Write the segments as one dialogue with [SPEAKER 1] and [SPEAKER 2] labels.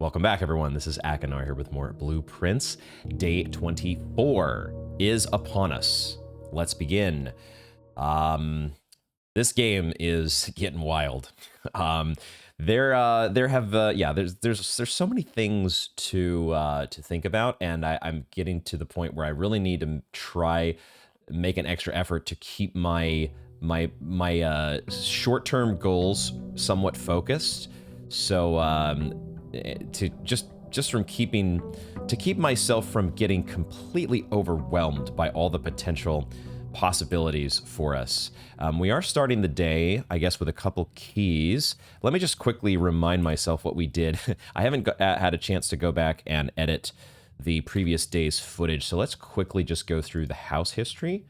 [SPEAKER 1] Welcome back, everyone. This is Akinar here with more Blueprints. Day 24 is upon us. Let's begin. This game is getting wild. There's so many things to think about, and I'm getting to the point where I really need to try make an extra effort to keep my short-term goals somewhat focused. So to just from keep myself from getting completely overwhelmed by all the potential possibilities for us. We are starting the day, I guess, with a couple keys. Let me just quickly remind myself what we did. I haven't had a chance to go back and edit the previous day's footage, so let's quickly just go through the house history.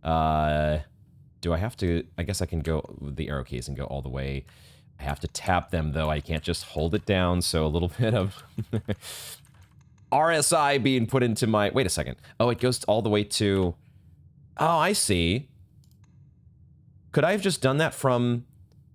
[SPEAKER 1] Do I have to? I guess I can go with the arrow keys and go all the way. I have to tap them, though. I can't just hold it down, so a little bit of RSI being put into my... Wait a second. Oh, it goes all the way to... Oh, I see. Could I have just done that from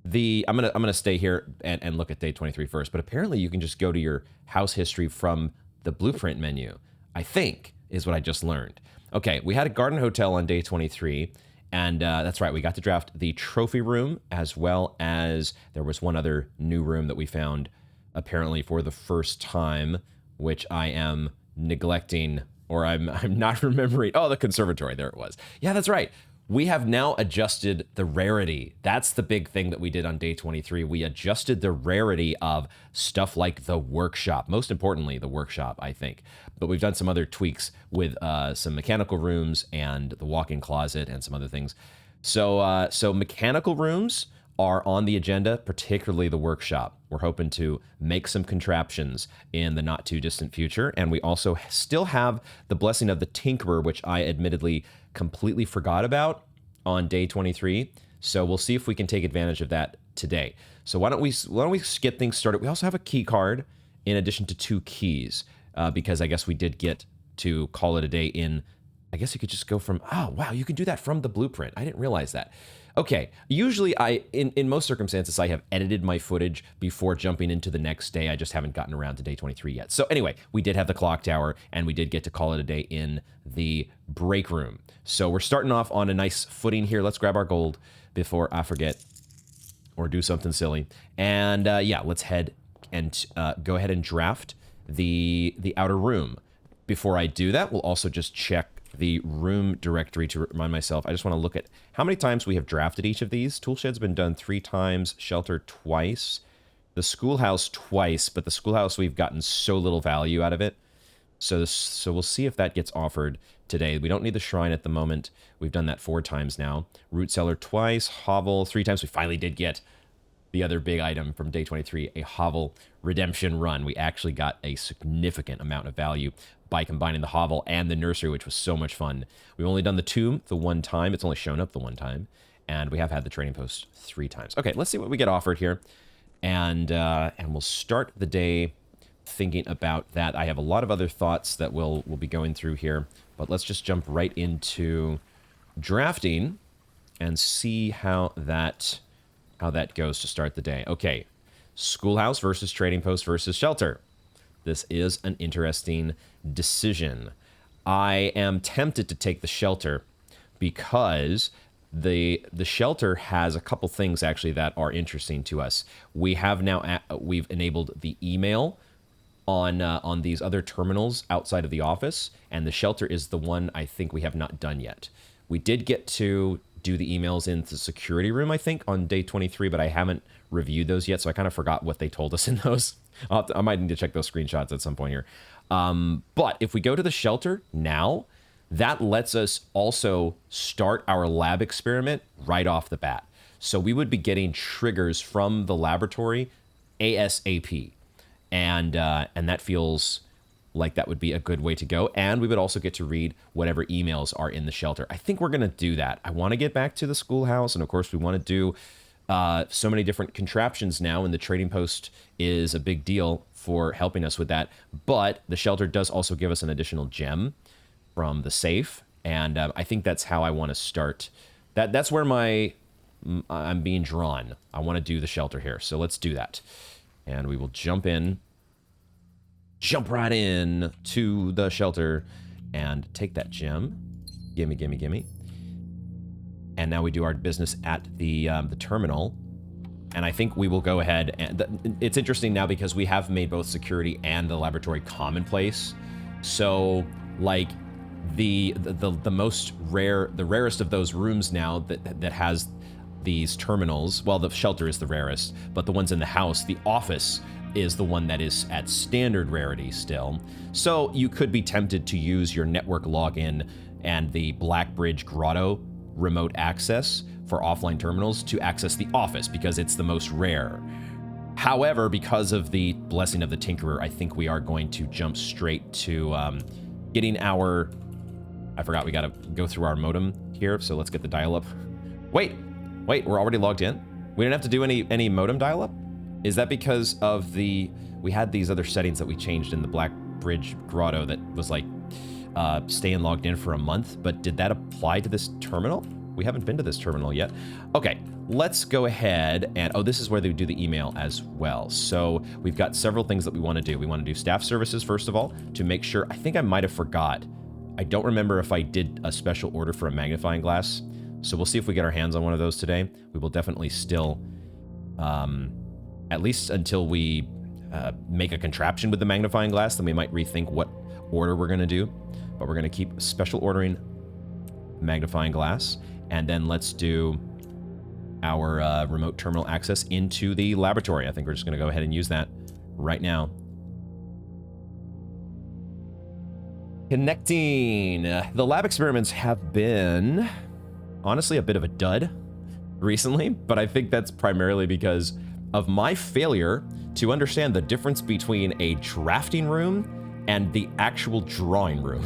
[SPEAKER 1] the... I'm gonna stay here and look at day 23 first, but apparently you can just go to your house history from the blueprint menu, I think, is what I just learned. Okay, we had a garden hotel on day 23, and that's right, we got to draft the trophy room, as well as there was one other new room that we found, apparently for the first time, which I am neglecting, or I'm not remembering. Oh, the conservatory, there it was. Yeah, that's right. We have now adjusted the rarity. That's the big thing that we did on day 23. We adjusted the rarity of stuff like the workshop. Most importantly, the workshop, I think. But we've done some other tweaks with some mechanical rooms and the walk-in closet and some other things. So mechanical rooms are on the agenda, particularly the workshop. We're hoping to make some contraptions in the not too distant future. And we also still have the blessing of the Tinkerer, which I admittedly completely forgot about on day 23. So we'll see if we can take advantage of that today. So why don't we get things started? We also have a key card in addition to 2 keys, because I guess we did get to call it a day in... I guess you could just go from... Oh, wow, you can do that from the blueprint. I didn't realize that. Okay, usually in most circumstances, I have edited my footage before jumping into the next day. I just haven't gotten around to day 23 yet. So anyway, we did have the clock tower, and we did get to call it a day in the break room. So we're starting off on a nice footing here. Let's grab our gold before I forget or do something silly. And yeah, let's head and go ahead and draft the outer room. Before I do that, we'll also just check the room directory to remind myself. I just want to look at how many times we have drafted each of these. Toolshed's been done 3 times, shelter twice, the schoolhouse twice, but the schoolhouse we've gotten so little value out of it. So we'll see if that gets offered today. We don't need the shrine at the moment. We've done that 4 times now. Root cellar twice, hovel 3 times. We finally did get the other big item from day 23, a hovel redemption run. We actually got a significant amount of value by combining the hovel and the nursery, which was so much fun. We've only done the tomb the 1 time. It's only shown up the 1 time. And we have had the trading post 3 times. Okay, let's see what we get offered here. And we'll start the day thinking about that. I have a lot of other thoughts that we'll be going through here. But let's just jump right into drafting and see how that goes to start the day. Okay, schoolhouse versus trading post versus shelter. This is an interesting decision. I am tempted to take the shelter because the shelter has a couple things actually that are interesting to us. We have now we've enabled the email on these other terminals outside of the office, and the shelter is the one I think we have not done yet. We did get to do the emails in the security room, I think, on day 23, but I haven't reviewed those yet, so I kind of forgot what they told us in those. I might need to check those screenshots at some point here. But if we go to the shelter now, that lets us also start our lab experiment right off the bat. So we would be getting triggers from the laboratory ASAP. And that feels like that would be a good way to go. And we would also get to read whatever emails are in the shelter. I think we're going to do that. I want to get back to the schoolhouse. And of course, we want to do so many different contraptions now. And the trading post is a big deal for helping us with that. But the shelter does also give us an additional gem from the safe. And I think that's how I want to start. That's where I'm being drawn. I want to do the shelter here. So let's do that. And we will jump in jump right in to the shelter and take that gem. Gimme, gimme, gimme. And now we do our business at the terminal. And I think we will go ahead and... It's interesting now because we have made both security and the laboratory commonplace. So, like, the most rare... The rarest of those rooms now that has these terminals... Well, the shelter is the rarest, but the ones in the house, the office is the one that is at standard rarity still. So you could be tempted to use your network login and the Blackbridge Grotto remote access for offline terminals to access the office because it's the most rare. However, because of the blessing of the Tinkerer, I think we are going to jump straight to getting our... I forgot we gotta go through our modem here, so let's get the dial-up. Wait, we're already logged in? We didn't have to do any modem dial-up? Is that because of the... We had these other settings that we changed in the Blackbridge Grotto that was like staying logged in for a month, but did that apply to this terminal? We haven't been to this terminal yet. Okay, let's go ahead and... Oh, this is where they do the email as well. So we've got several things that we want to do. We want to do staff services, first of all, to make sure... I think I might have forgot. I don't remember if I did a special order for a magnifying glass. So we'll see if we get our hands on one of those today. We will definitely still... at least until we make a contraption with the magnifying glass, then we might rethink what order we're going to do. But we're going to keep special ordering magnifying glass. And then let's do our remote terminal access into the laboratory. I think we're just going to go ahead and use that right now. Connecting. The lab experiments have been, honestly, a bit of a dud recently, but I think that's primarily because of my failure to understand the difference between a drafting room and the actual drawing room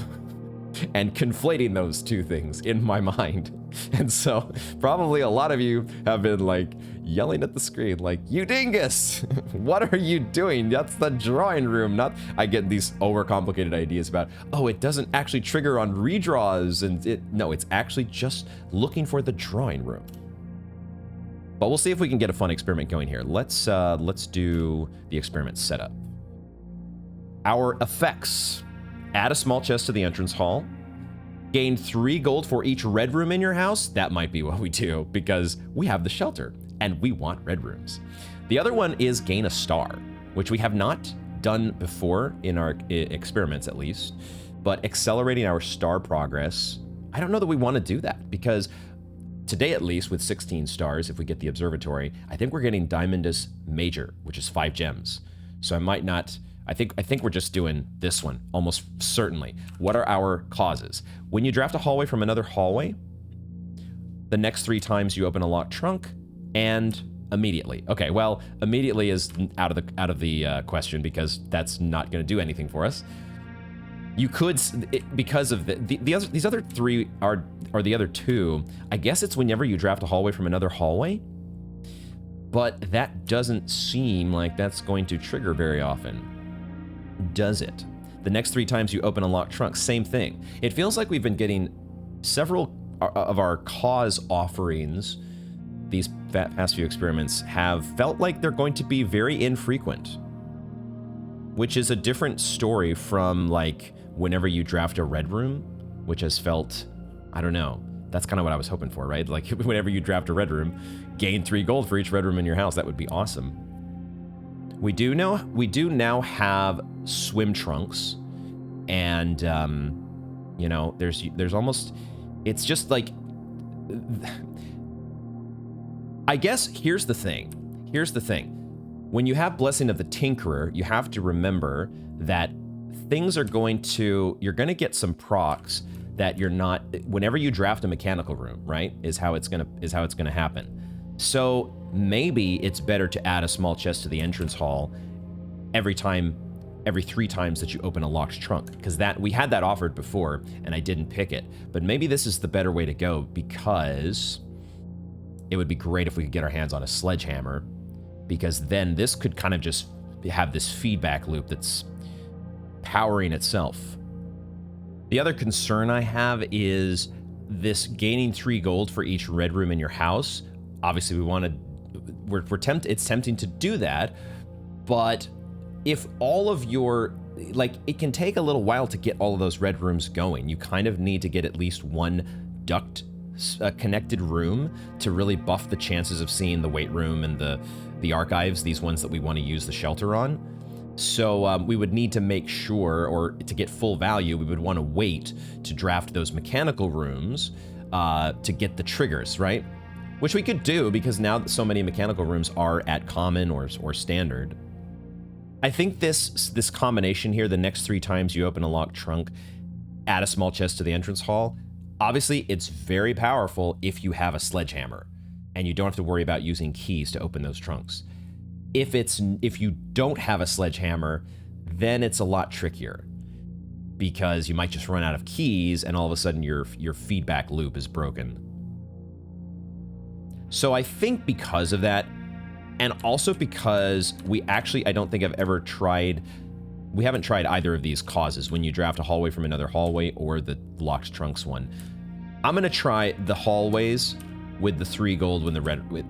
[SPEAKER 1] and conflating those two things in my mind. And so probably a lot of you have been like yelling at the screen like, you dingus, what are you doing? That's the drawing room. Not, I get these overcomplicated ideas about, oh, it doesn't actually trigger on redraws, and no, it's actually just looking for the drawing room. But we'll see if we can get a fun experiment going here. Let's do the experiment setup. Our effects. Add a small chest to the entrance hall. Gain 3 gold for each red room in your house. That might be what we do because we have the shelter and we want red rooms. The other one is gain a star, which we have not done before in our experiments at least, but accelerating our star progress. I don't know that we want to do that because today, at least, with 16 stars, if we get the observatory, I think we're getting Diamondus Major, which is 5 gems. So I might not... I think we're just doing this one, almost certainly. What are our causes? When you draft a hallway from another hallway, the next 3 times you open a locked trunk, and immediately. Okay, well, immediately is out of the question because that's not going to do anything for us. You could, because of these other 3 are the other 2. I guess it's whenever you draft a hallway from another hallway, but that doesn't seem like that's going to trigger very often, does it? The next 3 times you open a locked trunk, same thing. It feels like we've been getting several of our cause offerings. These past few experiments have felt like they're going to be very infrequent, which is a different story from like whenever you draft a red room, which has felt, I don't know, that's kind of what I was hoping for, right? Like whenever you draft a red room, gain 3 gold for each red room in your house. That would be awesome. We do now have swim trunks, and you know, there's almost, it's just like, I guess here's the thing. When you have Blessing of the Tinkerer, you have to remember that things are you're going to get some procs that you're not, whenever you draft a mechanical room, right, is how it's going to happen. So maybe it's better to add a small chest to the entrance hall every 3 times that you open a locked trunk, because we had that offered before and I didn't pick it. But maybe this is the better way to go, because it would be great if we could get our hands on a sledgehammer, because then this could kind of just have this feedback loop that's powering itself. The other concern I have is this gaining 3 gold for each red room in your house. Obviously, it's tempting to do that, but if all of your, like, it can take a little while to get all of those red rooms going. You kind of need to get at least one duct connected room to really buff the chances of seeing the weight room and the archives, these ones that we want to use the shelter on. So we would need to make sure, or to get full value, we would want to wait to draft those mechanical rooms to get the triggers, right? Which we could do because now that so many mechanical rooms are at common or standard. I think this combination here, the next 3 times you open a locked trunk, add a small chest to the entrance hall. Obviously, it's very powerful if you have a sledgehammer and you don't have to worry about using keys to open those trunks. If you don't have a sledgehammer, then it's a lot trickier because you might just run out of keys and all of a sudden your feedback loop is broken. So I think because of that, and also because I don't think I've ever tried, we haven't tried either of these causes, when you draft a hallway from another hallway or the locked trunks one. I'm gonna try the hallways with the 3 gold with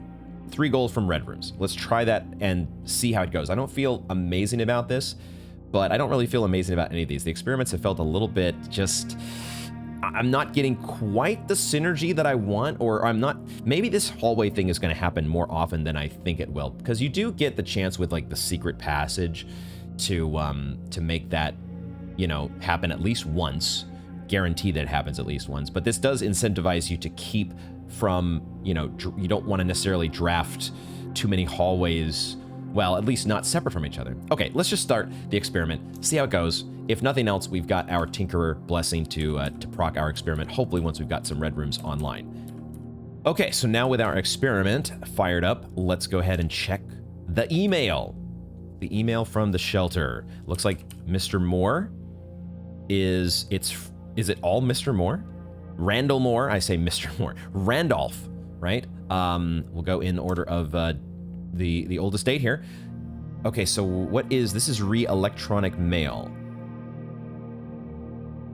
[SPEAKER 1] 3 gold from red rooms. Let's try that and see how it goes. I don't feel amazing about this, but I don't really feel amazing about any of these. The experiments have felt a little bit just, I'm not getting quite the synergy that I want, or maybe this hallway thing is gonna happen more often than I think it will, because you do get the chance with like the secret passage to make that, you know, happen at least once, guarantee that it happens at least once. But this does incentivize you to keep from, you know, you don't want to necessarily draft too many hallways, well, at least not separate from each other. Okay, let's just start the experiment, see how it goes. If nothing else, we've got our Tinkerer blessing to proc our experiment, hopefully once we've got some red rooms online. Okay, so now with our experiment fired up, let's go ahead and check the email. The email from the shelter. Looks like Mr. Moore is it all Mr. Moore? Randall Moore, I say Mr. Moore. Randolph, right? We'll go in order of the oldest date here. Okay, so this is re-electronic mail.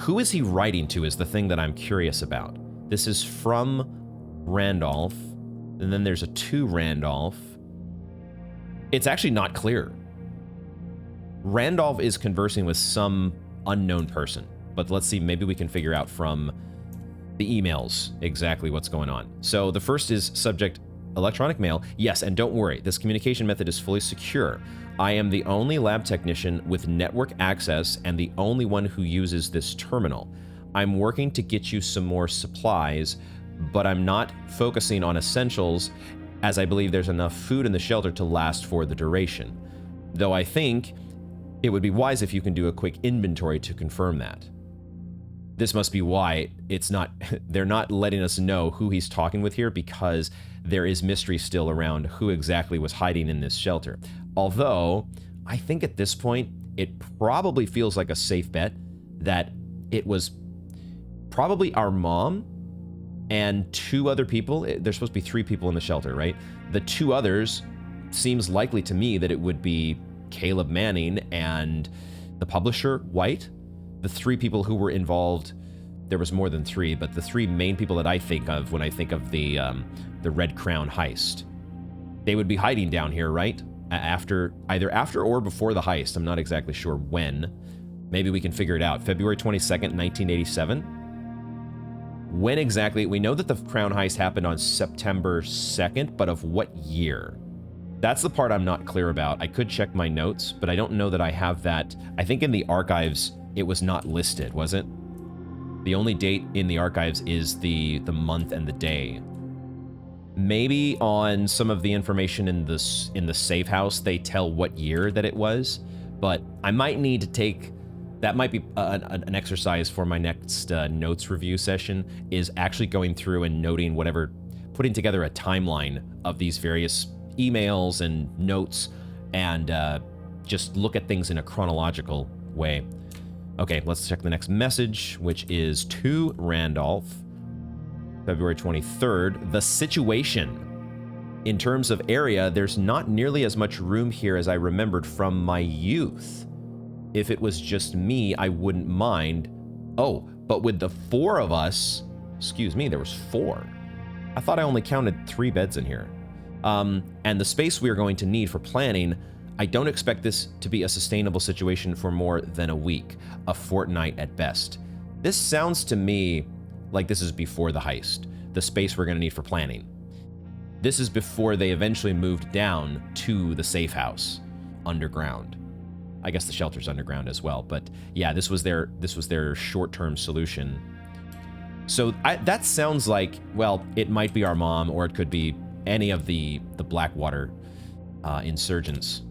[SPEAKER 1] Who is he writing to is the thing that I'm curious about. This is from Randolph, and then there's a to Randolph. It's actually not clear. Randolph is conversing with some unknown person, but let's see, maybe we can figure out from the emails exactly what's going on. So the first is subject electronic mail. Yes, and don't worry, this communication method is fully secure. I am the only lab technician with network access and the only one who uses this terminal. I'm working to get you some more supplies, but I'm not focusing on essentials as I believe there's enough food in the shelter to last for the duration. Though I think it would be wise if you can do a quick inventory to confirm that. This must be why they're not letting us know who he's talking with here, because there is mystery still around who exactly was hiding in this shelter. Although, I think at this point, it probably feels like a safe bet that it was probably our mom and 2 other people. There's supposed to be 3 people in the shelter, right? The 2 others seems likely to me that it would be Caleb Manning and the publisher, White. The 3 people who were involved, there was more than 3, but the 3 main people that I think of when I think of the Red Crown heist, they would be hiding down here, right? Either after or before the heist. I'm not exactly sure when. Maybe we can figure it out. February 22nd, 1987. When exactly? We know that the Crown heist happened on September 2nd, but of what year? That's the part I'm not clear about. I could check my notes, but I don't know that I have that. I think in the archives, it was not listed, was it? The only date in the archives is the month and the day. Maybe on some of the information in the safe house, they tell what year that it was, but I might need to take, that might be an exercise for my next notes review session, is actually going through and noting putting together a timeline of these various emails and notes, and just look at things in a chronological way. Okay, let's check the next message, which is to Randolph, February 23rd. The situation. In terms of area, there's not nearly as much room here as I remembered from my youth. If it was just me, I wouldn't mind. Oh, but with the 4 of us, excuse me, there was 4. I thought I only counted 3 beds in here. And the space we are going to need for planning, I don't expect this to be a sustainable situation for more than a week, a fortnight at best. This sounds to me like this is before the heist, the space we're going to need for planning. This is before they eventually moved down to the safe house underground. I guess the shelter's underground as well, but yeah, this was their short-term solution. So that sounds like, well, it might be our mom, or it could be any of the Blackwater insurgents.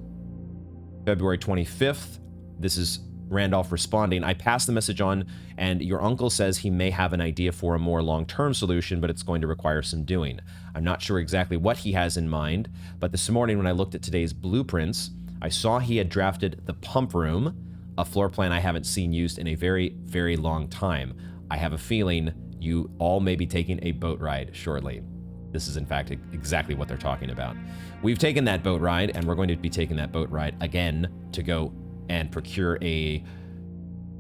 [SPEAKER 1] February 25th, this is Randolph responding. I passed the message on, and your uncle says he may have an idea for a more long-term solution, but it's going to require some doing. I'm not sure exactly what he has in mind, but this morning when I looked at today's blueprints, I saw he had drafted the pump room, a floor plan I haven't seen used in a very, very long time. I have a feeling you all may be taking a boat ride shortly. This is, in fact, exactly what they're talking about. We've taken that boat ride, and we're going to be taking that boat ride again to go and procure a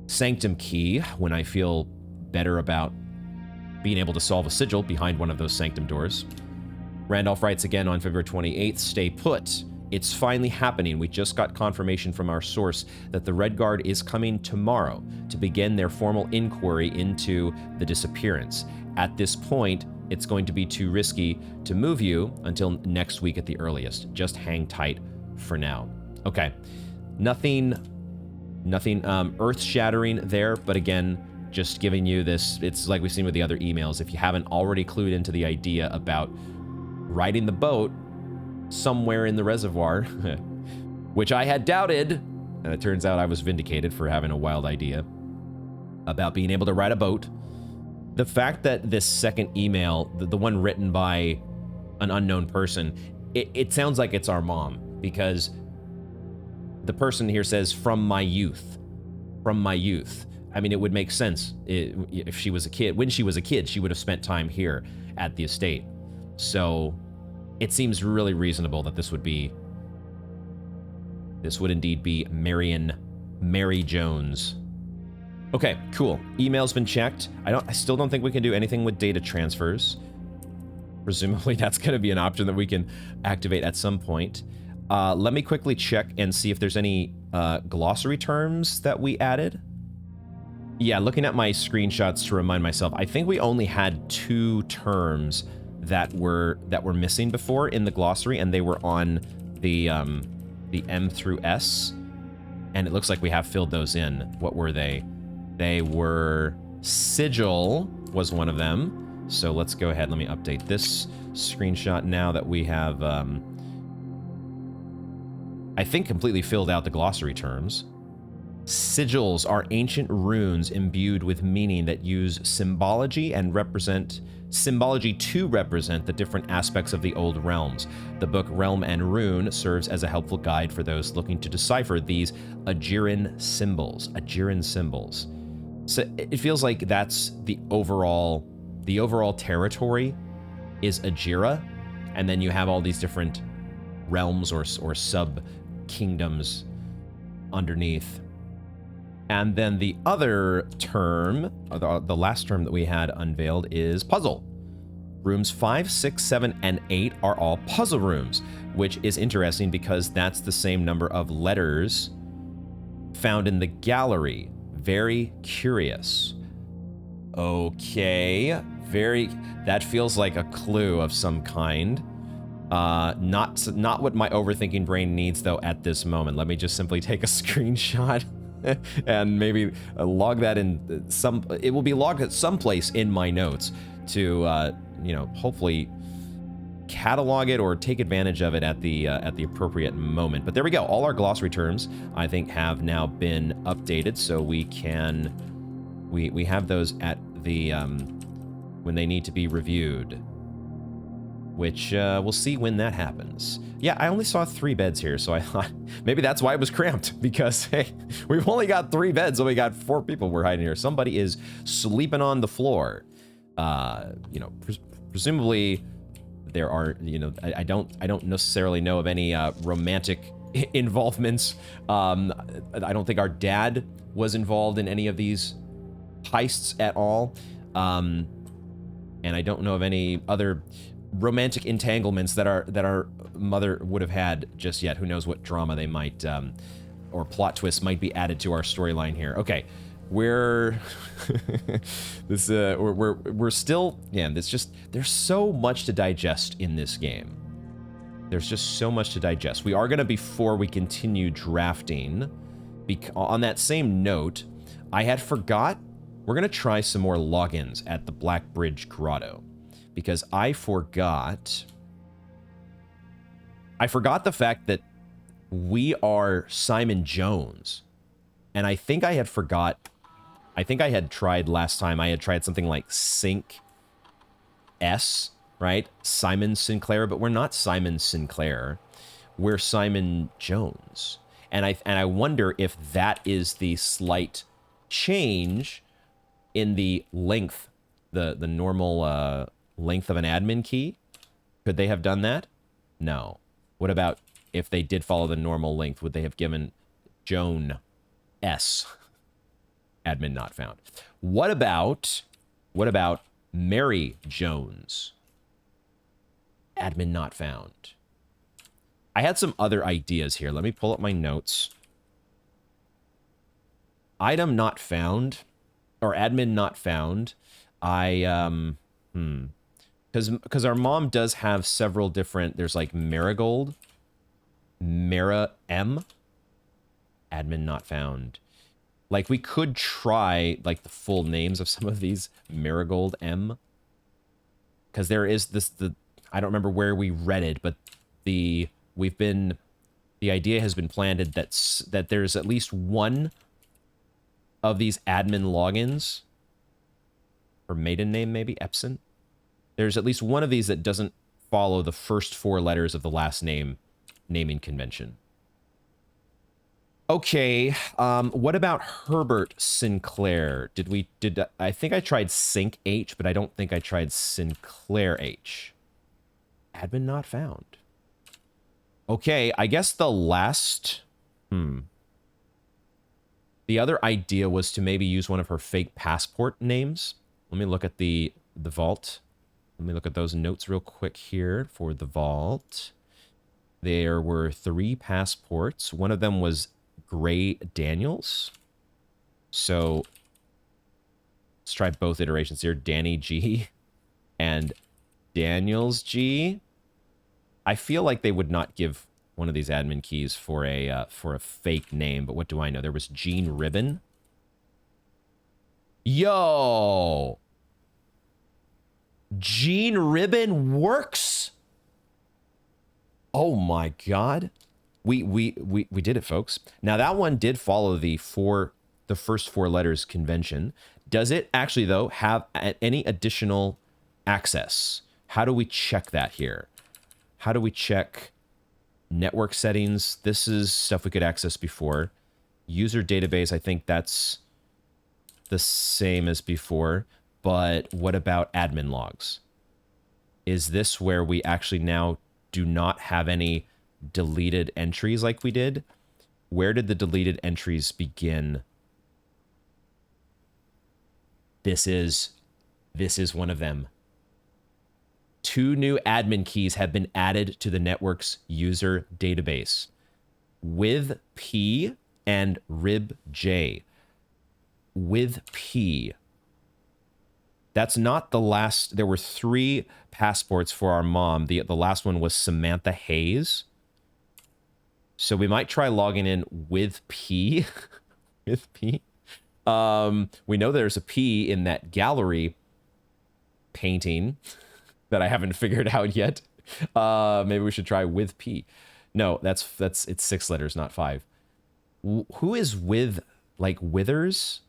[SPEAKER 1] sanctum key when I feel better about being able to solve a sigil behind one of those sanctum doors. Randolph writes again on February 28th, stay put. It's finally happening. We just got confirmation from our source that the Red Guard is coming tomorrow to begin their formal inquiry into the disappearance. At this point, it's going to be too risky to move you until next week at the earliest. Just hang tight for now. Okay. Nothing earth-shattering there, but again, just giving you this, it's like we've seen with the other emails. If you haven't already clued into the idea about riding the boat somewhere in the reservoir, which I had doubted, and it turns out I was vindicated for having a wild idea about being able to ride a boat. The fact that this second email, the one written by an unknown person, it sounds like it's our mom, because the person here says, from my youth. From my youth. I mean, it would make sense if she was a kid. When she was a kid, she would have spent time here at the estate. So it seems really reasonable that this would indeed be Mary Jones. Okay, cool. Email's been checked. I still don't think we can do anything with data transfers. Presumably that's going to be an option that we can activate at some point. Let me quickly check and see if there's any glossary terms that we added. Yeah, looking at my screenshots to remind myself, I think we only had 2 terms that were missing before in the glossary, and they were on the M through S, and it looks like we have filled those in. What were they? They were sigil was one of them. So let's go ahead. Let me update this screenshot now that we have, I think, completely filled out the glossary terms. Sigils are ancient runes imbued with meaning that use symbology to represent the different aspects of the old realms. The book Realm and Rune serves as a helpful guide for those looking to decipher these Ajiran symbols. So it feels like that's the overall territory is Ajira, and then you have all these different realms or sub-kingdoms underneath. And then the other term, the last term that we had unveiled, is puzzle. Rooms 5, 6, 7, and 8 are all puzzle rooms, which is interesting because that's the same number of letters found in the gallery. Very curious. Okay, that feels like a clue of some kind. Not what my overthinking brain needs, though, at this moment. Let me just simply take a screenshot and maybe log that in it will be logged at some place in my notes to, hopefully catalog it or take advantage of it at the appropriate moment. But there we go. All our glossary terms, I think, have now been updated, so we have those at the, when they need to be reviewed, which we'll see when that happens. Yeah, I only saw 3 beds here, so I thought maybe that's why it was cramped, because, hey, we've only got 3 beds, and we got 4 people we're hiding here. Somebody is sleeping on the floor. Presumably there are, I don't necessarily know of any romantic involvements. I don't think our dad was involved in any of these heists at all. And I don't know of any other romantic entanglements that our mother would have had just yet. Who knows what drama they might or plot twists might be added to our storyline here. Okay, we're this we're still, yeah, it's just, there's so much to digest in this game. There's just so much to digest. We are going to, before we continue drafting, on that same note, I had forgot, we're going to try some more logins at the Black Bridge Grotto, because I forgot the fact that we are Simon Jones. And I think I had tried last time, I had tried something like Sync S, right? Simon Sinclair, but we're not Simon Sinclair. We're Simon Jones. And I wonder if that is the slight change in the length, the normal length of an admin key. Could they have done that? No. What about if they did follow the normal length? Would they have given Joan S? Admin not found. What about Mary Jones? Admin not found. I had some other ideas here. Let me pull up my notes. Item not found, or admin not found. Because our mom does have several different, there's like Marigold, Mara M, admin not found. Like, we could try like the full names of some of these. Marigold M, because there is this, I don't remember where we read it, but the idea has been planted that there's at least one of these admin logins, or maiden name maybe, Epson. There's at least one of these that doesn't follow the first 4 letters of the last name naming convention. Okay, what about Herbert Sinclair? I think I tried Sync H, but I don't think I tried Sinclair H. Admin not found. Okay, I guess the last... The other idea was to maybe use one of her fake passport names. Let me look at the vault. Let me look at those notes real quick here for the vault. There were 3 passports. One of them was Gray Daniels. So let's try both iterations here. Danny G and Daniels G. I feel like they would not give one of these admin keys for a fake name, but what do I know? There was Gene Ribbon. Yo! Gene Ribbon works? Oh my god. We did it, folks. Now that one did follow the first 4 letters convention. Does it actually, though, have any additional access? How do we check that here? How do we check network settings? This is stuff we could access before. User database, I think that's the same as before. But what about admin logs? Is this where we actually now do not have any deleted entries like we did? Where did the deleted entries begin? This is one of them. 2 new admin keys have been added to the network's user database. With P and Rib J. With P. That's not the last. There were 3 passports for our mom. The last one was Samantha Hayes. So we might try logging in with P. With P. We know there's a P in that gallery painting that I haven't figured out yet. Maybe we should try with P. No, it's 6 letters, not 5. Who is with, like, Withers?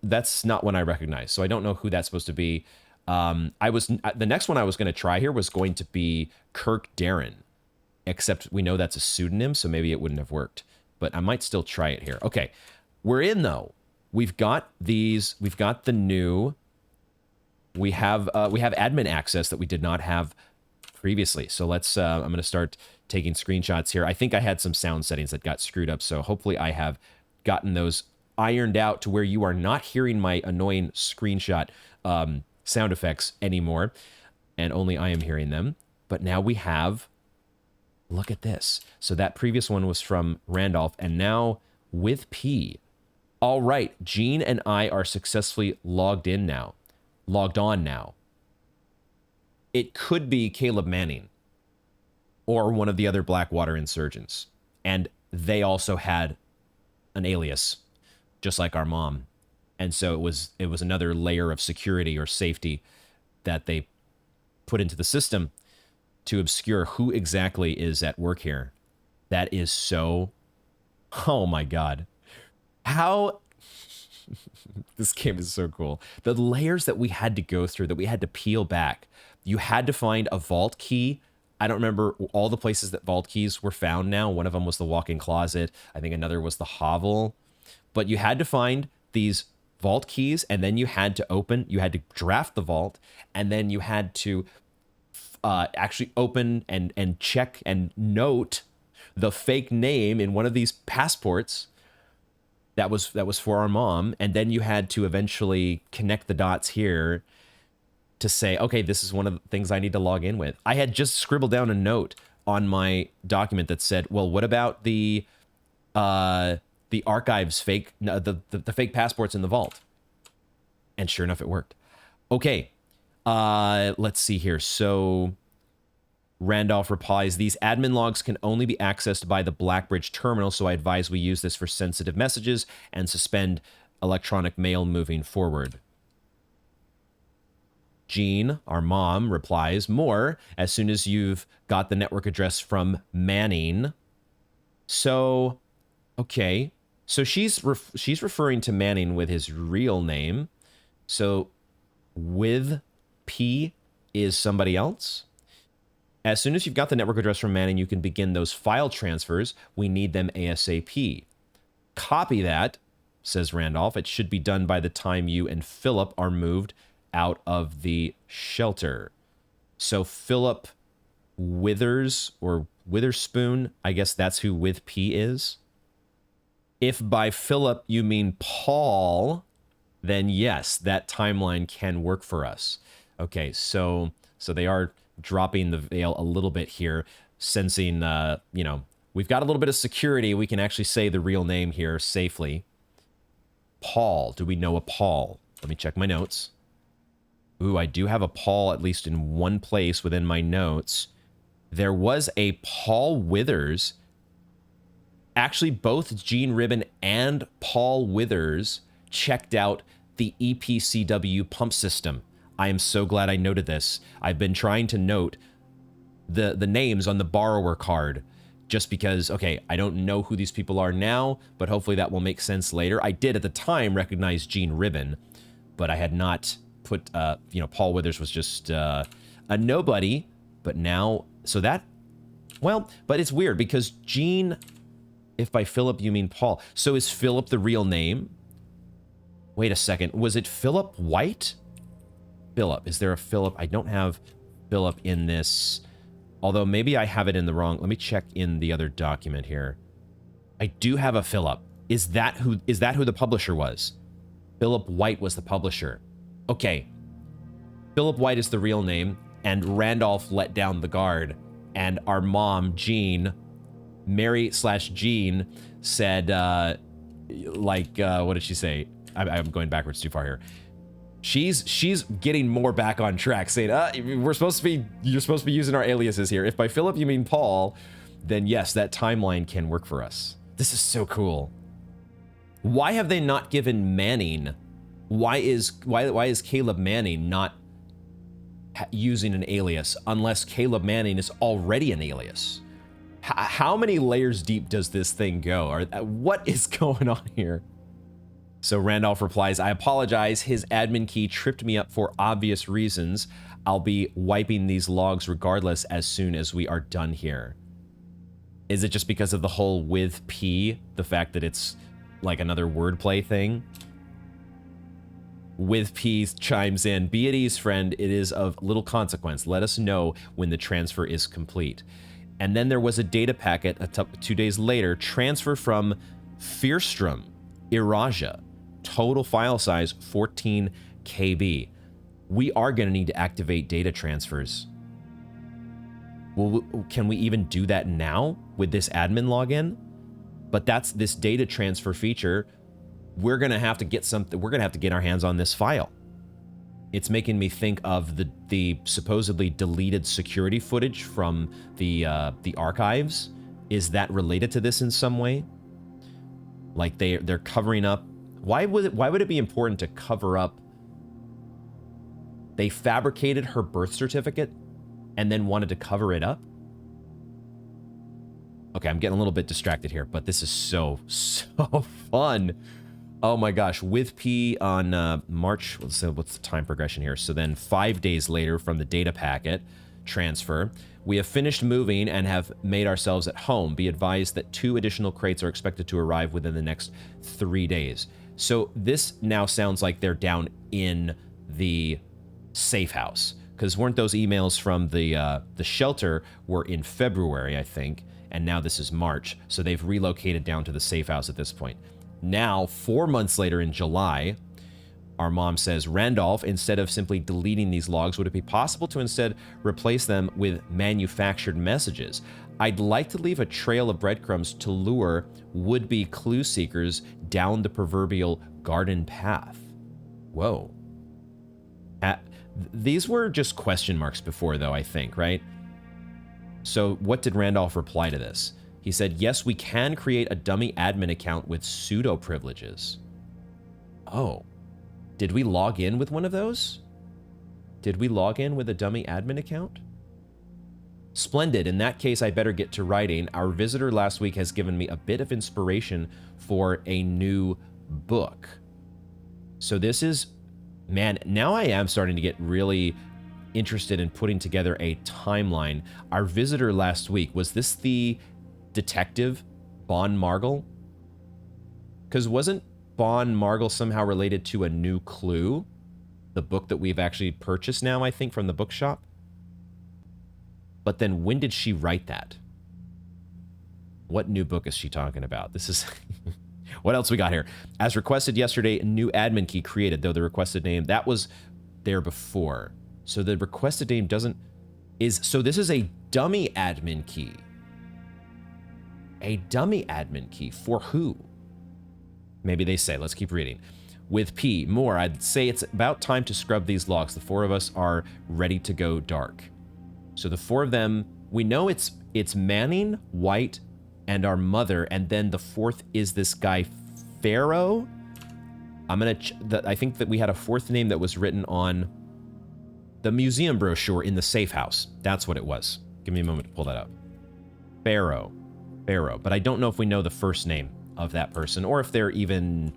[SPEAKER 1] That's not one I recognize, so I don't know who that's supposed to be. The next one I was going to try here was going to be Kirk Darren, except we know that's a pseudonym, so maybe it wouldn't have worked. But I might still try it here. Okay, we're in, though. We've got these. We've got the new. We have admin access that we did not have previously. So let's. I'm going to start taking screenshots here. I think I had some sound settings that got screwed up, so hopefully I have gotten those ironed out to where you are not hearing my annoying screenshot sound effects anymore. and only I am hearing them. But now we have, look at this. So that previous one was from Randolph, and now with P. All right, Gene and I are successfully logged on now. It could be Caleb Manning or one of the other Blackwater insurgents. And they also had an alias, just like our mom. And so it was another layer of security or safety that they put into the system to obscure who exactly is at work here. That is so, oh my God. How, this game is so cool. The layers that we had to go through, that we had to peel back. You had to find a vault key. I don't remember all the places that vault keys were found now. One of them was the walk-in closet. I think another was the hovel. But you had to find these vault keys, and then you had to draft the vault, and then you had to actually open and check and note the fake name in one of these passports that was for our mom, and then you had to eventually connect the dots here to say, okay, this is one of the things I need to log in with. I had just scribbled down a note on my document that said, well, what about the archives fake, the fake passports in the vault? And sure enough, it worked. Okay, let's see here. So Randolph replies, these admin logs can only be accessed by the Blackbridge terminal, so I advise we use this for sensitive messages and suspend electronic mail moving forward. Jean, our mom, replies, more, as soon as you've got the network address from Manning. So, okay. So she's referring to Manning with his real name. So, with P is somebody else. As soon as you've got the network address from Manning, you can begin those file transfers. We need them ASAP. Copy that, says Randolph. It should be done by the time you and Philip are moved out of the shelter. So Philip Withers, or Witherspoon, I guess that's who with P is. If by Philip you mean Paul, then yes, that timeline can work for us. Okay, so they are dropping the veil a little bit here, sensing, you know, we've got a little bit of security. We can actually say the real name here safely. Paul. Do we know a Paul? Let me check my notes. Ooh, I do have a Paul at least in one place within my notes. There was a Paul Withers. Actually, both Gene Ribbon and Paul Withers checked out the EPCW pump system. I am so glad I noted this. I've been trying to note the names on the borrower card just because, okay, I don't know who these people are now, but hopefully that will make sense later. I did at the time recognize Gene Ribbon, but I had not put, you know, Paul Withers was just a nobody, but now, so that, well, but it's weird because Gene, if by Philip you mean Paul, so is Philip the real name? Wait a second, was it Philip White? Philip, is there a Philip? I don't have Philip in this, although maybe I have it in the wrong. Let me check in the other document here. I do have a Philip. Is that who the publisher was? Philip White was the publisher. Okay. Philip White is the real name, and Randolph let down the guard, and our mom, Jean, Mary/Jean, said, what did she say? I'm going backwards too far here. She's getting more back on track, saying, you're supposed to be using our aliases here. If by Philip you mean Paul, then yes, that timeline can work for us. This is so cool. Why have they not given Manning? Why is Caleb Manning not using an alias unless Caleb Manning is already an alias? How many layers deep does this thing go? What is going on here? So Randolph replies, I apologize. His admin key tripped me up for obvious reasons. I'll be wiping these logs regardless as soon as we are done here. Is it just because of the whole with P, the fact that it's like another wordplay thing? With P chimes in, be at ease, friend. It is of little consequence. Let us know when the transfer is complete. And then there was a data packet 2 days later, transfer from Fierstrom, Iraja. Total file size 14 KB. we are going to need to activate data transfers. Well, can we even do that now with this admin login? But that's this data transfer feature. We're going to have to get something. We're going to have to get our hands on this file. It's making me think of the supposedly deleted security footage from the archives. Is that related to this in some way? Like they're covering up. Why would it be important to cover up? They fabricated her birth certificate and then wanted to cover it up? Okay, I'm getting a little bit distracted here, but this is so fun. Oh my gosh, with P on March, let's see, what's the time progression here? So then 5 days later from the data packet transfer, we have finished moving and have made ourselves at home. Be advised that 2 additional crates are expected to arrive within the next 3 days. So this now sounds like they're down in the safe house, because weren't those emails from the shelter were in February, I think, and now this is March. So they've relocated down to the safe house at this point. Now, 4 months later in July, our mom says, Randolph, instead of simply deleting these logs, would it be possible to instead replace them with manufactured messages? I'd like to leave a trail of breadcrumbs to lure would-be clue seekers down the proverbial garden path. Whoa. These were just question marks before, though, I think, right? So what did Randolph reply to this? He said, yes, we can create a dummy admin account with pseudo privileges. Oh, did we log in with one of those? Did we log in with a dummy admin account? Splendid. In that case, I better get to writing. Our visitor last week has given me a bit of inspiration for a new book. So this is, man, now I am starting to get really interested in putting together a timeline. Our visitor last week, was this the detective Bon Margle? Because wasn't Bon Margle somehow related to a new clue? The book that we've actually purchased now, I think, from the bookshop. But then when did she write that? What new book is she talking about? This is... What else we got here? As requested yesterday, a new admin key created, though the requested name, that was there before. So the requested name doesn't... So this is a dummy admin key. A dummy admin key for who? Maybe they say. Let's keep reading. With P, more, I'd say it's about time to scrub these logs. The 4 of us are ready to go dark. So the 4 of them, we know it's Manning, White, and our mother, and then the 4th is this guy, Pharaoh. I think that we had a 4th name that was written on the museum brochure in the safe house. That's what it was. Give me a moment to pull that up. Pharaoh. But I don't know if we know the first name of that person, or if they're even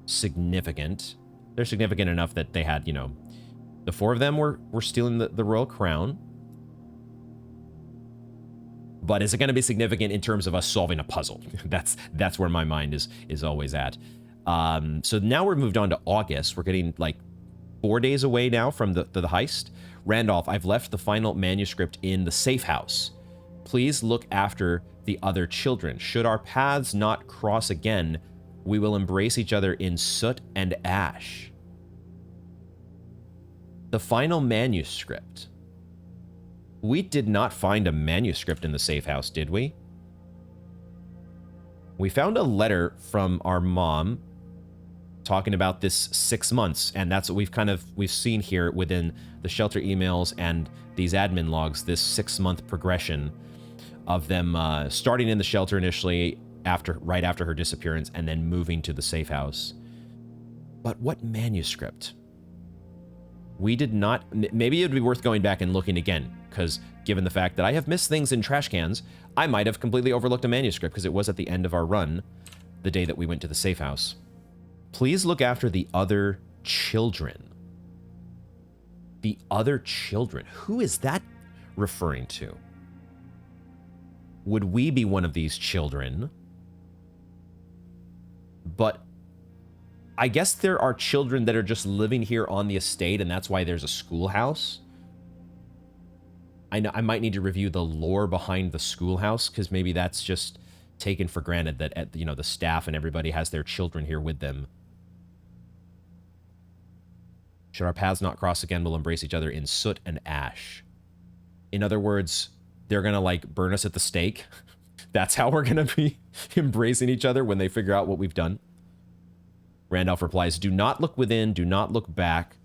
[SPEAKER 1] significant. They're significant enough that they had, you know, the 4 of them were stealing the royal crown. But is it going to be significant in terms of us solving a puzzle? That's where my mind is always at. So now we're moved on to August. We're getting like 4 days away now from the heist. Randolph, I've left the final manuscript in the safe house. Please look after the other children. Should our paths not cross again, we will embrace each other in soot and ash. The final manuscript. We did not find a manuscript in the safe house, did we? We found a letter from our mom talking about this 6 months, and that's what we've seen here within the shelter emails and these admin logs, this 6-month progression of them starting in the shelter initially, right after her disappearance, and then moving to the safe house. But what manuscript? We did not... Maybe it would be worth going back and looking again, because given the fact that I have missed things in trash cans, I might have completely overlooked a manuscript, because it was at the end of our run, the day that we went to the safe house. Please look after the other children. The other children. Who is that referring to? Would we be one of these children? But I guess there are children that are just living here on the estate, and that's why there's a schoolhouse. I know I might need to review the lore behind the schoolhouse, because maybe that's just taken for granted that the staff and everybody has their children here with them. Should our paths not cross again, we'll embrace each other in soot and ash. In other words, they're going to like burn us at the stake. That's how we're going to be embracing each other when they figure out what we've done. Randolph replies, do not look within, do not look back,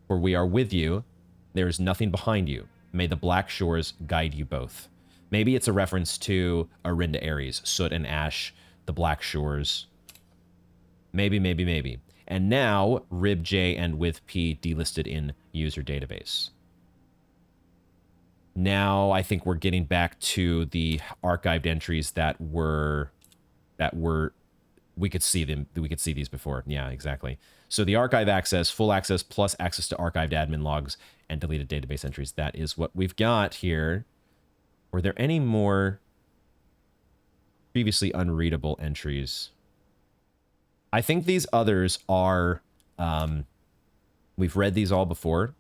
[SPEAKER 1] for we are with you. There is nothing behind you. May the black shores guide you both. Maybe it's a reference to Arinda Ares, soot and ash, the black shores. Maybe, maybe, maybe. And now, ribj and with p delisted in user database. Now, I think we're getting back to the archived entries that were, we could see them, we could see these before. Yeah, exactly. So the archive access, full access plus access to archived admin logs and deleted database entries. That is what we've got here. Were there any more previously unreadable entries? I think these others are, we've read these all before.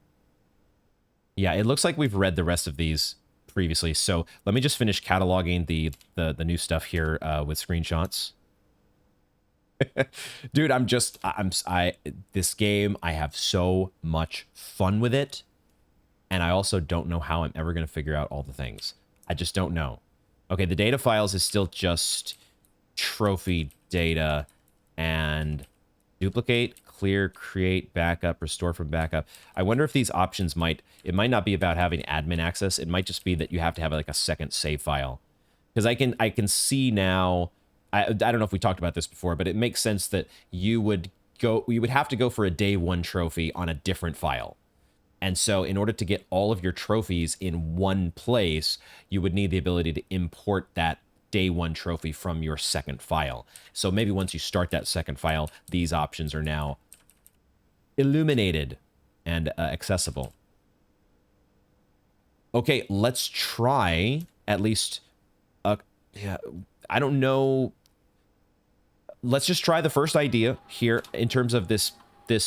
[SPEAKER 1] Yeah, it looks like we've read the rest of these previously. So let me just finish cataloging the new stuff here with screenshots. Dude, this game, I have so much fun with it. And I also don't know how I'm ever going to figure out all the things. I just don't know. Okay, the data files is still just trophy data and duplicate, clear, create, backup, restore from backup. I wonder if these options it might not be about having admin access. It might just be that you have to have like a second save file. Because I can see now, I don't know if we talked about this before, but it makes sense that you would have to go for a day one trophy on a different file. And so in order to get all of your trophies in one place, you would need the ability to import that day one trophy from your second file. So maybe once you start that second file, these options are now illuminated and accessible. Okay, let's try at least, yeah, I don't know. Let's just try the first idea here in terms of this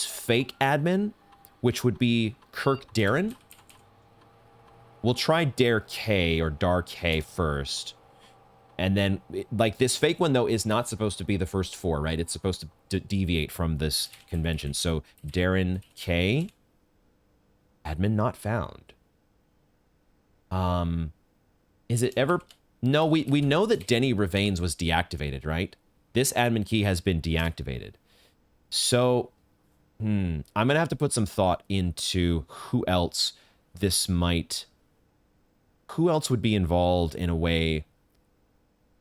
[SPEAKER 1] fake admin, which would be Kirk Darren. We'll try Dare K or Dar K first. And then, like, this fake one, though, is not supposed to be the first four, right? It's supposed to deviate from this convention. So, Darren K. Admin not found. Is it ever... No, we know that Denny Ravanes was deactivated, right? This admin key has been deactivated. So, I'm going to have to put some thought into who else this might... Who else would be involved in a way...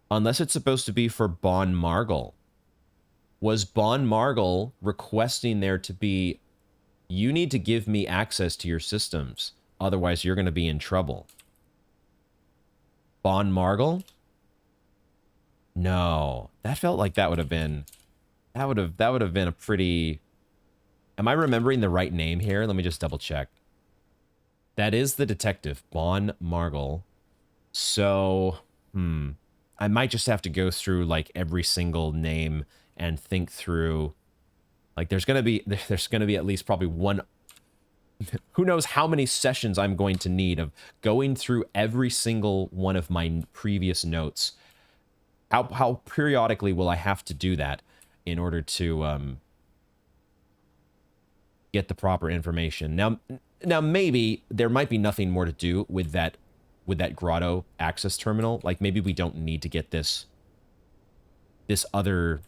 [SPEAKER 1] Unless it's supposed to be for Bon Margle. Was Bon Margle requesting there to be, you need to give me access to your systems, otherwise you're going to be in trouble? Bon Margle? No, that felt like that would have been, that would have been a pretty. Am I remembering the right name here? Let me just double check. That is the detective, Bon Margle. So, I might just have to go through like every single name and think through, like there's going to be at least probably one, who knows how many sessions I'm going to need of going through every single one of my previous notes. How periodically will I have to do that in order to get the proper information? Now maybe there might be nothing more to do with that grotto access terminal. Like maybe we don't need to get this other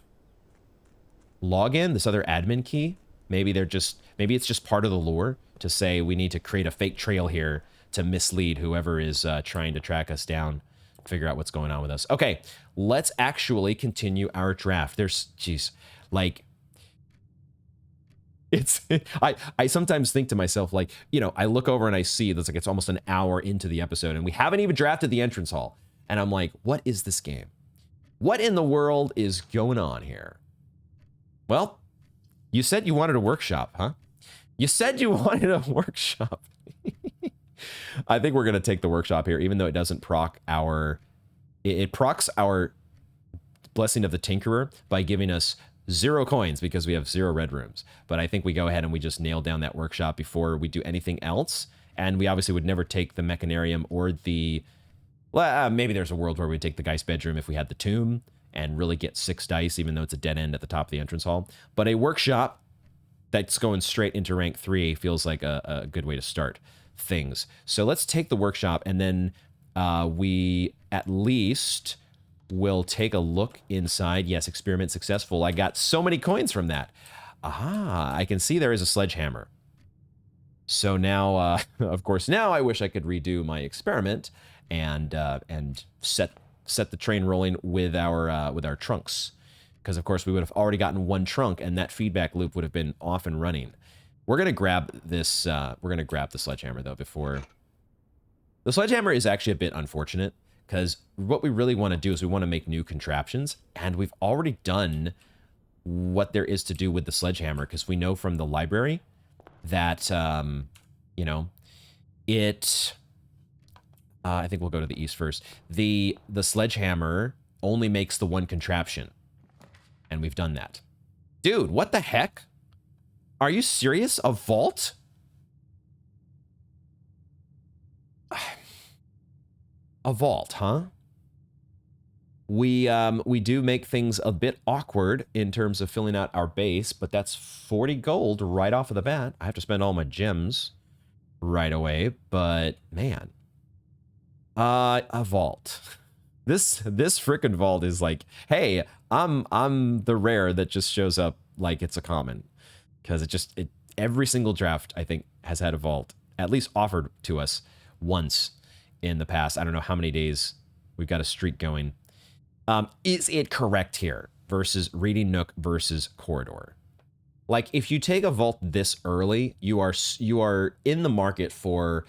[SPEAKER 1] login, this other admin key. Maybe it's just part of the lore to say we need to create a fake trail here to mislead whoever is trying to track us down, figure out what's going on with us. Okay, let's actually continue our draft. Like, it's, I sometimes think to myself, like, you know, I look over and I see that's like, it's almost an hour into the episode and we haven't even drafted the entrance hall. And I'm like, what is this game? What in the world is going on here? Well, you said you wanted a workshop, huh? You said you wanted a workshop. I think we're going to take the workshop here, even though it doesn't proc our... It procs our Blessing of the Tinkerer by giving us 0 coins because we have 0 red rooms. But I think we go ahead and we just nail down that workshop before we do anything else. And we obviously would never take the Mechanarium or the... Well, maybe there's a world where we take the Geist bedroom if we had the tomb and really get 6 dice, even though it's a dead end at the top of the entrance hall. But a workshop that's going straight into rank 3 feels like a good way to start things. So let's take the workshop, and then we at least will take a look inside. Yes, experiment successful. I got so many coins from that. Aha, I can see there is a sledgehammer. So now, of course, now I wish I could redo my experiment and set the train rolling with our trunks, because of course we would have already gotten one trunk, and that feedback loop would have been off and running. We're gonna grab this. We're gonna grab the sledgehammer though before. The sledgehammer is actually a bit unfortunate, because what we really want to do is we want to make new contraptions, and we've already done what there is to do with the sledgehammer, because we know from the library that, you know, it, I think we'll go to the east first. The sledgehammer only makes the one contraption, and we've done that. Dude, what the heck? Are you serious? A vault? A vault, huh? We do make things a bit awkward in terms of filling out our base, but that's 40 gold right off of the bat. I have to spend all my gems right away, but man. A vault. This frickin' vault is like, hey, I'm the rare that just shows up like it's a common. Because every single draft, I think, has had a vault, at least offered to us once in the past. I don't know how many days we've got a streak going. Is it correct here versus Reading Nook versus Corridor? Like, if you take a vault this early, you are in the market for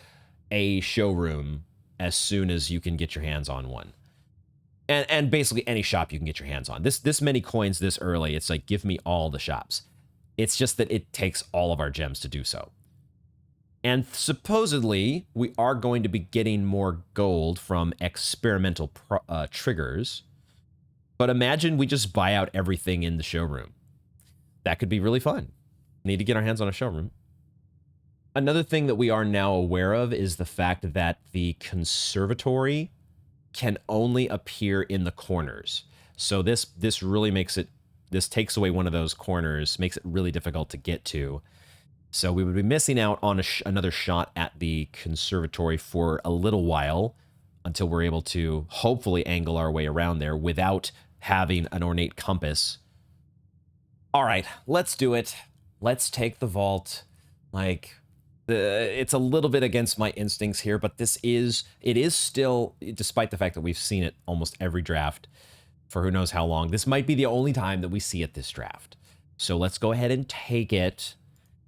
[SPEAKER 1] a showroom as soon as you can get your hands on one. And basically any shop you can get your hands on. This many coins this early, it's like, give me all the shops. It's just that it takes all of our gems to do so. And supposedly, we are going to be getting more gold from experimental triggers. But imagine we just buy out everything in the showroom. That could be really fun. Need to get our hands on a showroom. Another thing that we are now aware of is the fact that the conservatory can only appear in the corners. So this really makes it, this takes away one of those corners, makes it really difficult to get to. So we would be missing out on another shot at the conservatory for a little while until we're able to hopefully angle our way around there without having an ornate compass. All right, let's do it. Let's take the vault. Like, it's a little bit against my instincts here, but it is still, despite the fact that we've seen it almost every draft for who knows how long, this might be the only time that we see it this draft. So let's go ahead and take it.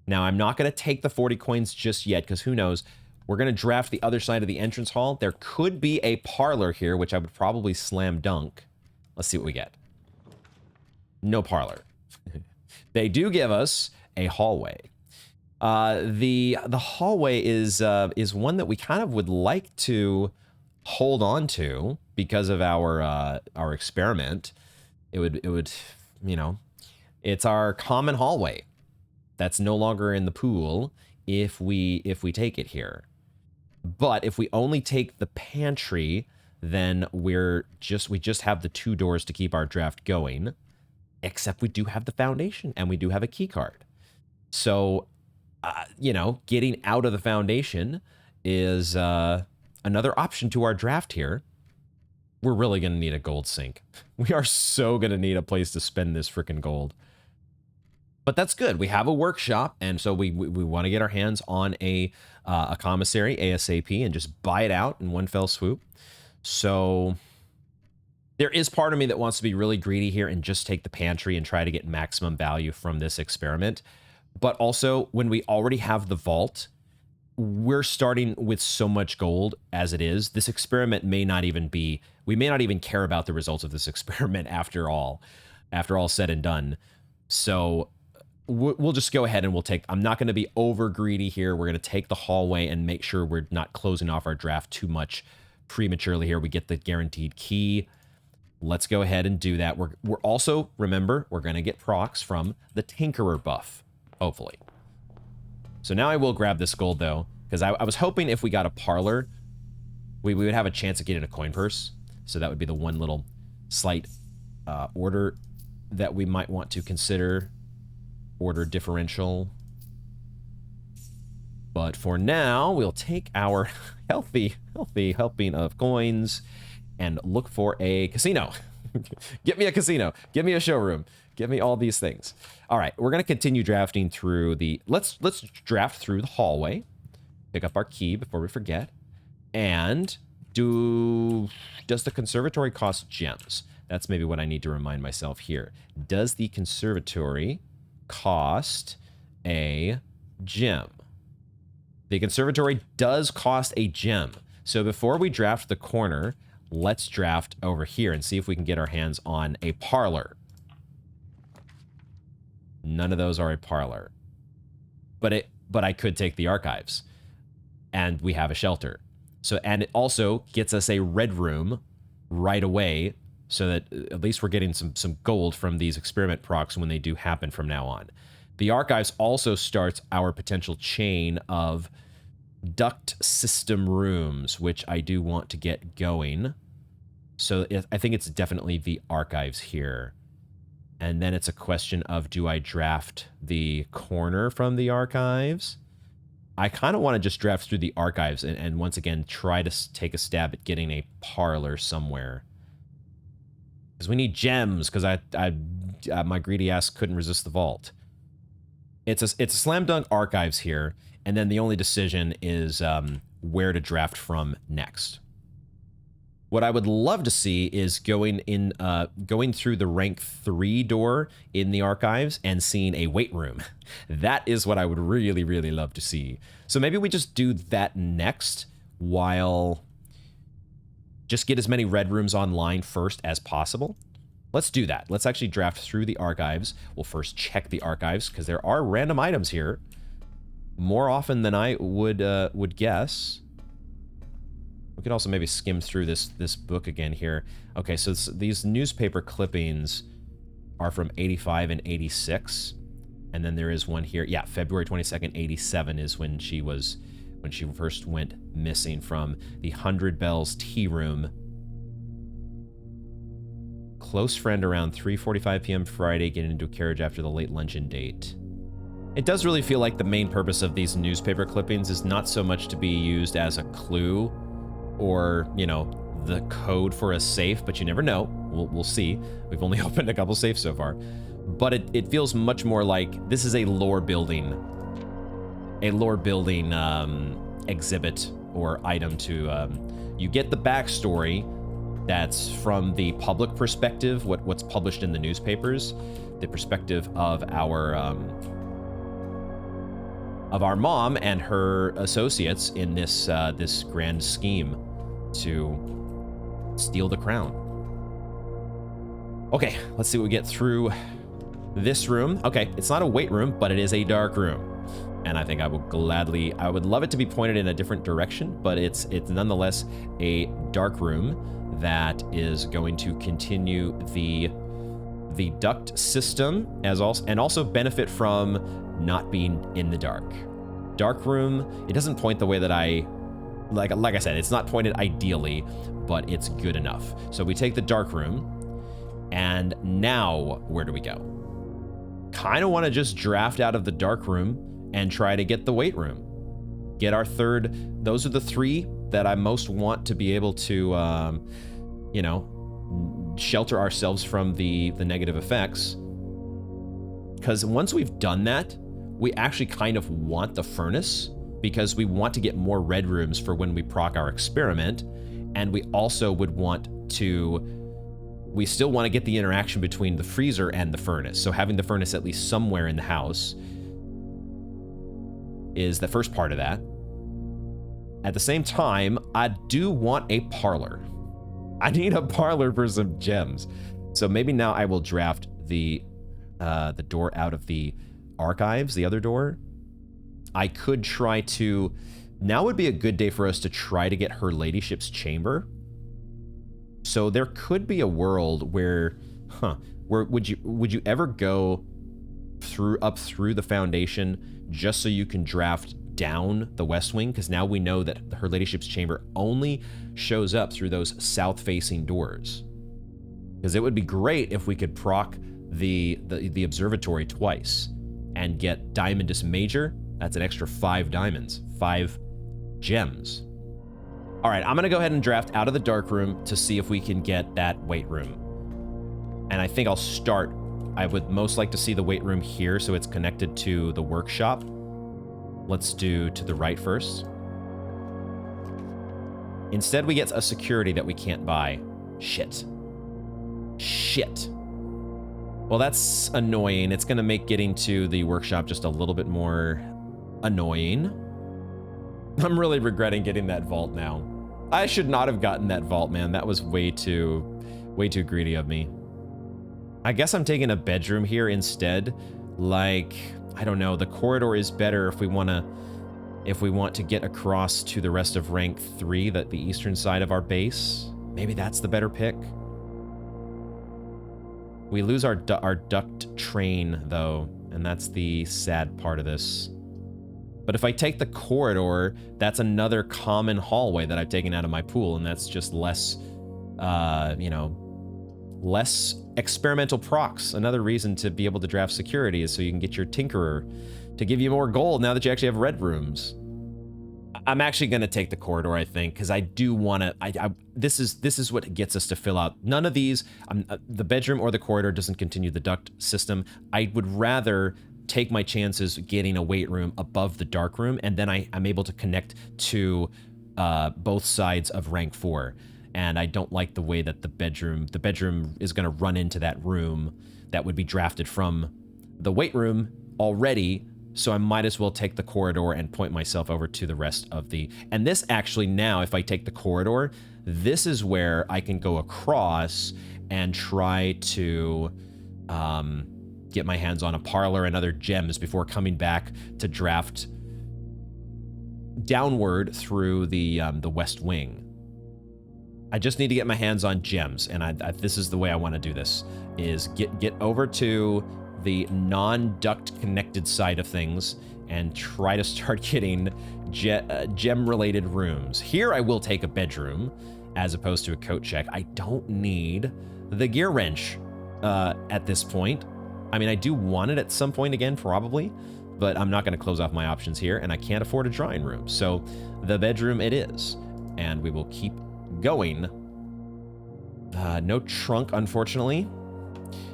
[SPEAKER 1] Now, I'm not going to take the 40 coins just yet, because who knows? We're going to draft the other side of the entrance hall. There could be a parlor here, which I would probably slam dunk. Let's see what we get. No parlor. They do give us a hallway. The hallway is one that we kind of would like to hold on to because of our experiment. It would, you know, it's our common hallway that's no longer in the pool if we take it here. But if we only take the pantry, then we just have the 2 doors to keep our draft going, except we do have the foundation and we do have a key card. So, you know, getting out of the foundation is another option to our draft here. We're really going to need a gold sink. We are so going to need a place to spend this freaking gold. But that's good. We have a workshop, and so we want to get our hands on a commissary ASAP and just buy it out in one fell swoop. So there is part of me that wants to be really greedy here and just take the pantry and try to get maximum value from this experiment. But also, when we already have the vault, we're starting with so much gold as it is. This experiment may not even be, we may not even care about the results of this experiment after all said and done. So we'll just go ahead and we'll take, I'm not going to be over greedy here. We're going to take the hallway and make sure we're not closing off our draft too much prematurely here. We get the guaranteed key. Let's go ahead and do that. We're also, remember, we're going to get procs from the Tinkerer buff, hopefully. So now I will grab this gold, though, because I was hoping if we got a parlor, we would have a chance of getting a coin purse. So that would be the one little slight order that we might want to consider. order differential. But for now, we'll take our healthy helping of coins and look for a casino. Get me a casino. Give me a showroom. Give me all these things. All right, we're going to continue drafting through the... Let's draft through the hallway. Pick up our key before we forget. And does the conservatory cost gems? That's maybe what I need to remind myself here. Does the conservatory cost a gem? The conservatory does cost a gem. So before we draft the corner, let's draft over here and see if we can get our hands on a parlor. None of those are a parlor. But I could take the archives. And we have a shelter. So, and it also gets us a red room right away, so that at least we're getting some gold from these experiment procs when they do happen from now on. The archives also starts our potential chain of duct system rooms, which I do want to get going. So I think it's definitely the archives here. And then it's a question of, do I draft the corner from the archives? I kind of want to just draft through the archives and once again try to take a stab at getting a parlor somewhere. Because we need gems, because my greedy ass couldn't resist the vault. It's a slam dunk archives here, and then the only decision is where to draft from next. What I would love to see is going through the rank 3 door in the archives and seeing a weight room. That is what I would really, really love to see. So maybe we just do that next, while just get as many red rooms online first as possible. Let's do that. Let's actually draft through the archives. We'll first check the archives, because there are random items here, more often than I would guess. We could also maybe skim through this book again here. Okay, so these newspaper clippings are from 85 and 86. And then there is one here. Yeah, February 22nd, 87 is when she first went missing from the 100 Bells tea room. Close friend around 3:45 p.m. Friday, getting into a carriage after the late luncheon date. It does really feel like the main purpose of these newspaper clippings is not so much to be used as a clue or, you know, the code for a safe, but you never know. We'll see. We've only opened a couple safes so far. But it feels much more like this is a lore building exhibit or item to, you get the backstory that's from the public perspective, what's published in the newspapers, the perspective of our mom and her associates in this this grand scheme to steal the crown. Okay, let's see what we get through this room. Okay, it's not a weight room, but it is a dark room. And I think I would love it to be pointed in a different direction, but it's nonetheless a dark room that is going to continue the duct system and also benefit from not being in the dark. Dark room, it doesn't point the way that I like I said, it's not pointed ideally, but it's good enough. So we take the dark room, and now where do we go? Kind of want to just draft out of the dark room and try to get the weight room. Get our third. Those are the 3 that I most want to be able to, you know, shelter ourselves from the negative effects. Because once we've done that, we actually kind of want the furnace, because we want to get more red rooms for when we proc our experiment, and we also would want to... We still want to get the interaction between the freezer and the furnace, so having the furnace at least somewhere in the house is the first part of that. At the same time, I do want a parlor. I need a parlor for some gems. So maybe now I will draft the door out of the archives, the other door. I could try to... Now would be a good day for us to try to get her ladyship's chamber. So there could be a world where, where would you ever go up through the foundation just so you can draft down the west wing? Because now we know that her ladyship's chamber only shows up through those south-facing doors. Because it would be great if we could proc the observatory twice and get Diamondus Major, that's an extra 5 diamonds, 5 gems. All right, I'm gonna go ahead and draft out of the dark room to see if we can get that weight room. And I think I'll start, I would most like to see the weight room here so it's connected to the workshop. Let's do to the right first. Instead, we get a security that we can't buy. Shit. Shit. Well, that's annoying. It's gonna make getting to the workshop just a little bit more annoying. I'm really regretting getting that vault now. I should not have gotten that vault, man. That was way too greedy of me. I guess I'm taking a bedroom here instead. Like, I don't know, the corridor is better if we want to get across to the rest of rank 3, the eastern side of our base. Maybe that's the better pick. We lose our duct train, though, and that's the sad part of this. But if I take the corridor, that's another common hallway that I've taken out of my pool, and that's just less, you know, less experimental procs. Another reason to be able to draft security is so you can get your Tinkerer to give you more gold now that you actually have red rooms. I'm actually going to take the corridor, I think, because I do want to... This is what gets us to fill out. None of these, the bedroom or the corridor doesn't continue the duct system. I would rather take my chances getting a weight room above the dark room, and then I'm able to connect to both sides of rank 4. And I don't like the way that the bedroom is going to run into that room that would be drafted from the weight room already. So I might as well take the corridor and point myself over to the rest of the... And this actually now, if I take the corridor, this is where I can go across and try to get my hands on a parlor and other gems before coming back to draft downward through the west wing. I just need to get my hands on gems, and this is the way I want to do this, is get over to the non-duct connected side of things and try to start getting gem-related rooms. Here I will take a bedroom as opposed to a coat check. I don't need the gear wrench at this point. I mean, I do want it at some point again, probably, but I'm not going to close off my options here, and I can't afford a drawing room. So the bedroom it is, and we will keep going. No trunk, unfortunately.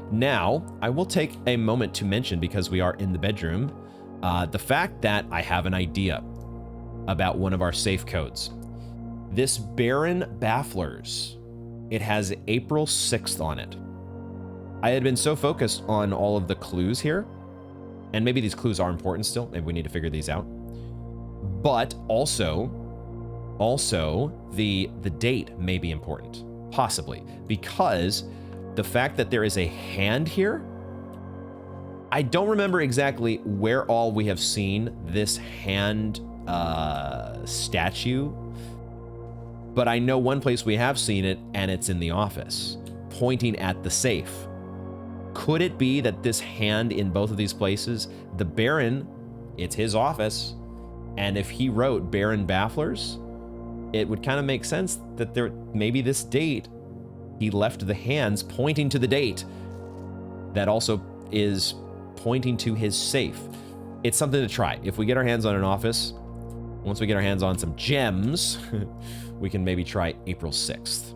[SPEAKER 1] Now, I will take a moment to mention, because we are in the bedroom, the fact that I have an idea about one of our safe codes. This Baron Bafflers, it has April 6th on it. I had been so focused on all of the clues here, and maybe these clues are important still, maybe we need to figure these out, but also the date may be important, possibly, because the fact that there is a hand here, I don't remember exactly where all we have seen this hand statue, but I know one place we have seen it, and it's in the office, pointing at the safe. Could it be that this hand in both of these places, the Baron, it's his office, and if he wrote Baron Bafflers, it would kind of make sense that there maybe this date he left the hands pointing to the date that also is pointing to his safe. It's something to try. If we get our hands on an office, once we get our hands on some gems, we can maybe try April 6th.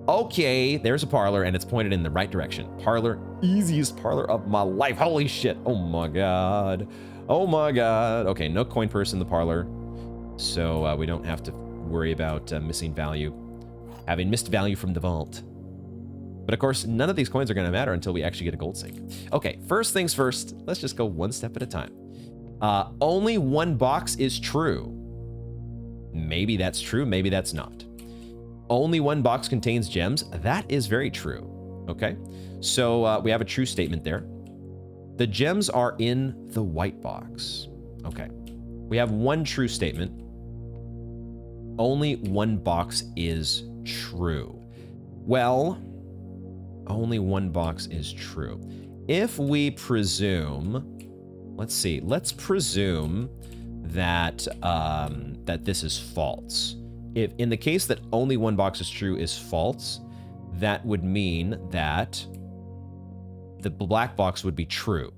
[SPEAKER 1] Okay, there's a parlor, and it's pointed in the right direction. Parlor, easiest parlor of my life. Holy shit. Oh my god. Oh my god. Okay, no coin purse in the parlor, so we don't have to worry about missing value. Having missed value from the vault. But of course, none of these coins are going to matter until we actually get a gold sink. Okay, first things first, let's just go one step at a time. Only one box is true. Maybe that's true, maybe that's not. Only one box contains gems. That is very true. Okay, so we have a true statement there. The gems are in the white box. Okay, we have one true statement. Only one box is true. Well, only one box is true. If we presume, let's see, let's presume that that this is false. If in the case that only one box is true is false, that would mean that the black box would be true.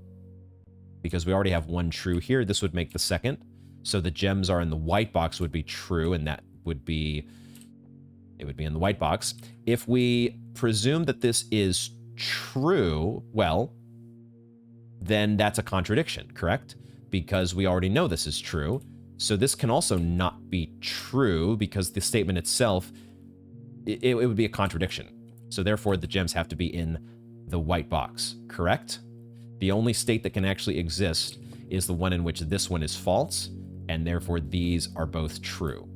[SPEAKER 1] because we already have one true here. This would make the second. So the gems are in the white box would be true, and that would be, it would be in the white box. If we presume that this is true, well, then that's a contradiction, correct? Because we already know this is true. So this can also not be true because the statement itself, it would be a contradiction. So therefore the gems have to be in the white box, correct? The only state that can actually exist is the one in which this one is false, and therefore these are both true.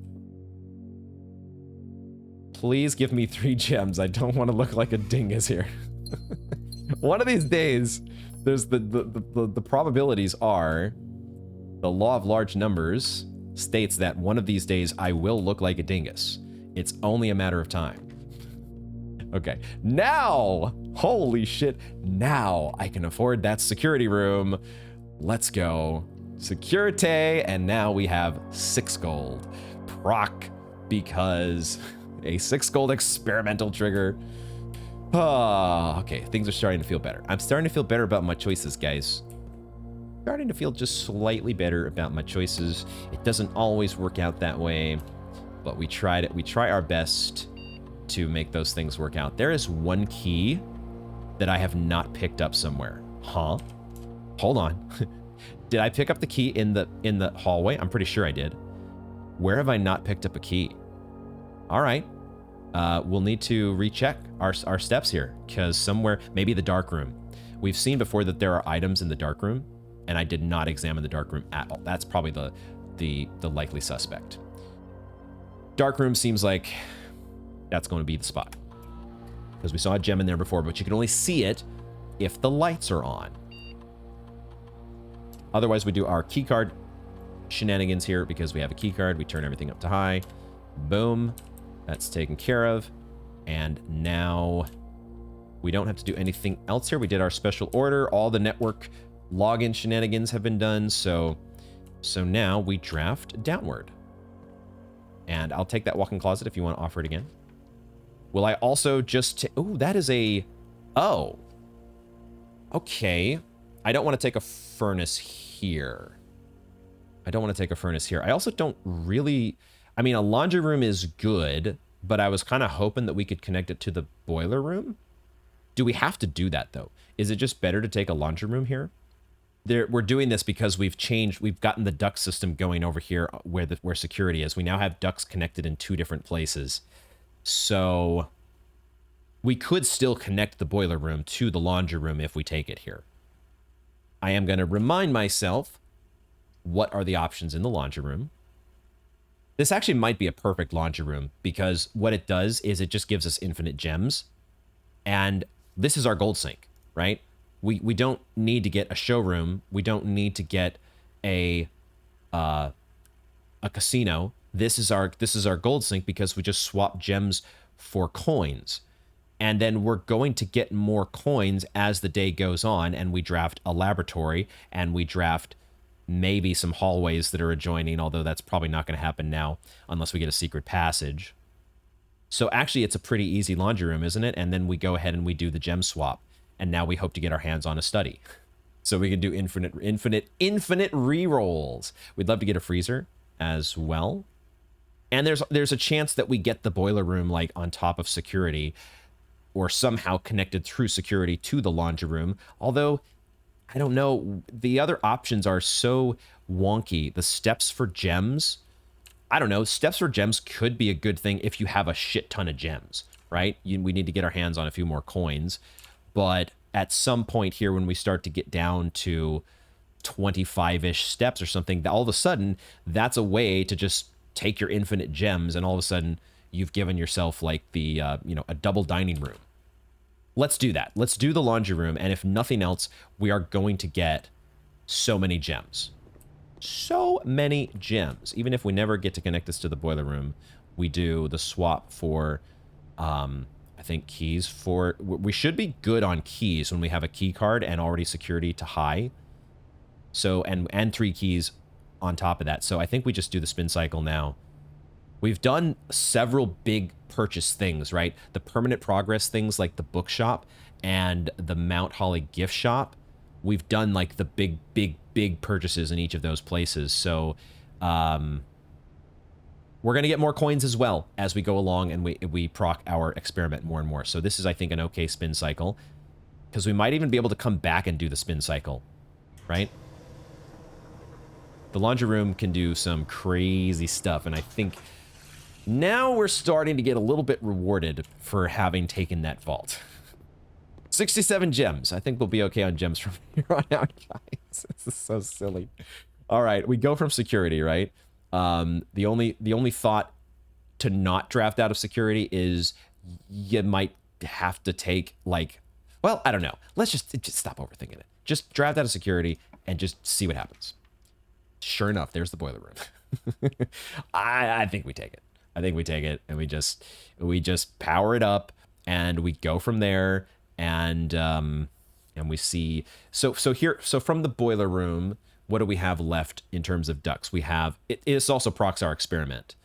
[SPEAKER 1] Please give me 3 gems. I don't want to look like a dingus here. One of these days, there's the probabilities are, the law of large numbers states that one of these days I will look like a dingus. It's only a matter of time. Okay, now, holy shit, now I can afford that security room. Let's go. Security, and now we have 6 gold. Proc, because a 6 gold experimental trigger. Okay, things are starting to feel better. I'm starting to feel better about my choices, guys. Starting to feel just slightly better about my choices. It doesn't always work out that way, but we tried it. We try our best to make those things work out. There is one key that I have not picked up somewhere. Huh? Hold on. Did I pick up the key in the hallway? I'm pretty sure I did. Where have I not picked up a key? All right. We'll need to recheck our steps here, because somewhere, maybe the dark room. We've seen before that there are items in the dark room, and I did not examine the dark room at all. That's probably the likely suspect. Dark room seems like that's going to be the spot, because we saw a gem in there before, but you can only see it if the lights are on. Otherwise, we do our keycard shenanigans here, because we have a keycard. We turn everything up to high. Boom. That's taken care of. And now we don't have to do anything else here. We did our special order. All the network login shenanigans have been done. So now we draft downward. And I'll take that walk-in closet if you want to offer it again. Will I also just... Oh, that is a... Oh. Okay. I don't want to take a furnace here. I don't want to take a furnace here. I also don't really... I mean, a laundry room is good, but I was kind of hoping that we could connect it to the boiler room. Do we have to do that, though? Is it just better to take a laundry room here? We're doing this because we've gotten the duct system going over here where security is. We now have ducts connected in 2 different places. So we could still connect the boiler room to the laundry room if we take it here. I am going to remind myself what are the options in the laundry room. This actually might be a perfect laundry room, because what it does is it just gives us infinite gems. And this is our gold sink, right? We don't need to get a showroom. We don't need to get a casino. This is our gold sink, because we just swap gems for coins. And then we're going to get more coins as the day goes on, and we draft a laboratory, and we draft maybe some hallways that are adjoining, although that's probably not going to happen now unless we get a secret passage. So actually, it's a pretty easy laundry room, isn't it? And then we go ahead and we do the gem swap, and now we hope to get our hands on a study. So we can do infinite re-rolls. We'd love to get a freezer as well. And there's a chance that we get the boiler room like on top of security, or somehow connected through security to the laundry room. Although, I don't know, the other options are so wonky. The steps for gems, I don't know, steps for gems could be a good thing if you have a shit ton of gems, right? We need to get our hands on a few more coins. But at some point here, when we start to get down to 25-ish steps or something, all of a sudden, that's a way to just take your infinite gems, and all of a sudden, you've given yourself like the, a double dining room. Let's do that. Let's do the laundry room, and if nothing else, we are going to get so many gems. So many gems. Even if we never get to connect this to the boiler room, we do the swap for, I think, keys for... We should be good on keys when we have a key card and already security to high. So, and 3 keys on top of that. So I think we just do the spin cycle now. We've done several big purchase things, right? The permanent progress things like the bookshop and the Mount Holly gift shop. we've done like the big purchases in each of those places. So we're going to get more coins as well as we go along, and we proc our experiment more and more. So this is, I think, an okay spin cycle, because we might even be able to come back and do the spin cycle, right? The laundry room can do some crazy stuff, and I think now we're starting to get a little bit rewarded for having taken that vault. 67 gems. I think we'll be okay on gems from here on out, guys. This is so silly. All right, we go from security, right? The only thought to not draft out of security is you might have to take, like, well, I don't know. Let's just stop overthinking it. Just draft out of security and just see what happens. Sure enough, there's the boiler room. I think we take it. I think we take it, and we just power it up, and we go from there, and we see. So from the boiler room, what do we have left in terms of ducks? We have it also procs our experiment.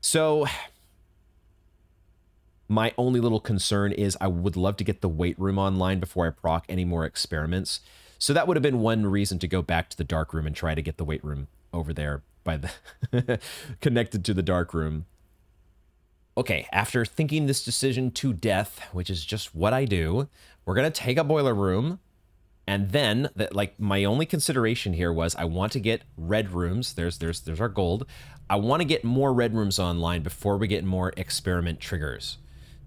[SPEAKER 1] So my only little concern is I would love to get the weight room online before I proc any more experiments. So that would have been one reason to go back to the dark room and try to get the weight room over there by the connected to the dark room. Okay, after thinking this decision to death, which is just what I do, we're gonna take a boiler room, and then my only consideration here was I want to get red rooms. There's our gold. I want to get more red rooms online before we get more experiment triggers.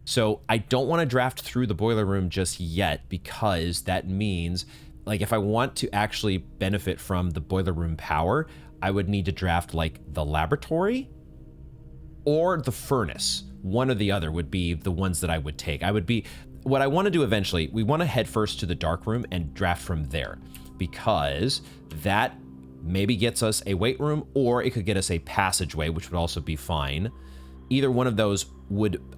[SPEAKER 1] So I don't want to draft through the boiler room just yet, because that means, like, if I want to actually benefit from the boiler room power, I would need to draft like the laboratory or the furnace. One or the other would be the ones that I would take. What I want to do eventually, we want to head first to the dark room and draft from there, because that maybe gets us a weight room, or it could get us a passageway, which would also be fine. Either one of those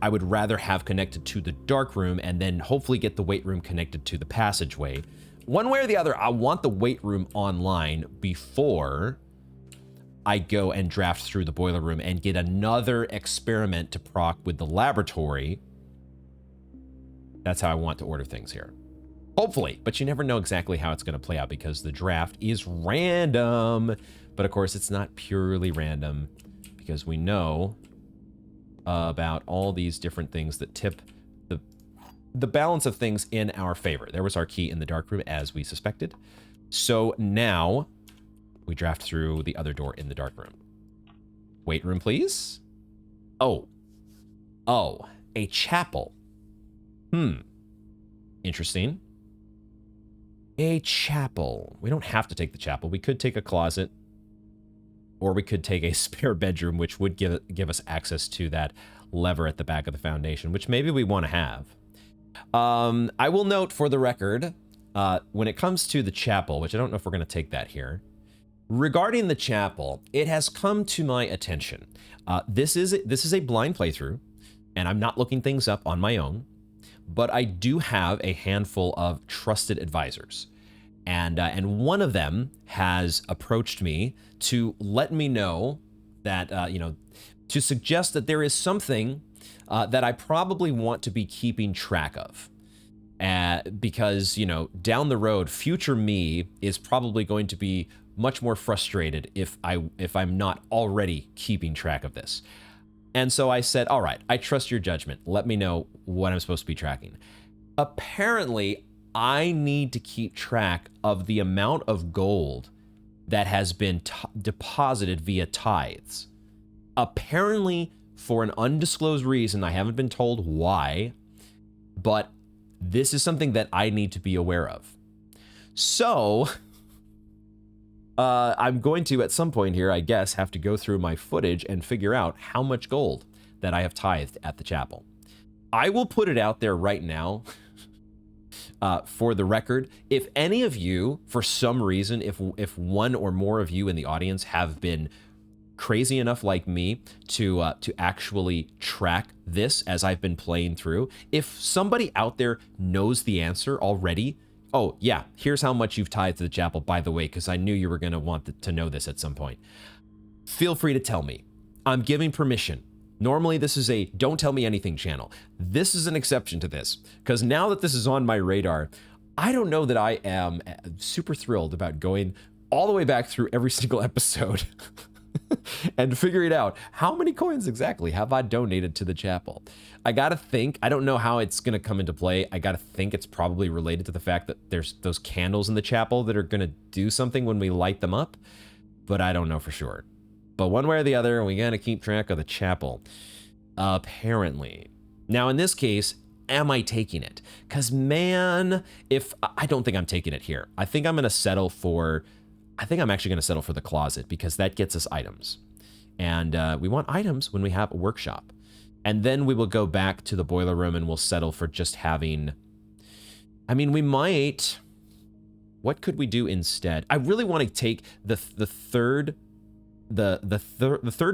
[SPEAKER 1] I would rather have connected to the dark room, and then hopefully get the weight room connected to the passageway. One way or the other, I want the weight room online before I go and draft through the boiler room and get another experiment to proc with the laboratory. That's how I want to order things here. Hopefully, but you never know exactly how it's going to play out, because the draft is random. But of course, it's not purely random, because we know about all these different things that tip the balance of things in our favor. There was our key in the dark room, as we suspected. So now we draft through the other door in the dark room. Weight room, please. Oh, a chapel. Interesting. A chapel. We don't have to take the chapel. We could take a closet, or we could take a spare bedroom, which would give us access to that lever at the back of the foundation, which maybe we want to have. I will note for the record, when it comes to the chapel, which I don't know if we're going to take that here, regarding the chapel, it has come to my attention. This is a blind playthrough, and I'm not looking things up on my own, but I do have a handful of trusted advisors. And one of them has approached me to let me know that, to suggest that there is something that I probably want to be keeping track of. Because, down the road, future me is probably going to be much more frustrated if I'm not already keeping track of this. And so I said, all right, I trust your judgment. Let me know what I'm supposed to be tracking. Apparently, I need to keep track of the amount of gold that has been deposited via tithes. Apparently, for an undisclosed reason, I haven't been told why, but this is something that I need to be aware of. So, I'm going to, at some point here, I guess, have to go through my footage and figure out how much gold that I have tithed at the chapel. I will put it out there right now. For the record, if any of you, for some reason, if one or more of you in the audience have been crazy enough like me to actually track this as I've been playing through, if somebody out there knows the answer already, oh yeah, here's how much you've tithed to the chapel, by the way, because I knew you were going to want to know this at some point. Feel free to tell me. I'm giving permission. Normally, this is a don't tell me anything channel. This is an exception to this, because now that this is on my radar, I don't know that I am super thrilled about going all the way back through every single episode and figuring out how many coins exactly have I donated to the chapel. I gotta think, I don't know how it's gonna come into play. I gotta think it's probably related to the fact that there's those candles in the chapel that are gonna do something when we light them up, but I don't know for sure. But one way or the other, we gotta keep track of the chapel. Apparently. Now in this case, am I taking it? Because man, I don't think I'm taking it here. I think I'm gonna settle for, I think I'm actually gonna settle for the closet because that gets us items. And we want items when we have a workshop. And then we will go back to the boiler room and we'll settle for just having, I mean, we might, what could we do instead? I really want to take the third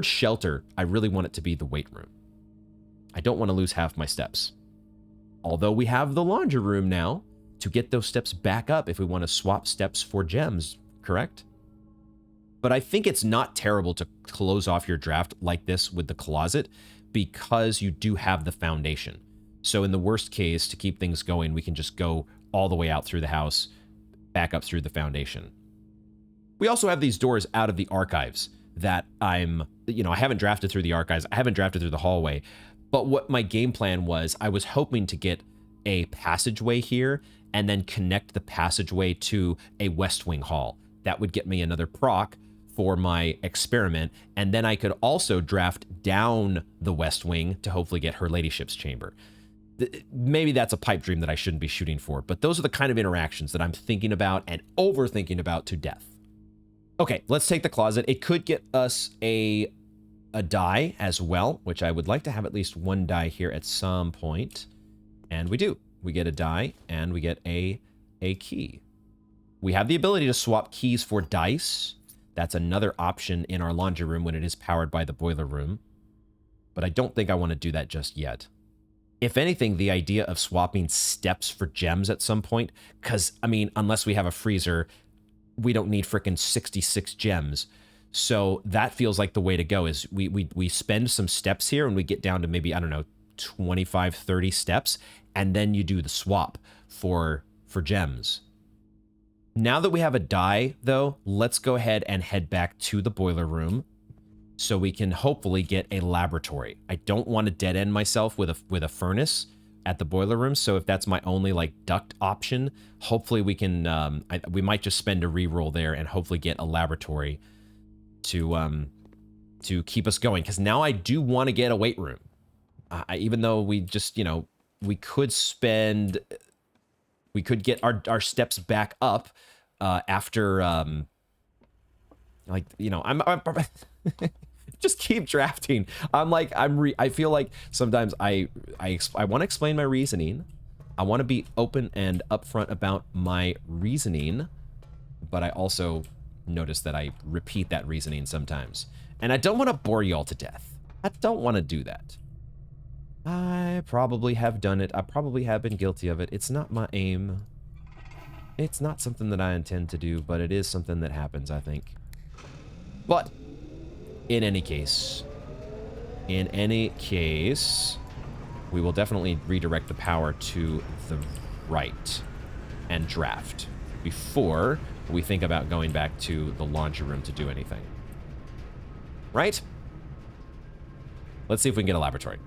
[SPEAKER 1] shelter. I really want it to be the weight room. I don't want to lose half my steps. Although we have the laundry room now to get those steps back up if we want to swap steps for gems, correct? But I think it's not terrible to close off your draft like this with the closet because you do have the foundation. So in the worst case, to keep things going, we can just go all the way out through the house, back up through the foundation. We also have these doors out of the archives that I haven't drafted through the archives. I haven't drafted through the hallway. But what my game plan was, I was hoping to get a passageway here and then connect the passageway to a West Wing hall. That would get me another proc for my experiment, and then I could also draft down the West Wing to hopefully get Her Ladyship's chamber. Maybe that's a pipe dream that I shouldn't be shooting for, but those are the kind of interactions that I'm thinking about and overthinking about to death. Okay, let's take the closet. It could get us a die as well, which I would like to have at least one die here at some point. And we do. We get a die, and we get a key. We have the ability to swap keys for dice. That's another option in our laundry room when it is powered by the boiler room. But I don't think I want to do that just yet. If anything, the idea of swapping steps for gems at some point, because, I mean, unless we have a freezer, we don't need frickin' 66 gems. So that feels like the way to go, is we spend some steps here and we get down to maybe, I don't know, 25, 30 steps, and then you do the swap for gems. Now that we have a die, though, let's go ahead and head back to the boiler room so we can hopefully get a laboratory. I don't want to dead end myself with a furnace at the boiler room, so if that's my only like duct option, hopefully we can we might just spend a reroll there and hopefully get a laboratory to keep us going, because now I do want to get a weight room. Even though we just, we could get our steps back up after, I'm just keep drafting. I feel like sometimes I want to explain my reasoning. I want to be open and upfront about my reasoning, but I also notice that I repeat that reasoning sometimes. And I don't want to bore y'all to death. I don't want to do that. I probably have done it. I probably have been guilty of it. It's not my aim. It's not something that I intend to do, but it is something that happens, I think. But in any case, we will definitely redirect the power to the right and draft before we think about going back to the laundry room to do anything. Right? Let's see if we can get a laboratory.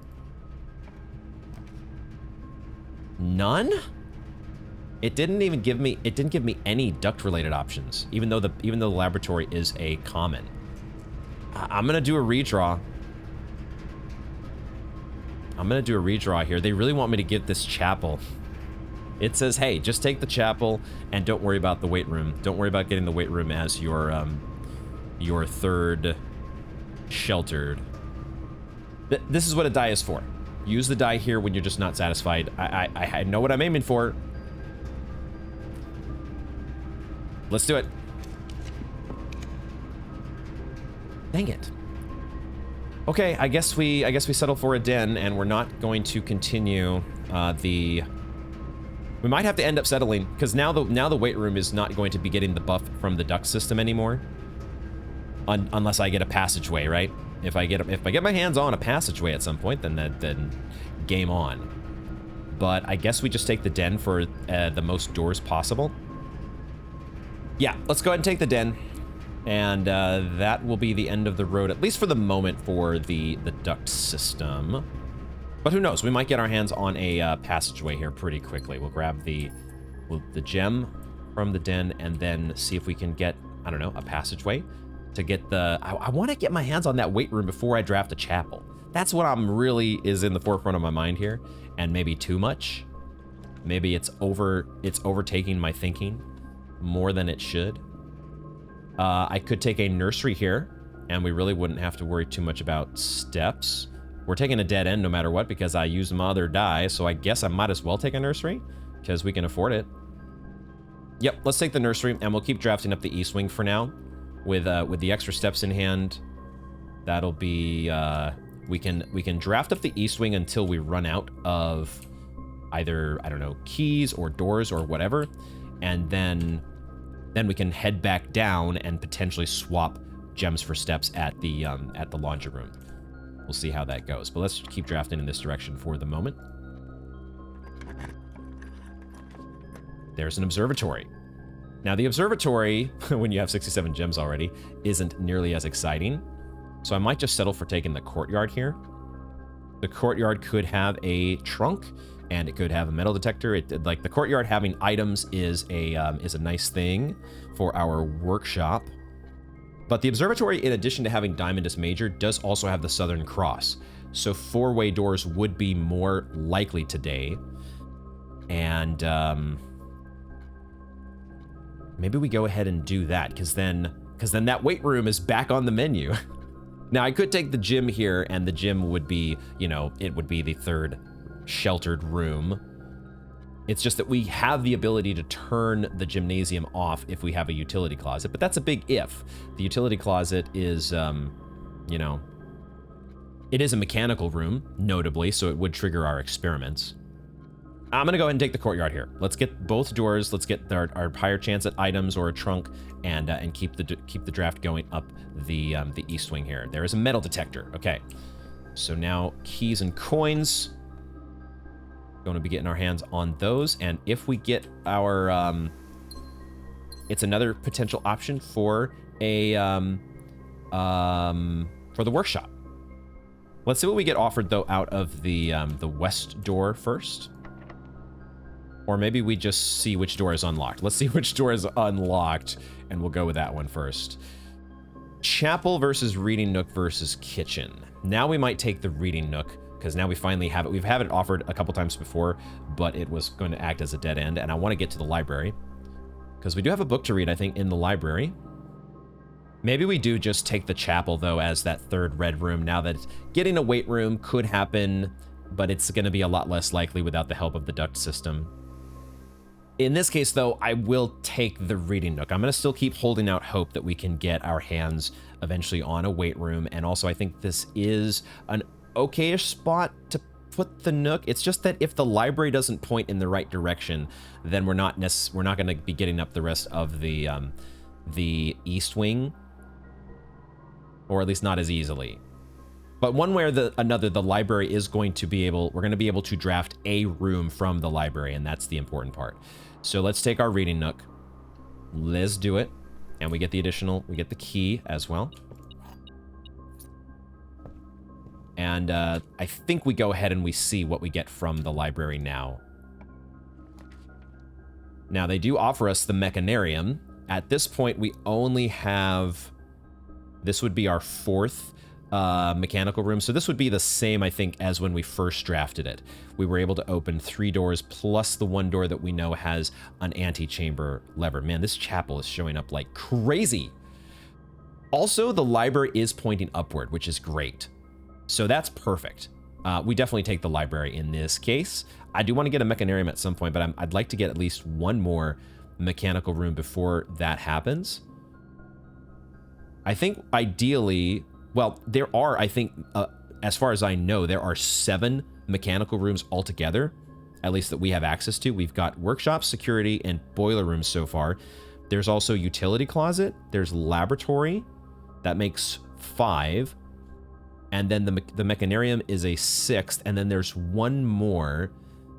[SPEAKER 1] None? It didn't even give me, it didn't give me any duct related options, even though the laboratory is a common. I'm gonna do a redraw. I'm gonna do a redraw here. They really want me to get this chapel. It says, hey, just take the chapel and don't worry about the weight room. Don't worry about getting the weight room as your third sheltered. This is what a die is for. Use the die here when you're just not satisfied. I know what I'm aiming for. Let's do it. Dang it. Okay, I guess we settle for a den, and we're not going to continue the. We might have to end up settling, because now the weight room is not going to be getting the buff from the duct system anymore, unless I get a passageway, right? If I get my hands on a passageway at some point, then game on. but I guess we just take the den for the most doors possible. Yeah, let's go ahead and take the den. And that will be the end of the road, at least for the moment, for the duct system. But who knows? We might get our hands on a passageway here pretty quickly. We'll grab the gem from the den and then see if we can get, I don't know, a passageway to get the... I want to get my hands on that weight room before I draft a chapel. That's what I'm really is in the forefront of my mind here. And maybe too much. Maybe it's overtaking my thinking more than it should. I could take a nursery here, and we really wouldn't have to worry too much about steps. We're taking a dead end no matter what, because I used my other die, so I guess I might as well take a nursery, because we can afford it. Yep, let's take the nursery, and we'll keep drafting up the east wing for now. With the extra steps in hand, that'll be... we can draft up the east wing until we run out of either, I don't know, keys or doors or whatever, and then we can head back down and potentially swap gems for steps at the laundry room. We'll see how that goes, but let's keep drafting in this direction for the moment. There's an observatory. Now, the observatory, when you have 67 gems already, isn't nearly as exciting, so I might just settle for taking the courtyard here. The courtyard could have a trunk, and it could have a metal detector. Like the courtyard having items is a nice thing for our workshop. But the observatory, in addition to having Diamondus Major, does also have the Southern Cross. So four-way doors would be more likely today. And maybe we go ahead and do that, because then that weight room is back on the menu. Now, I could take the gym here, and the gym would be, you know, it would be the third sheltered room. It's just that we have the ability to turn the gymnasium off if we have a utility closet, but that's a big if. The utility closet is, you know, it is a mechanical room, notably, so it would trigger our experiments. I'm gonna go ahead and take the courtyard here. Let's get both doors. Let's get our higher chance at items or a trunk, and keep the draft going up the east wing here. There is a metal detector. Okay, so now keys and coins. Going to be getting our hands on those, and if we get our, it's another potential option for a for the workshop. Let's see what we get offered though out of the west door first. Or maybe we just see which door is unlocked. Let's see which door is unlocked, and we'll go with that one first. Chapel versus reading nook versus kitchen. Now we might take the reading nook, because now we finally have it. We've had it offered a couple times before, but it was going to act as a dead end, and I want to get to the library, because we do have a book to read, I think, in the library. Maybe we do just take the chapel, though, as that third red room, now that getting a weight room could happen, but it's going to be a lot less likely without the help of the duct system. In this case, though, I will take the reading nook. I'm going to still keep holding out hope that we can get our hands eventually on a weight room, and also I think this is an okay-ish spot to put the nook. It's just that if the library doesn't point in the right direction, then we're not going to be getting up the rest of the east wing, or at least not as easily. But one way or another, the library is going to be able, we're going to be able to draft a room from the library, and that's the important part. So let's take our reading nook. Let's do it. And we get the additional, we get the key as well. And I think we go ahead and we see what we get from the library now. Now, they do offer us the mechanarium. At this point, we only have, this would be our fourth mechanical room. So this would be the same, I think, as when we first drafted it. We were able to open 3 doors plus the 1 door that we know has an antechamber lever. Man, this chapel is showing up like crazy. Also, the library is pointing upward, which is great. So that's perfect. We definitely take the library in this case. I do want to get a mechanarium at some point, but I'd like to get at least 1 more mechanical room before that happens. I think ideally, well, there are, I think, as far as I know, there are 7 mechanical rooms altogether, at least that we have access to. We've got workshop, security, and boiler rooms so far. There's also utility closet. There's laboratory. That makes 5. And then the mechanarium is a 6th. And then there's 1 more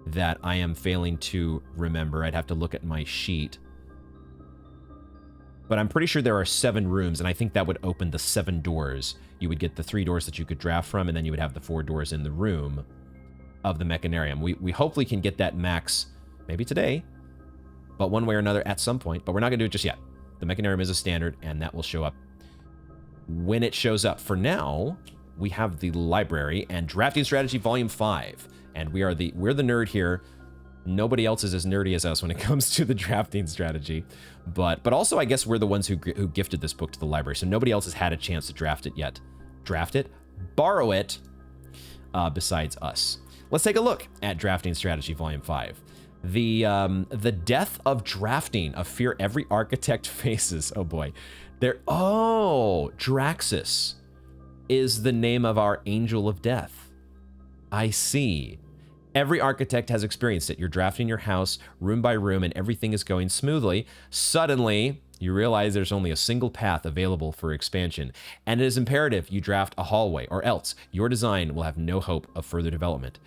[SPEAKER 1] that I am failing to remember. I'd have to look at my sheet. But I'm pretty sure there are 7 rooms, and I think that would open the 7 doors. You would get the 3 doors that you could draft from, and then you would have the 4 doors in the room of the mechanarium. We hopefully can get that max maybe today, but one way or another at some point. But we're not going to do it just yet. The mechanarium is a standard, and that will show up when it shows up. For now, we have the library and drafting strategy volume 5, and we're the nerd here. Nobody else is as nerdy as us when it comes to the drafting strategy, but also I guess we're the ones who gifted this book to the library, so nobody else has had a chance to draft it yet. Draft it, borrow it, besides us. Let's take a look at drafting strategy volume 5. The death of drafting, a fear every architect faces. Oh boy, Draxus is the name of our angel of death. I see. Every architect has experienced it. You're drafting your house room by room and everything is going smoothly. Suddenly, you realize there's only a single path available for expansion, and it is imperative you draft a hallway, or else your design will have no hope of further development.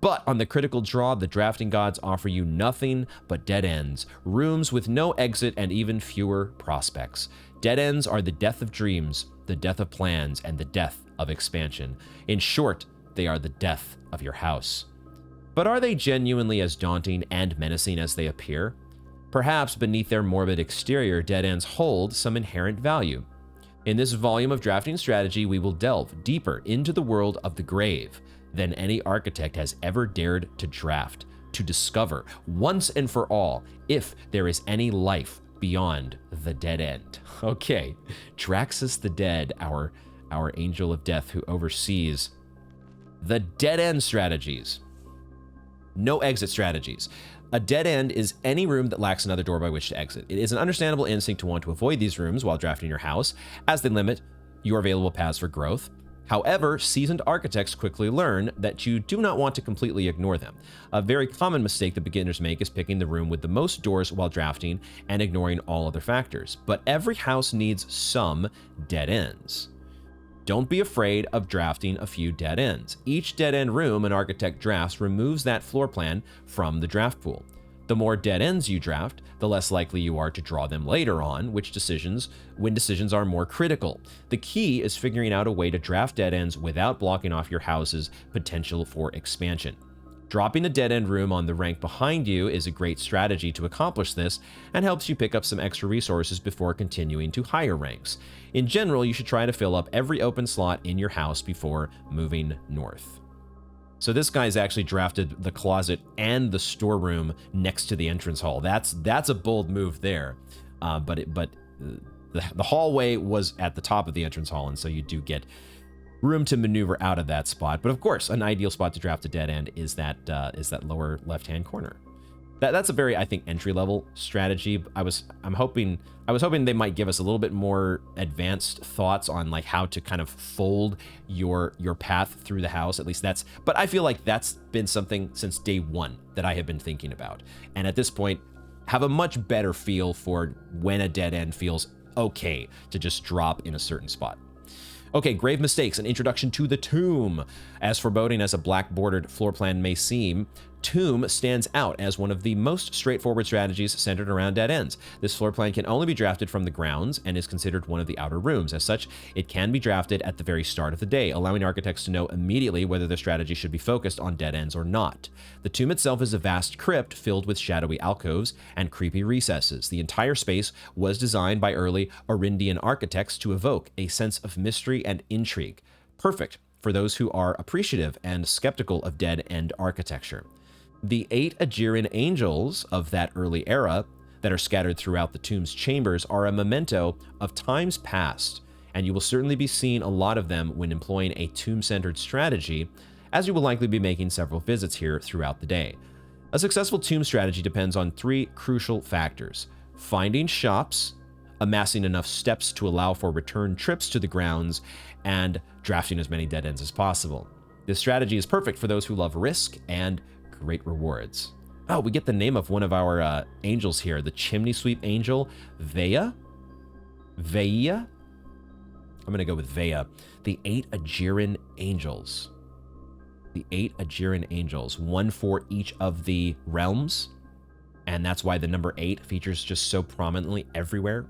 [SPEAKER 1] But on the critical draw, the drafting gods offer you nothing but dead ends, rooms with no exit and even fewer prospects. Dead ends are the death of dreams, the death of plans, and the death of expansion. In short, they are the death of your house. But are they genuinely as daunting and menacing as they appear? Perhaps beneath their morbid exterior, dead ends hold some inherent value. In this volume of drafting strategy, we will delve deeper into the world of the grave than any architect has ever dared to draft, to discover once and for all if there is any life beyond the dead end. Okay, Draxus the Dead, our angel of death who oversees the dead end strategies. No exit strategies. A dead end is any room that lacks another door by which to exit. It is an understandable instinct to want to avoid these rooms while drafting your house, as they limit your available paths for growth. However, seasoned architects quickly learn that you do not want to completely ignore them. A very common mistake that beginners make is picking the room with the most doors while drafting and ignoring all other factors. But every house needs some dead ends. Don't be afraid of drafting a few dead ends. Each dead end room an architect drafts removes that floor plan from the draft pool. The more dead ends you draft, the less likely you are to draw them later on, when decisions are more critical. The key is figuring out a way to draft dead ends without blocking off your house's potential for expansion. Dropping the dead end room on the rank behind you is a great strategy to accomplish this and helps you pick up some extra resources before continuing to higher ranks. In general, you should try to fill up every open slot in your house before moving north. So this guy's actually drafted the closet and the storeroom next to the entrance hall. That's a bold move there. But the hallway was at the top of the entrance hall, and so you do get room to maneuver out of that spot. But of course, an ideal spot to draft a dead end is that lower left-hand corner. That's a very, I think, entry-level strategy. I was hoping they might give us a little bit more advanced thoughts on like how to kind of fold your path through the house. At least but I feel like that's been something since day one that I have been thinking about. And at this point, have a much better feel for when a dead end feels okay to just drop in a certain spot. Okay, grave mistakes, an introduction to the tomb. As foreboding as a black-bordered floor plan may seem, tomb stands out as one of the most straightforward strategies centered around dead ends. This floor plan can only be drafted from the grounds and is considered one of the outer rooms. As such, it can be drafted at the very start of the day, allowing architects to know immediately whether their strategy should be focused on dead ends or not. The tomb itself is a vast crypt filled with shadowy alcoves and creepy recesses. The entire space was designed by early Orindian architects to evoke a sense of mystery and intrigue. Perfect for those who are appreciative and skeptical of dead end architecture. The 8 Aegirian angels of that early era that are scattered throughout the tomb's chambers are a memento of times past, and you will certainly be seeing a lot of them when employing a tomb-centered strategy, as you will likely be making several visits here throughout the day. A successful tomb strategy depends on 3 crucial factors: finding shops, amassing enough steps to allow for return trips to the grounds, and drafting as many dead ends as possible. This strategy is perfect for those who love risk and great rewards. Oh, we get the name of one of our angels here, the chimney sweep angel, Vea? I'm gonna go with Vea. The 8 Aegirian angels. The 8 Ajiran angels, one for each of the realms. And that's why the number 8 features just so prominently everywhere.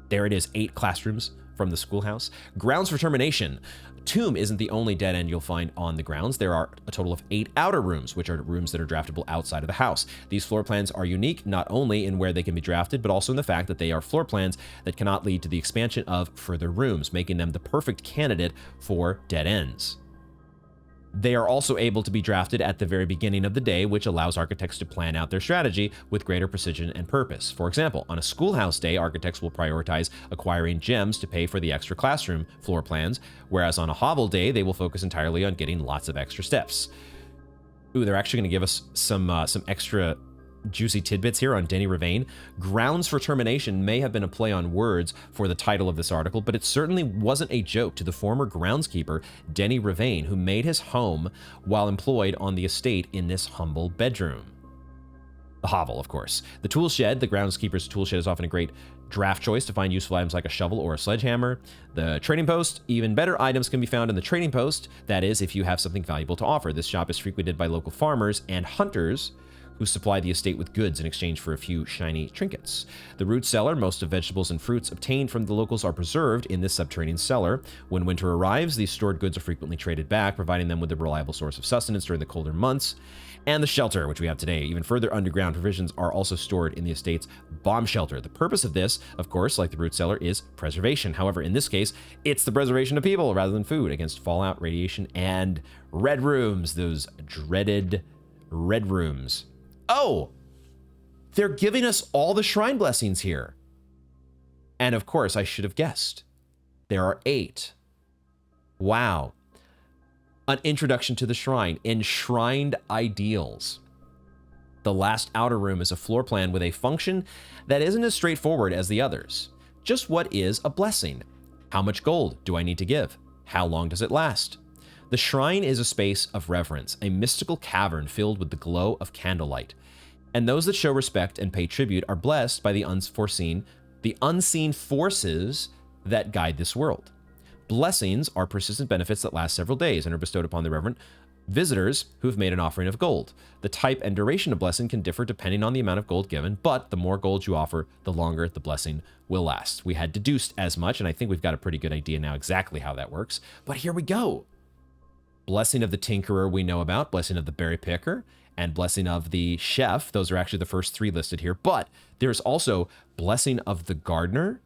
[SPEAKER 1] There it is, 8 classrooms from the schoolhouse. Grounds for termination. Tomb isn't the only dead end you'll find on the grounds. There are a total of 8 outer rooms, which are rooms that are draftable outside of the house. These floor plans are unique not only in where they can be drafted, but also in the fact that they are floor plans that cannot lead to the expansion of further rooms, making them the perfect candidate for dead ends. They are also able to be drafted at the very beginning of the day, which allows architects to plan out their strategy with greater precision and purpose. For example, on a schoolhouse day, architects will prioritize acquiring gems to pay for the extra classroom floor plans, whereas on a hovel day, they will focus entirely on getting lots of extra steps. Ooh, they're actually going to give us some extra juicy tidbits here on Denny Ravane. Grounds for termination may have been a play on words for the title of this article, but it certainly wasn't a joke to the former groundskeeper, Denny Ravane, who made his home while employed on the estate in this humble bedroom. The hovel, of course. The tool shed, the groundskeeper's tool shed is often a great draft choice to find useful items like a shovel or a sledgehammer. The trading post, even better items can be found in the trading post, that is, if you have something valuable to offer. This shop is frequented by local farmers and hunters who supply the estate with goods in exchange for a few shiny trinkets. The root cellar, most of vegetables and fruits obtained from the locals are preserved in this subterranean cellar. When winter arrives, these stored goods are frequently traded back, providing them with a reliable source of sustenance during the colder months. And the shelter, which we have today. Even further underground provisions are also stored in the estate's bomb shelter. The purpose of this, of course, like the root cellar, is preservation. However, in this case, it's the preservation of people rather than food against fallout, radiation, and red rooms, those dreaded red rooms. Oh, they're giving us all the shrine blessings here. And of course, I should have guessed. There are 8. Wow. An introduction to the shrine. Enshrined ideals. The last outer room is a floor plan with a function that isn't as straightforward as the others. Just what is a blessing? How much gold do I need to give? How long does it last? The shrine is a space of reverence, a mystical cavern filled with the glow of candlelight. And those that show respect and pay tribute are blessed by the unseen forces that guide this world. Blessings are persistent benefits that last several days and are bestowed upon the reverent visitors who have made an offering of gold. The type and duration of blessing can differ depending on the amount of gold given, but the more gold you offer, the longer the blessing will last. We had deduced as much, and I think we've got a pretty good idea now exactly how that works. But here we go. Blessing of the Tinkerer we know about, Blessing of the Berry Picker, and Blessing of the Chef. Those are actually the first 3 listed here. But there's also Blessing of the Gardener.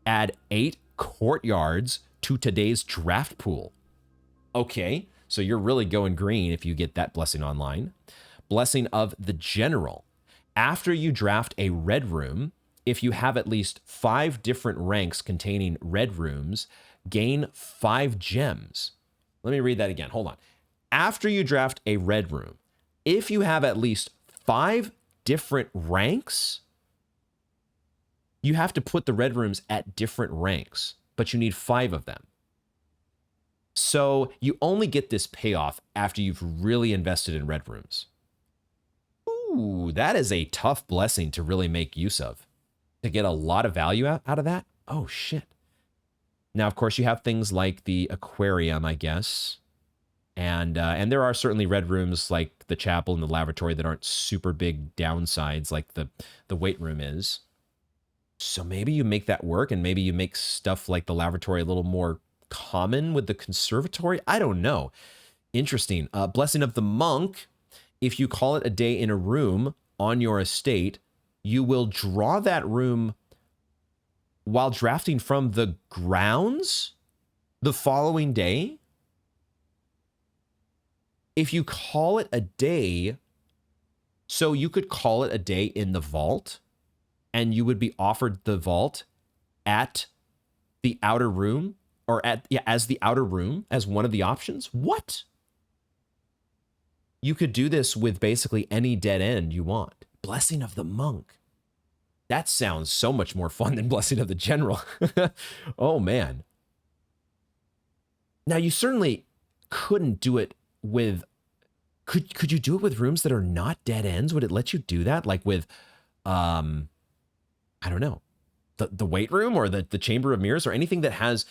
[SPEAKER 1] Add 8 courtyards to today's draft pool. Okay, so you're really going green if you get that blessing online. Blessing of the General. After you draft a red room, if you have at least 5 different ranks containing red rooms, gain 5 gems. Let me read that again. Hold on. After you draft a red room, if you have at least 5 different ranks, you have to put the red rooms at different ranks, but you need 5 of them. So you only get this payoff after you've really invested in red rooms. Ooh, that is a tough blessing to really make use of. To get a lot of value out of that? Oh, shit. Now, of course, you have things like the aquarium, I guess. And there are certainly red rooms like the chapel and the lavatory that aren't super big downsides like the weight room is. So maybe you make that work, and maybe you make stuff like the lavatory a little more common with the conservatory. I don't know. Interesting. Blessing of the Monk. If you call it a day in a room on your estate, you will draw that room while drafting from the grounds the following day. If you call it a day, so you could call it a day in the vault, and you would be offered the vault at the outer room, or as the outer room, as one of the options. What? You could do this with basically any dead end you want. Blessing of the Monk. That sounds so much more fun than Blessing of the General. Oh, man. Now, you certainly couldn't do it with... Could you do it with rooms that are not dead ends? Would it let you do that? Like with, I don't know, the weight room or the Chamber of Mirrors or anything that has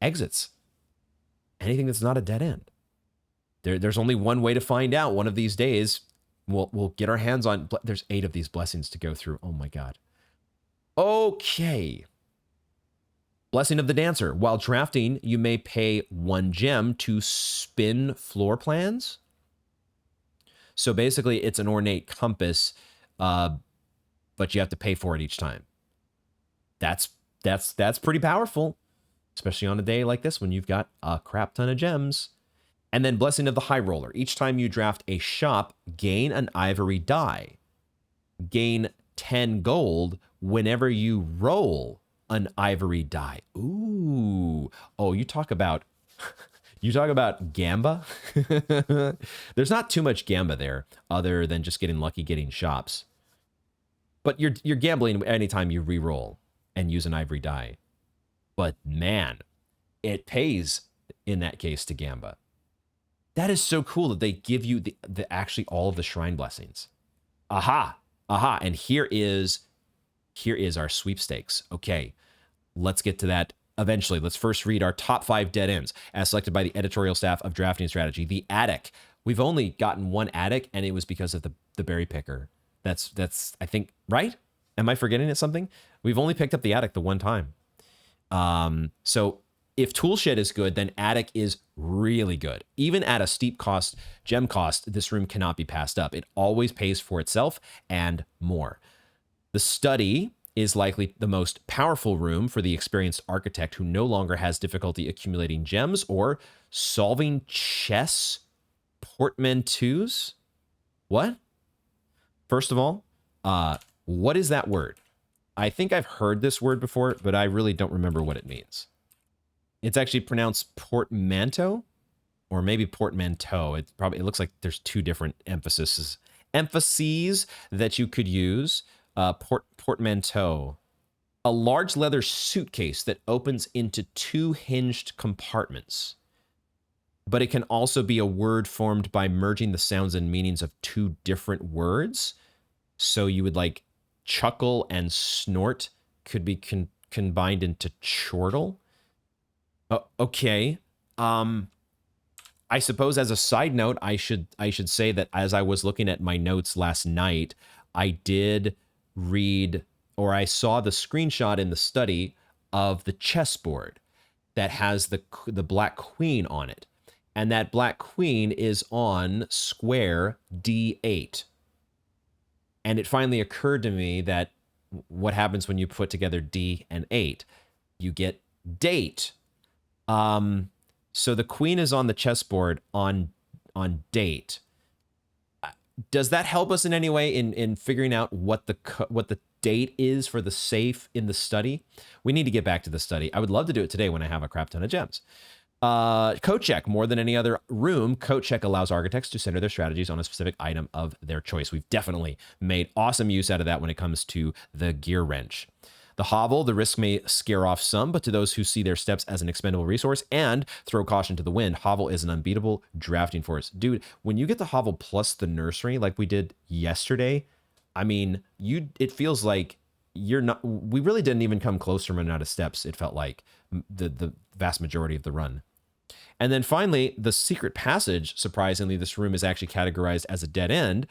[SPEAKER 1] exits. Anything that's not a dead end. There's only one way to find out. One of these days, we'll get our hands on. There's 8 of these blessings to go through. Oh my god. Okay. Blessing of the Dancer. While drafting, you may pay 1 gem to spin floor plans. So basically, it's an ornate compass, but you have to pay for it each time. That's pretty powerful, especially on a day like this when you've got a crap ton of gems. And then Blessing of the High Roller. Each time you draft a shop, gain an ivory die. Gain 10 gold whenever you roll an ivory die. Ooh. Oh, you talk about gamba. There's not too much gamba there other than just getting lucky getting shops. But you're gambling anytime you re-roll and use an ivory die. But man, it pays in that case to gamba. That is so cool that they give you the actually all of the shrine blessings. Aha. And here is our sweepstakes. Okay, let's get to that eventually. Let's first read our top 5 dead ends as selected by the editorial staff of Drafting Strategy. The attic. We've only gotten 1 attic, and it was because of the berry picker. That's I think, right? Am I forgetting something? We've only picked up the attic the 1 time. So if Toolshed is good, then attic is really good. Even at a steep cost, gem cost, this room cannot be passed up. It always pays for itself and more. The study is likely the most powerful room for the experienced architect who no longer has difficulty accumulating gems or solving chess portmanteaus. What? First of all, what is that word? I think I've heard this word before, but I really don't remember what it means. It's actually pronounced portmanteau, or maybe portmanteau. It looks like there's 2 different emphases that you could use. Portmanteau, a large leather suitcase that opens into 2 hinged compartments. But it can also be a word formed by merging the sounds and meanings of 2 different words. So you would like chuckle and snort could be combined into chortle. Okay. I suppose as a side note, I should say that as I was looking at my notes last night, I did read, or I saw the screenshot in the study of the chessboard that has the black queen on it. And that black queen is on square D8. And it finally occurred to me that what happens when you put together D and 8? You get date. So the queen is on the chessboard on date. Does that help us in any way in figuring out what the date is for the safe in the study? We need to get back to the study. I would love to do it today when I have a crap ton of gems. Code check. More than any other room, code check allows architects to center their strategies on a specific item of their choice. We've definitely made awesome use out of that when it comes to the gear wrench. The hovel, the risk may scare off some, but to those who see their steps as an expendable resource and throw caution to the wind, hovel is an unbeatable drafting force. Dude, when you get the hovel plus the nursery like we did yesterday, I mean, it feels like we really didn't even come close to running out of steps, it felt like, the vast majority of the run. And then finally, the secret passage. Surprisingly, this room is actually categorized as a dead end,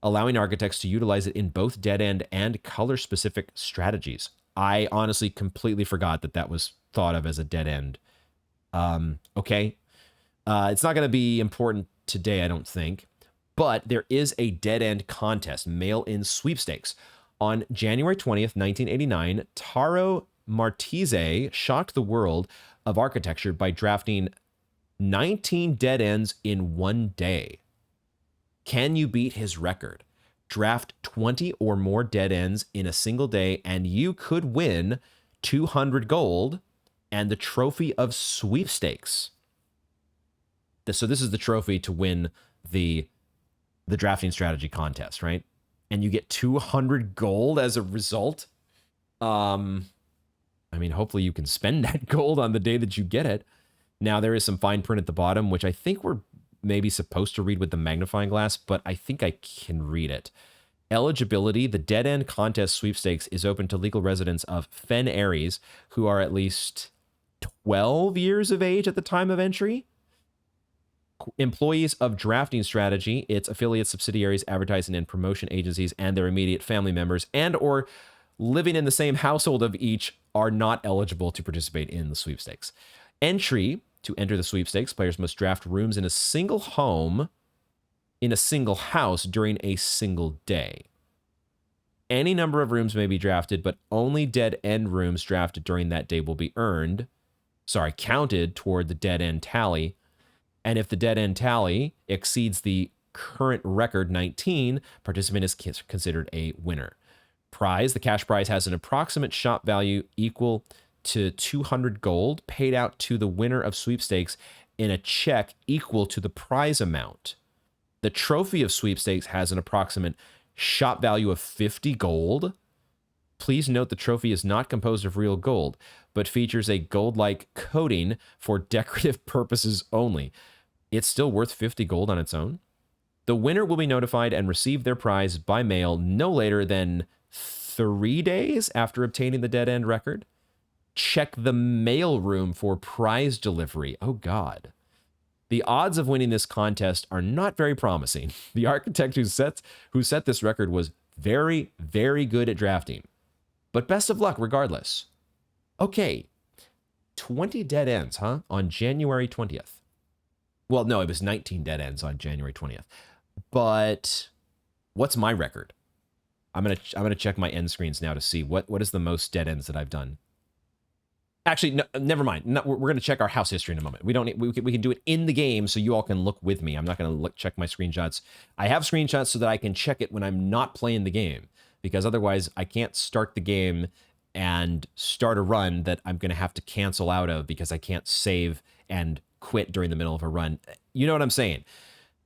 [SPEAKER 1] allowing architects to utilize it in both dead end and color-specific strategies. I honestly completely forgot that was thought of as a dead end. Okay. It's not going to be important today, I don't think. But there is a dead end contest, mail-in sweepstakes. On January 20th, 1989, Taro Martise shocked the world of architecture by drafting 19 dead ends in 1 day. Can you beat his record? Draft 20 or more dead ends in a single day, and you could win 200 gold and the trophy of sweepstakes. So this is the trophy to win the drafting strategy contest, right? And you get 200 gold as a result. I mean, hopefully you can spend that gold on the day that you get it. Now, there is some fine print at the bottom, which I think we're maybe supposed to read with the magnifying glass, but I think I can read it. Eligibility: the Dead End Contest Sweepstakes is open to legal residents of Fen Aries who are at least 12 years of age at the time of entry. Employees of Drafting Strategy, its affiliates, subsidiaries, advertising and promotion agencies, and their immediate family members and or living in the same household of each are not eligible to participate in the sweepstakes. Entry to enter the sweepstakes, players must draft rooms in a single home in a single house during a single day. Any number of rooms may be drafted, but only dead end rooms drafted during that day will be counted toward the dead end tally. And if the dead end tally exceeds the current record 19, participant is considered a winner. Prize, the cash prize has an approximate shop value equal to 200 gold paid out to the winner of sweepstakes in a check equal to the prize amount. The trophy of sweepstakes has an approximate shop value of 50 gold. Please note the trophy is not composed of real gold, but features a gold-like coating for decorative purposes only. It's still worth 50 gold on its own. The winner will be notified and receive their prize by mail no later than 3 days after obtaining the dead end record. Check the mail room for prize delivery. Oh, God. The odds of winning this contest are not very promising. The architect who set this record was very, very good at drafting. But best of luck regardless. Okay, 20 dead ends, huh? On January 20th. Well, no, it was 19 dead ends on January 20th. But what's my record? I'm gonna check my end screens now to see what is the most dead ends that I've done. Actually, no, never mind. No, we're going to check our house history in a moment. We can do it in the game so you all can look with me. I'm not going to check my screenshots. I have screenshots so that I can check it when I'm not playing the game, because otherwise I can't start the game and start a run that I'm going to have to cancel out of because I can't save and quit during the middle of a run. You know what I'm saying?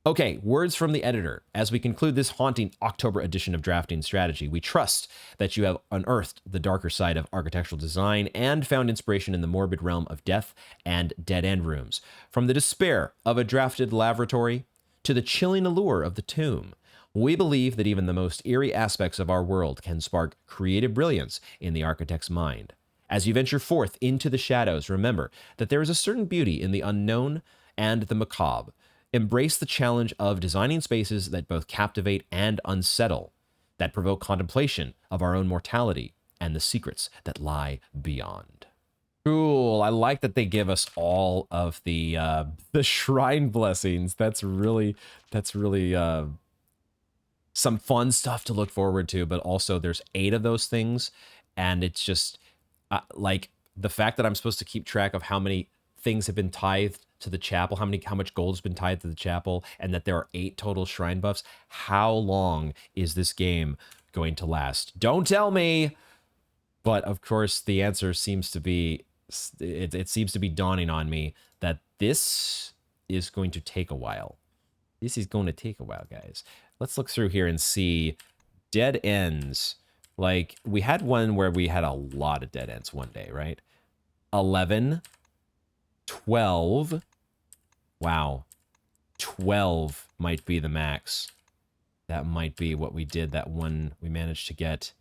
[SPEAKER 1] Okay, words from the editor. As we conclude this haunting October edition of Drafting Strategy, we trust that you have unearthed the darker side of architectural design and found inspiration in the morbid realm of death and dead-end rooms. From the despair of a drafted lavatory to the chilling allure of the tomb, we believe that even the most eerie aspects of our world can spark creative brilliance in the architect's mind. As you venture forth into the shadows, remember that there is a certain beauty in the unknown and the macabre. Embrace the challenge of designing spaces that both captivate and unsettle, that provoke contemplation of our own mortality and the secrets that lie beyond. Cool. I like that they give us all of the shrine blessings. That's really some fun stuff to look forward to. But also, there's 8 of those things, and it's just like the fact that I'm supposed to keep track of how many things have been tithed to the chapel, how much gold has been tithed to the chapel, and that there are 8 total shrine buffs. How long is this game going to last? Don't tell me. But of course, the answer seems to be, it seems to be dawning on me that this is going to take a while. This is going to take a while, guys. Let's look through here and see dead ends. Like, we had one where we had a lot of dead ends one day, right? 11, 12. Wow. 12 might be the max. That might be what we did, that one we managed to get.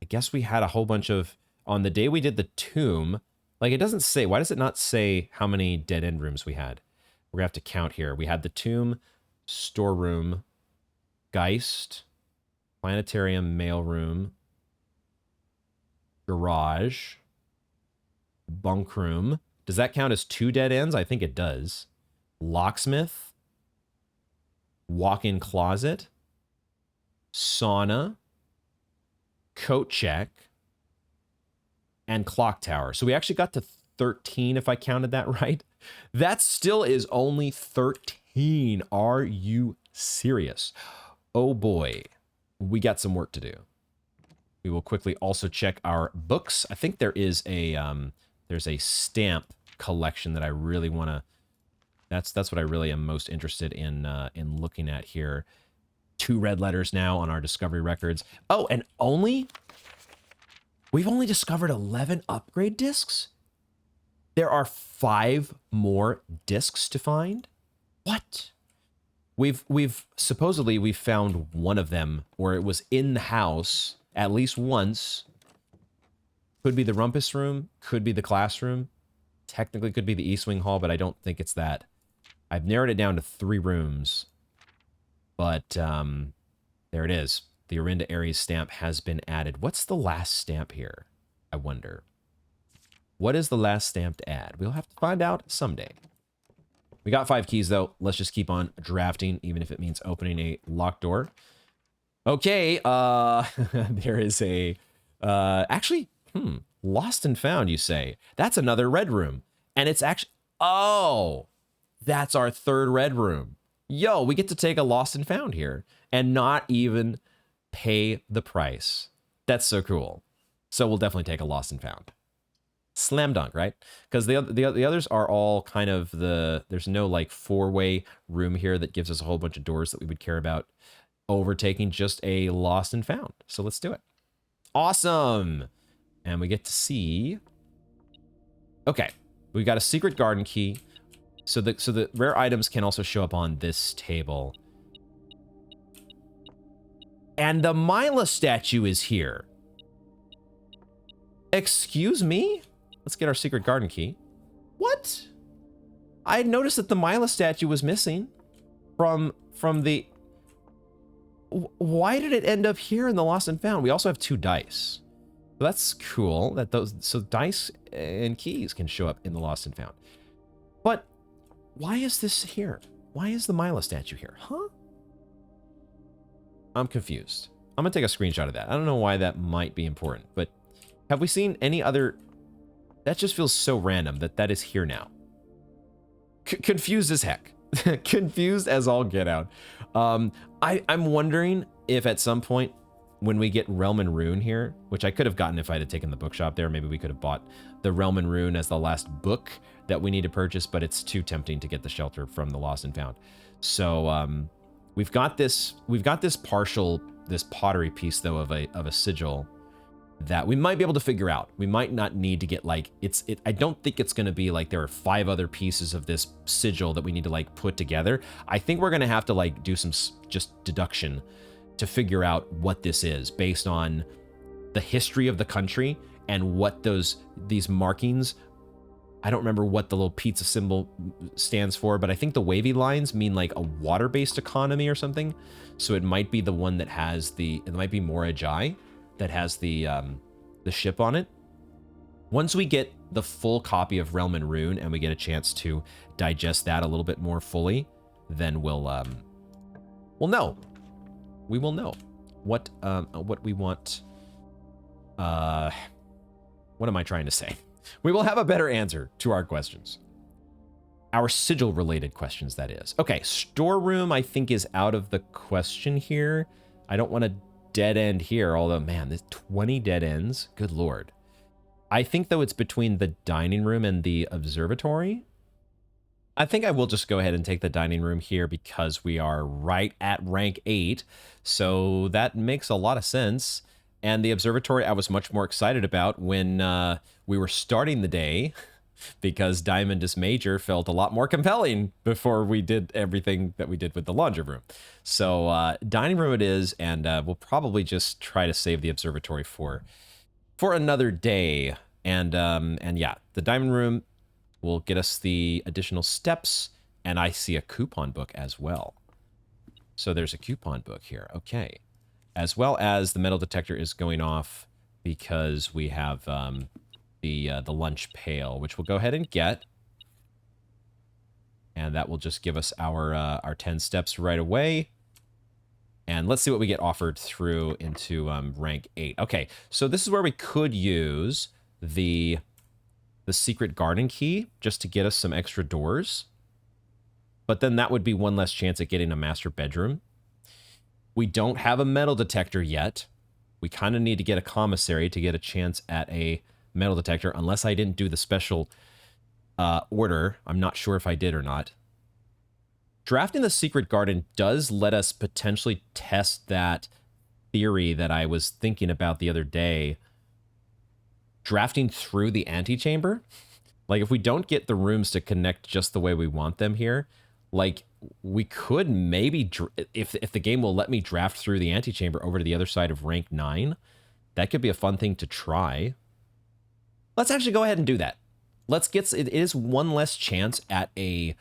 [SPEAKER 1] I guess we had a whole bunch of... On the day we did the tomb, like, it doesn't say... Why does it not say how many dead-end rooms we had? We're going to have to count here. We had the tomb, storeroom, Geist, planetarium, mailroom, garage, bunk room. Does that count as 2 dead ends? I think it does. Locksmith, walk-in closet, sauna, coat check, and clock tower. So we actually got to 13, if I counted that right. That still is only 13. Are you serious? Oh boy, we got some work to do. We will quickly also check our books. I think there is a there's a stamp collection that I really want to... That's what I really am most interested in looking at here. 2 red letters now on our discovery records. Oh, and we've only discovered 11 upgrade discs? There are 5 more discs to find? What? We've supposedly found one of them, or it was in the house at least once. Could be the rumpus room, could be the classroom. Technically could be the East Wing Hall, but I don't think it's that. I've narrowed it down to 3 rooms, but there it is. The Orinda Aries stamp has been added. What's the last stamp here? I wonder. What is the last stamp to add? We'll have to find out someday. We got 5 keys, though. Let's just keep on drafting, even if it means opening a locked door. Okay, there is a... actually, lost and found, you say. That's another red room. And it's actually... Oh! That's our 3rd red room. Yo, we get to take a lost and found here and not even pay the price. That's so cool. So we'll definitely take a lost and found. Slam dunk, right? Because the others are all kind of there's no like 4-way room here that gives us a whole bunch of doors that we would care about overtaking, just a lost and found. So let's do it. Awesome. And we get to see. Okay, we got a secret garden key. So the rare items can also show up on this table. And the Mila statue is here. Excuse me? Let's get our secret garden key. What? I had noticed that the Mila statue was missing from the... Why did it end up here in the Lost and Found? We also have 2 dice. So that's cool. So dice and keys can show up in the Lost and Found. But why is this here? Why is the Mila statue here? Huh? I'm confused. I'm gonna take a screenshot of that. I don't know why that might be important, but have we seen any other... That just feels so random that is here now. Confused as heck. Confused as all get out. I'm wondering if at some point when we get Realm and Rune here, which I could have gotten if I had taken the bookshop there, maybe we could have bought the Realm and Rune as the last book that we need to purchase, but it's too tempting to get the shelter from the Lost and Found. So we've got this pottery piece though of a sigil that we might be able to figure out. We might not need to get like, I don't think it's going to be like there are 5 other pieces of this sigil that we need to like put together. I think we're going to have to like do some just deduction to figure out what this is based on the history of the country and what these markings. I don't remember what the little pizza symbol stands for, but I think the wavy lines mean like a water-based economy or something. So it might be the one that has it might be Mora Jai that has the ship on it. Once we get the full copy of Realm and Rune and we get a chance to digest that a little bit more fully, then we'll know. We will know what we want. What am I trying to say? We will have a better answer to our questions. Our sigil-related questions, that is. Okay, storeroom, I think, is out of the question here. I don't want to dead end here, although, man, there's 20 dead ends. Good lord. I think, though, it's between the dining room and the observatory. I think I will just go ahead and take the dining room here because we are right at rank 8. So that makes a lot of sense. And the observatory I was much more excited about when we were starting the day because Diamondus Major felt a lot more compelling before we did everything that we did with the laundry room. So dining room it is, and we'll probably just try to save the observatory for another day. And yeah, the diamond room will get us the additional steps, and I see a coupon book as well. So there's a coupon book here. Okay. As well as the metal detector is going off because we have the lunch pail, which we'll go ahead and get. And that will just give us our 10 steps right away. And let's see what we get offered through into rank 8. Okay, so this is where we could use the secret garden key just to get us some extra doors. But then that would be one less chance at getting a master bedroom. We don't have a metal detector yet. We kind of need to get a commissary to get a chance at a metal detector, unless I didn't do the special order. I'm not sure if I did or not. Drafting the secret garden does let us potentially test that theory that I was thinking about the other day. Drafting through the antechamber. Like, if we don't get the rooms to connect just the way we want them here, like, we could maybe, if the game will let me draft through the antechamber over to the other side of rank 9, that could be a fun thing to try. Let's actually go ahead and do that. Let's get, it is one less chance at a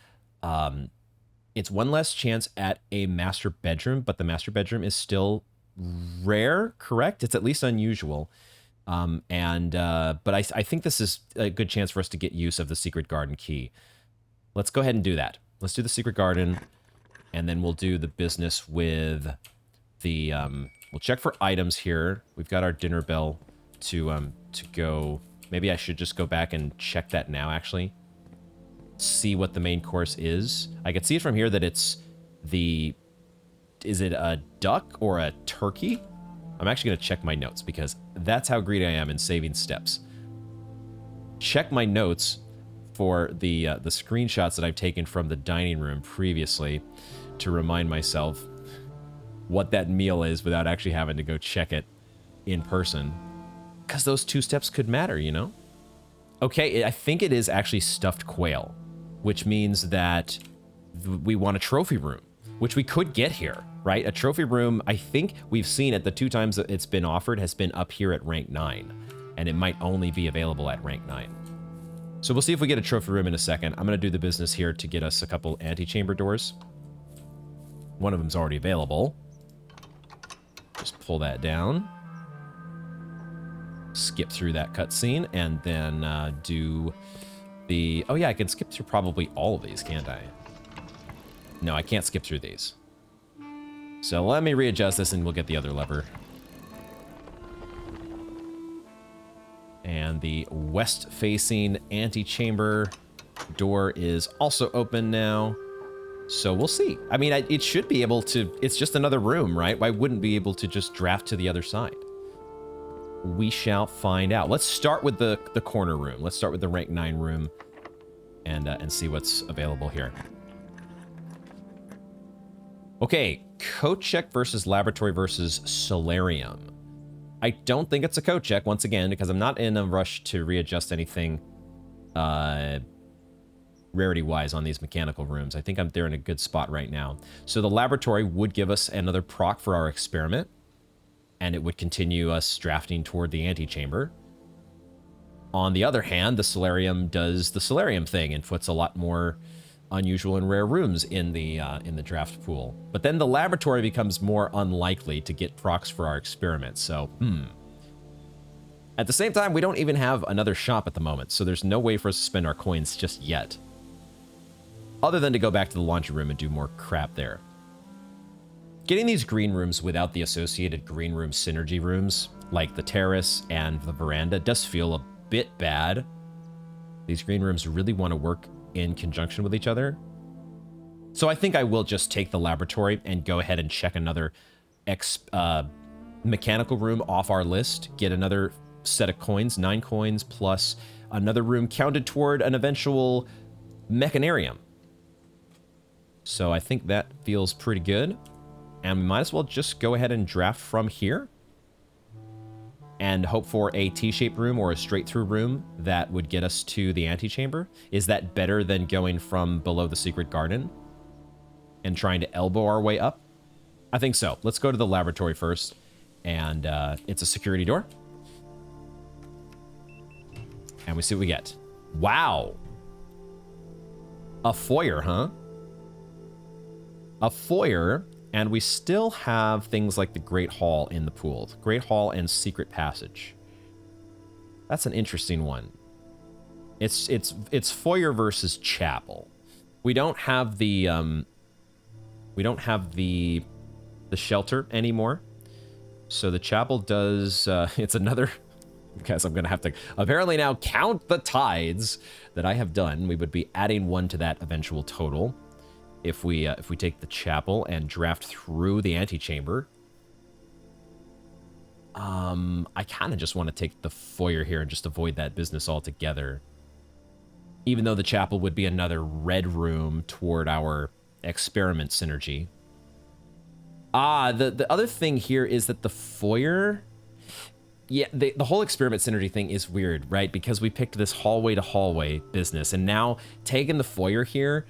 [SPEAKER 1] It's one less chance at a master bedroom, but the master bedroom is still rare, correct? It's at least unusual. But I think this is a good chance for us to get use of the secret garden key. Let's go ahead and do that. Let's do the secret garden, and then we'll do the business with the, we'll check for items here. We've got our dinner bell to go. Maybe I should just go back and check that now, actually. See what the main course is. I can see it from here that it's the, is it a duck or a turkey? I'm actually going to check my notes because that's how greedy I am in saving steps. Check my notes for the screenshots that I've taken from the dining room previously to remind myself what that meal is without actually having to go check it in person. Because those 2 steps could matter, you know? Okay, I think it is actually stuffed quail, which means that we want a trophy room, which we could get here, right? A trophy room, I think we've seen it the 2 times that it's been offered has been up here at rank 9, and it might only be available at rank 9. So we'll see if we get a trophy room in a second. I'm going to do the business here to get us a couple antechamber doors. One of them's already available. Just pull that down. Skip through that cutscene, and then do the... Oh yeah, I can skip through probably all of these, can't I? No, I can't skip through these. So let me readjust this and we'll get the other lever. And the west-facing antechamber door is also open now. So we'll see. I mean, it should be able to... It's just another room, right? Why wouldn't be able to just draft to the other side? We shall find out. Let's start with the corner room. Let's start with the rank 9 room and see what's available here. Okay, code check versus laboratory versus solarium. I don't think it's a code check, once again, because I'm not in a rush to readjust anything rarity-wise on these mechanical rooms. I think they're in a good spot right now. So the laboratory would give us another proc for our experiment, and it would continue us drafting toward the antechamber. On the other hand, the solarium does the solarium thing and puts a lot more unusual and rare rooms in the draft pool. But then the laboratory becomes more unlikely to get procs for our experiments, so At the same time, we don't even have another shop at the moment, so there's no way for us to spend our coins just yet. Other than to go back to the laundry room and do more crap there. Getting these green rooms without the associated green room synergy rooms, like the terrace and the veranda, does feel a bit bad. These green rooms really want to work in conjunction with each other. So I think I will just take the laboratory and go ahead and check another mechanical room off our list, get another set of coins, 9 coins, plus another room counted toward an eventual mechanarium. So I think that feels pretty good. And we might as well just go ahead and draft from here and hope for a T-shaped room or a straight-through room that would get us to the antechamber. Is that better than going from below the secret garden and trying to elbow our way up? I think so. Let's go to the laboratory first. And it's a security door. And we see what we get. Wow. A foyer, huh? A foyer, and we still have things like the Great Hall in the pool. Great Hall and Secret Passage. That's an interesting one. It's foyer versus chapel. We don't have the shelter anymore. So the chapel does it's another... Guess I'm gonna have to apparently now count the tithes that I have done. We would be adding 1 to that eventual total if we take the chapel and draft through the antechamber. I kind of just want to take the foyer here and just avoid that business altogether. Even though the chapel would be another red room toward our experiment synergy. The other thing here is that the foyer... Yeah, the whole experiment synergy thing is weird, right? Because we picked this hallway to hallway business, and now taking the foyer here,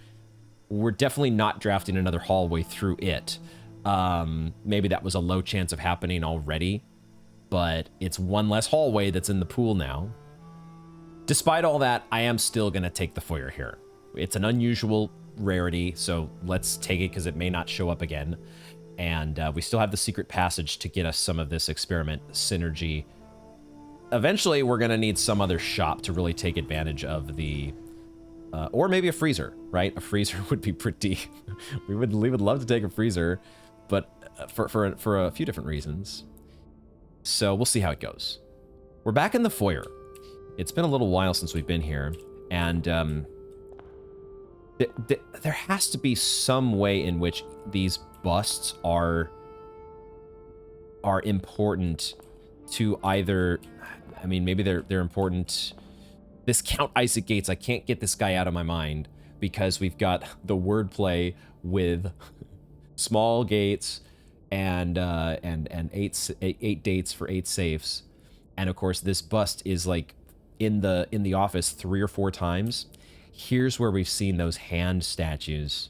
[SPEAKER 1] we're definitely not drafting another hallway through it. Maybe that was a low chance of happening already, but it's 1 less hallway that's in the pool now. Despite all that, I am still going to take the foyer here. It's an unusual rarity, so let's take it because it may not show up again. And we still have the secret passage to get us some of this experiment synergy. Eventually, we're going to need some other shop to really take advantage of the... or maybe a freezer, right? A freezer would be pretty... we would love to take a freezer, but for a few different reasons. So we'll see how it goes. We're back in the foyer. It's been a little while since we've been here, and there has to be some way in which these busts are important to either... I mean, maybe they're important... This Count Isaac Gates, I can't get this guy out of my mind because we've got the wordplay with small gates and 8 dates for 8 safes, and of course this bust is like in the office 3 or 4 times. Here's where we've seen those hand statues.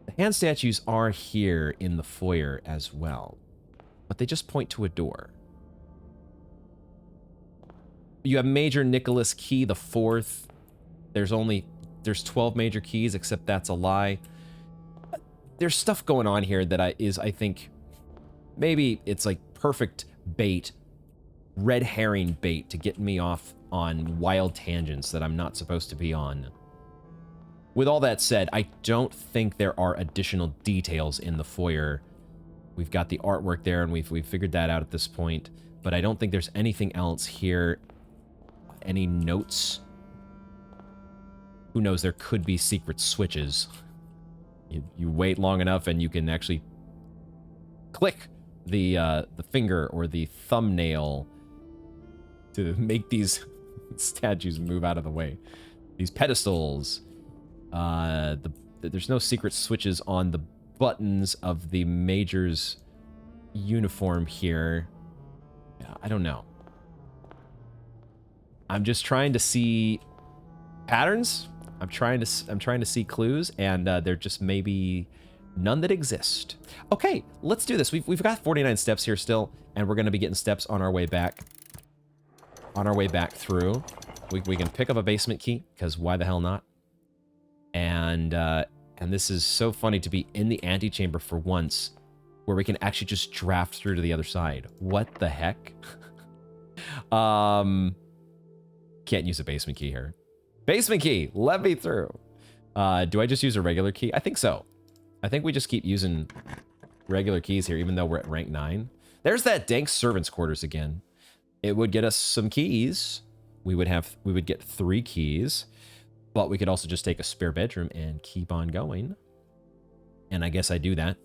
[SPEAKER 1] The hand statues are here in the foyer as well, but they just point to a door. You have Major Nicholas Key the 4th. There's 12 major keys, except that's a lie. There's stuff going on here that I think maybe it's like perfect bait, red herring bait to get me off on wild tangents that I'm not supposed to be on. With all that said, I don't think there are additional details in the foyer. We've got the artwork there, and we've figured that out at this point, but I don't think there's anything else here. Any notes? Who knows, there could be secret switches. You wait long enough and you can actually click the finger or the thumbnail to make these statues move out of the way. These pedestals. There's no secret switches on the buttons of the Major's uniform here. I don't know. I'm just trying to see patterns. I'm trying to see clues, and there just may be none that exist. Okay, let's do this. We've got 49 steps here still, and we're going to be getting steps on our way back. On our way back through, we can pick up a basement key, because why the hell not? And this is so funny to be in the antechamber for once, where we can actually just draft through to the other side. What the heck? Can't use a basement key here. Basement key, let me through. Do I just use a regular key? I think so. I think we just keep using regular keys here, even though we're at rank 9. There's that dank servants' quarters again. It would get us some keys. We would get 3 keys, but we could also just take a spare bedroom and keep on going. And I guess I do that.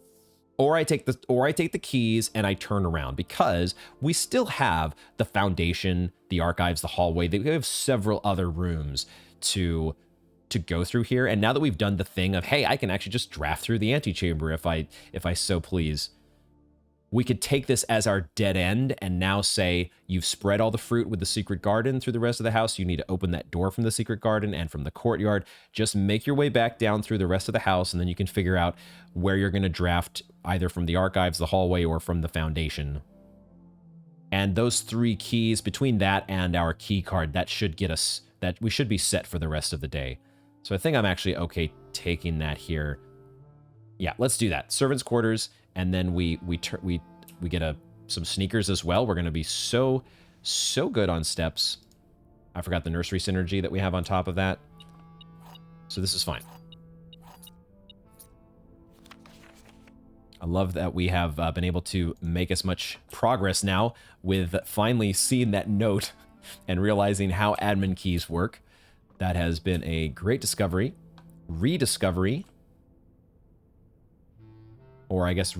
[SPEAKER 1] Or I take the keys and I turn around, because we still have the foundation, the archives, the hallway. We have several other rooms to go through here. And now that we've done the thing of, hey, I can actually just draft through the antechamber if I so please, we could take this as our dead end and now say, you've spread all the fruit with the secret garden through the rest of the house. You need to open that door from the secret garden and from the courtyard. Just make your way back down through the rest of the house, and then you can figure out where you're going to draft, either from the archives, the hallway, or from the foundation. And those 3 keys, between that and our key card, that should get us, that we should be set for the rest of the day. So I think I'm actually okay taking that here. Yeah, let's do that. Servants' quarters, and then we get some sneakers as well. We're going to be so good on steps. I forgot the nursery synergy that we have on top of that. So this is fine. I love that we have been able to make as much progress now with finally seeing that note and realizing how admin keys work. That has been a great discovery. Rediscovery. Or I guess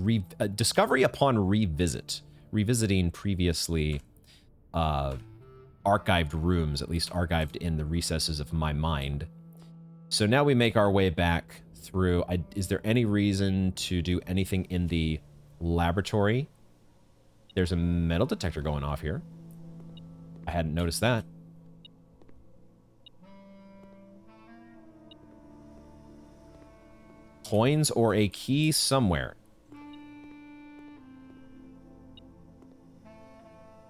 [SPEAKER 1] discovery upon revisit. Revisiting previously archived rooms, at least archived in the recesses of my mind. So now we make our way back through. Is there any reason to do anything in the laboratory? There's a metal detector going off here. I hadn't noticed that. Coins or a key somewhere.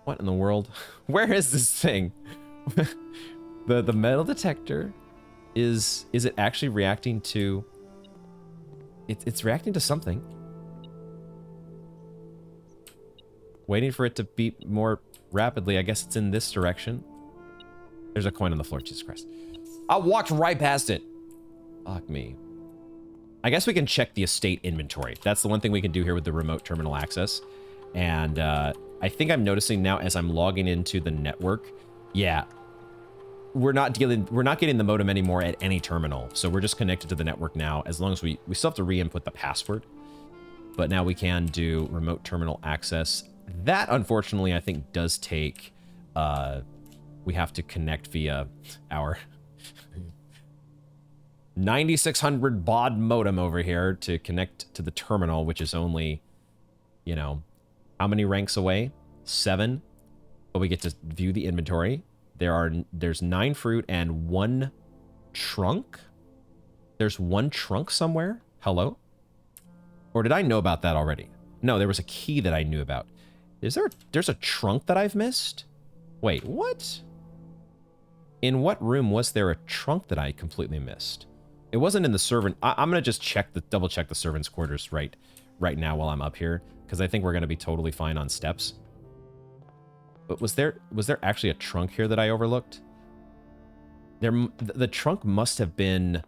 [SPEAKER 1] What in the world? Where is this thing? the metal detector Is it actually reacting to... It's reacting to something. Waiting for it to beat more rapidly. I guess it's in this direction. There's a coin on the floor. Jesus Christ. I walked right past it. Fuck me. I guess we can check the estate inventory. That's the one thing we can do here with the remote terminal access. And I think I'm noticing now as I'm logging into the network, yeah, we're not getting the modem anymore at any terminal. So we're just connected to the network now, as long as we still have to re-input the password. But now we can do remote terminal access. That, unfortunately, I think does take, we have to connect via our 9600 baud modem over here to connect to the terminal, which is only, you know, how many ranks away? 7. But we get to view the inventory. There's 9 fruit and 1 trunk. There's 1 trunk somewhere. Hello? Or did I know about that already? No, there was a key that I knew about. There's a trunk that I've missed? Wait, what? In what room was there a trunk that I completely missed? It wasn't in the servant. I'm gonna just double check the servants' quarters right now while I'm up here, because I think we're gonna be totally fine on steps. But was there actually a trunk here that I overlooked? The trunk must have been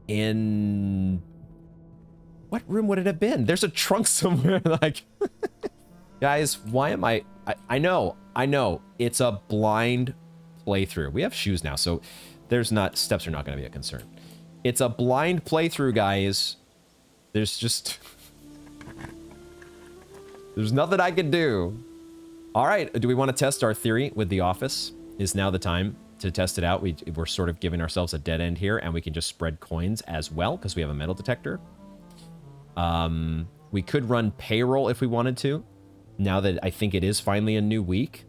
[SPEAKER 1] in... What room would it have been? There's a trunk somewhere, like... Guys, why am I know. It's a blind playthrough. We have shoes now, so steps are not going to be a concern. It's a blind playthrough, guys. There's nothing I can do. All right, do we want to test our theory with the office? Is now the time to test it out. We're sort of giving ourselves a dead end here, and we can just spread coins as well, because we have a metal detector. We could run payroll if we wanted to, now that I think it is finally a new week.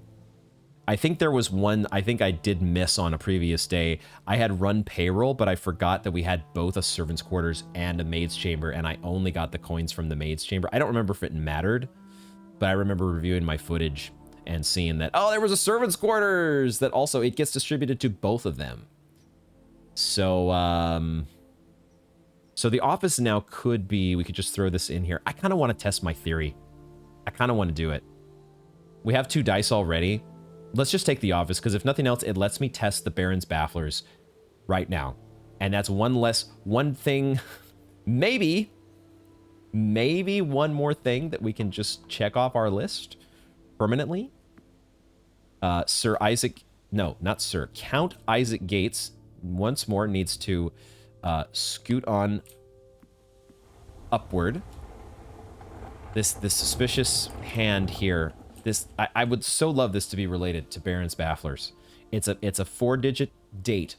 [SPEAKER 1] I think there was one I think I did miss on a previous day. I had run payroll, but I forgot that we had both a servant's quarters and a maid's chamber, and I only got the coins from the maid's chamber. I don't remember if it mattered, but I remember reviewing my footage and seeing that, oh, there was a servant's quarters that also, it gets distributed to both of them. So, so the office now could be, we could just throw this in here. I kind of want to test my theory. I kind of want to do it. We have 2 dice already. Let's just take the office, because if nothing else, it lets me test the Baron's bafflers right now. And that's one thing, maybe one more thing that we can just check off our list permanently. Sir Isaac, no, not Sir, Count Isaac Gates once more needs to scoot on upward. This suspicious hand here. I would so love this to be related to Baron's bafflers. It's a 4-digit date,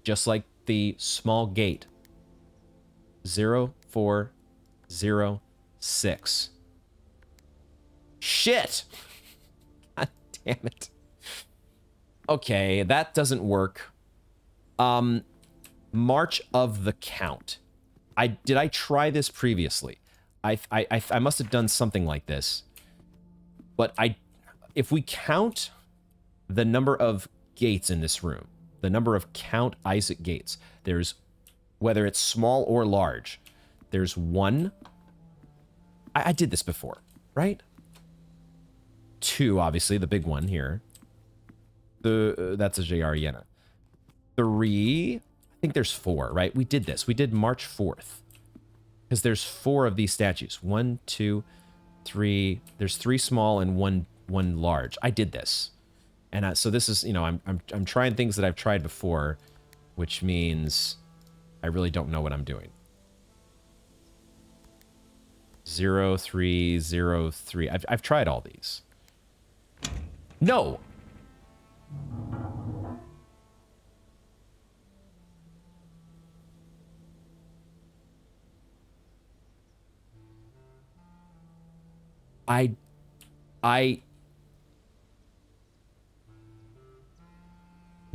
[SPEAKER 1] just like the small gate. 0406. Shit! God damn it. Okay, that doesn't work. March of the Count. Did I try this previously? I must have done something like this. But if we count the number of gates in this room, the number of Count Isaac gates, there's, whether it's small or large, there's 1. I did this before, right? 2, obviously, the big one here. That's a JR Yena. 3, I think there's 4, right? We did this. We did March 4th. Because there's 4 of these statues. 1, 2, 3. There's 3 small and one large. I did this. And so this is, you know, I'm trying things that I've tried before, which means I really don't know what I'm doing. 0303. I've tried all these. No.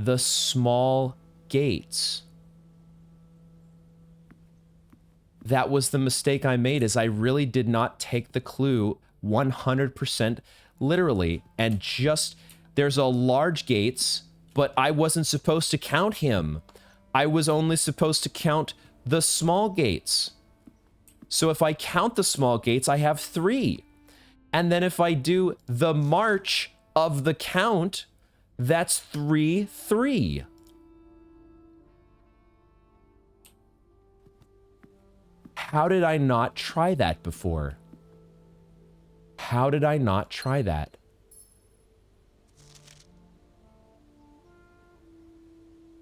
[SPEAKER 1] The small gates. That was the mistake I made, is I really did not take the clue 100% literally, and just, there's a large gates, but I wasn't supposed to count him. I was only supposed to count the small gates. So if I count the small gates, I have 3. And then if I do the march of the count, that's 3, 3. How did I not try that before? How did I not try that?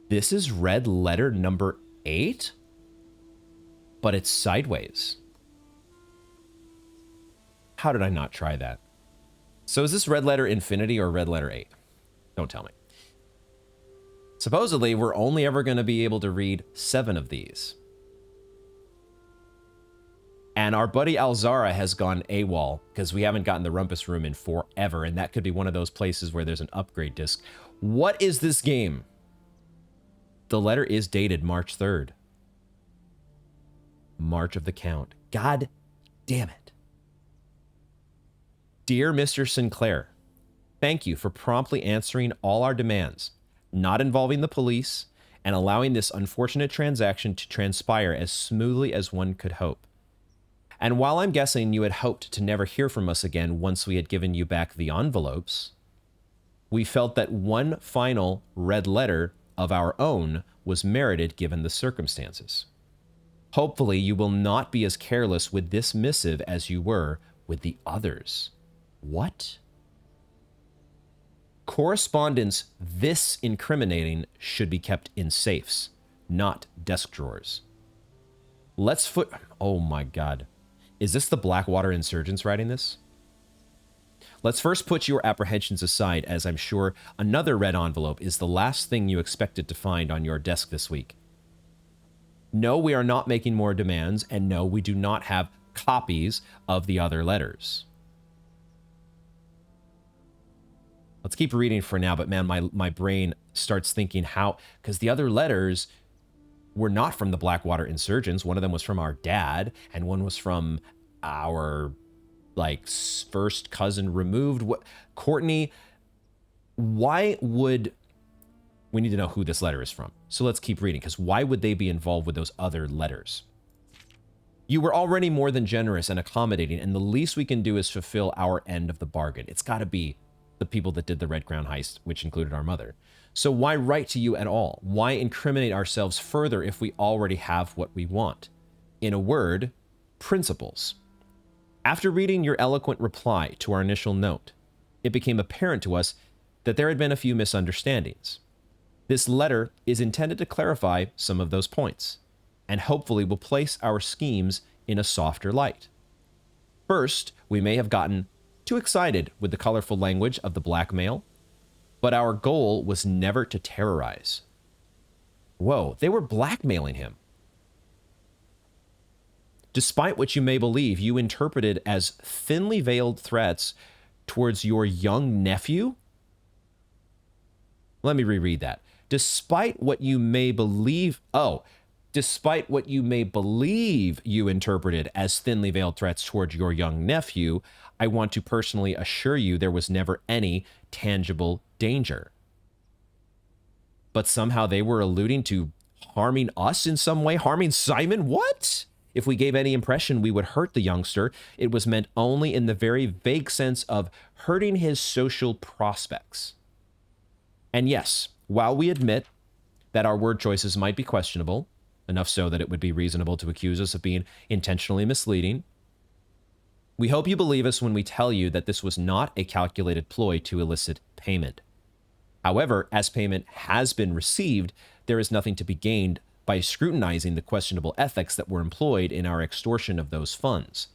[SPEAKER 1] This is red letter number 8, but it's sideways. How did I not try that? So is this red letter infinity or red letter 8? Don't tell me. Supposedly, we're only ever going to be able to read 7 of these. And our buddy Alzara has gone AWOL because we haven't gotten the Rumpus Room in forever, and that could be one of those places where there's an upgrade disc. What is this game? The letter is dated March 3rd. March of the Count. God damn it. Dear Mr. Sinclair, thank you for promptly answering all our demands, not involving the police, and allowing this unfortunate transaction to transpire as smoothly as one could hope. And while I'm guessing you had hoped to never hear from us again once we had given you back the envelopes, we felt that one final red letter of our own was merited given the circumstances. Hopefully you will not be as careless with this missive as you were with the others. What? Correspondence this incriminating should be kept in safes, not desk drawers. Oh my God. Is this the Blackwater insurgents writing this? Let's first put your apprehensions aside, as I'm sure another red envelope is the last thing you expected to find on your desk this week. No, we are not making more demands, and no, we do not have copies of the other letters. Let's keep reading for now, but man, my brain starts thinking how, because the other letters were not from the Blackwater insurgents. One of them was from our dad, and one was from our, like, first cousin removed. Courtney, why would... We need to know who this letter is from. So let's keep reading, because why would they be involved with those other letters? You were already more than generous and accommodating, and the least we can do is fulfill our end of the bargain. It's got to be the people that did the Red Crown heist, which included our mother. So why write to you at all? Why incriminate ourselves further if we already have what we want? In a word, principles. After reading your eloquent reply to our initial note, it became apparent to us that there had been a few misunderstandings. This letter is intended to clarify some of those points, and hopefully will place our schemes in a softer light. First, we may have gotten too excited with the colorful language of the blackmail, but our goal was never to terrorize. Whoa, they were blackmailing him. Despite what you may believe, you interpreted as thinly veiled threats towards your young nephew? Let me reread that. Despite what you may believe you interpreted as thinly veiled threats towards your young nephew, I want to personally assure you there was never any tangible danger. But somehow they were alluding to harming us in some way, harming Simon? What? If we gave any impression we would hurt the youngster, it was meant only in the very vague sense of hurting his social prospects. And yes, while we admit that our word choices might be questionable, enough so that it would be reasonable to accuse us of being intentionally misleading, we hope you believe us when we tell you that this was not a calculated ploy to elicit payment. However, as payment has been received, there is nothing to be gained by scrutinizing the questionable ethics that were employed in our extortion of those funds.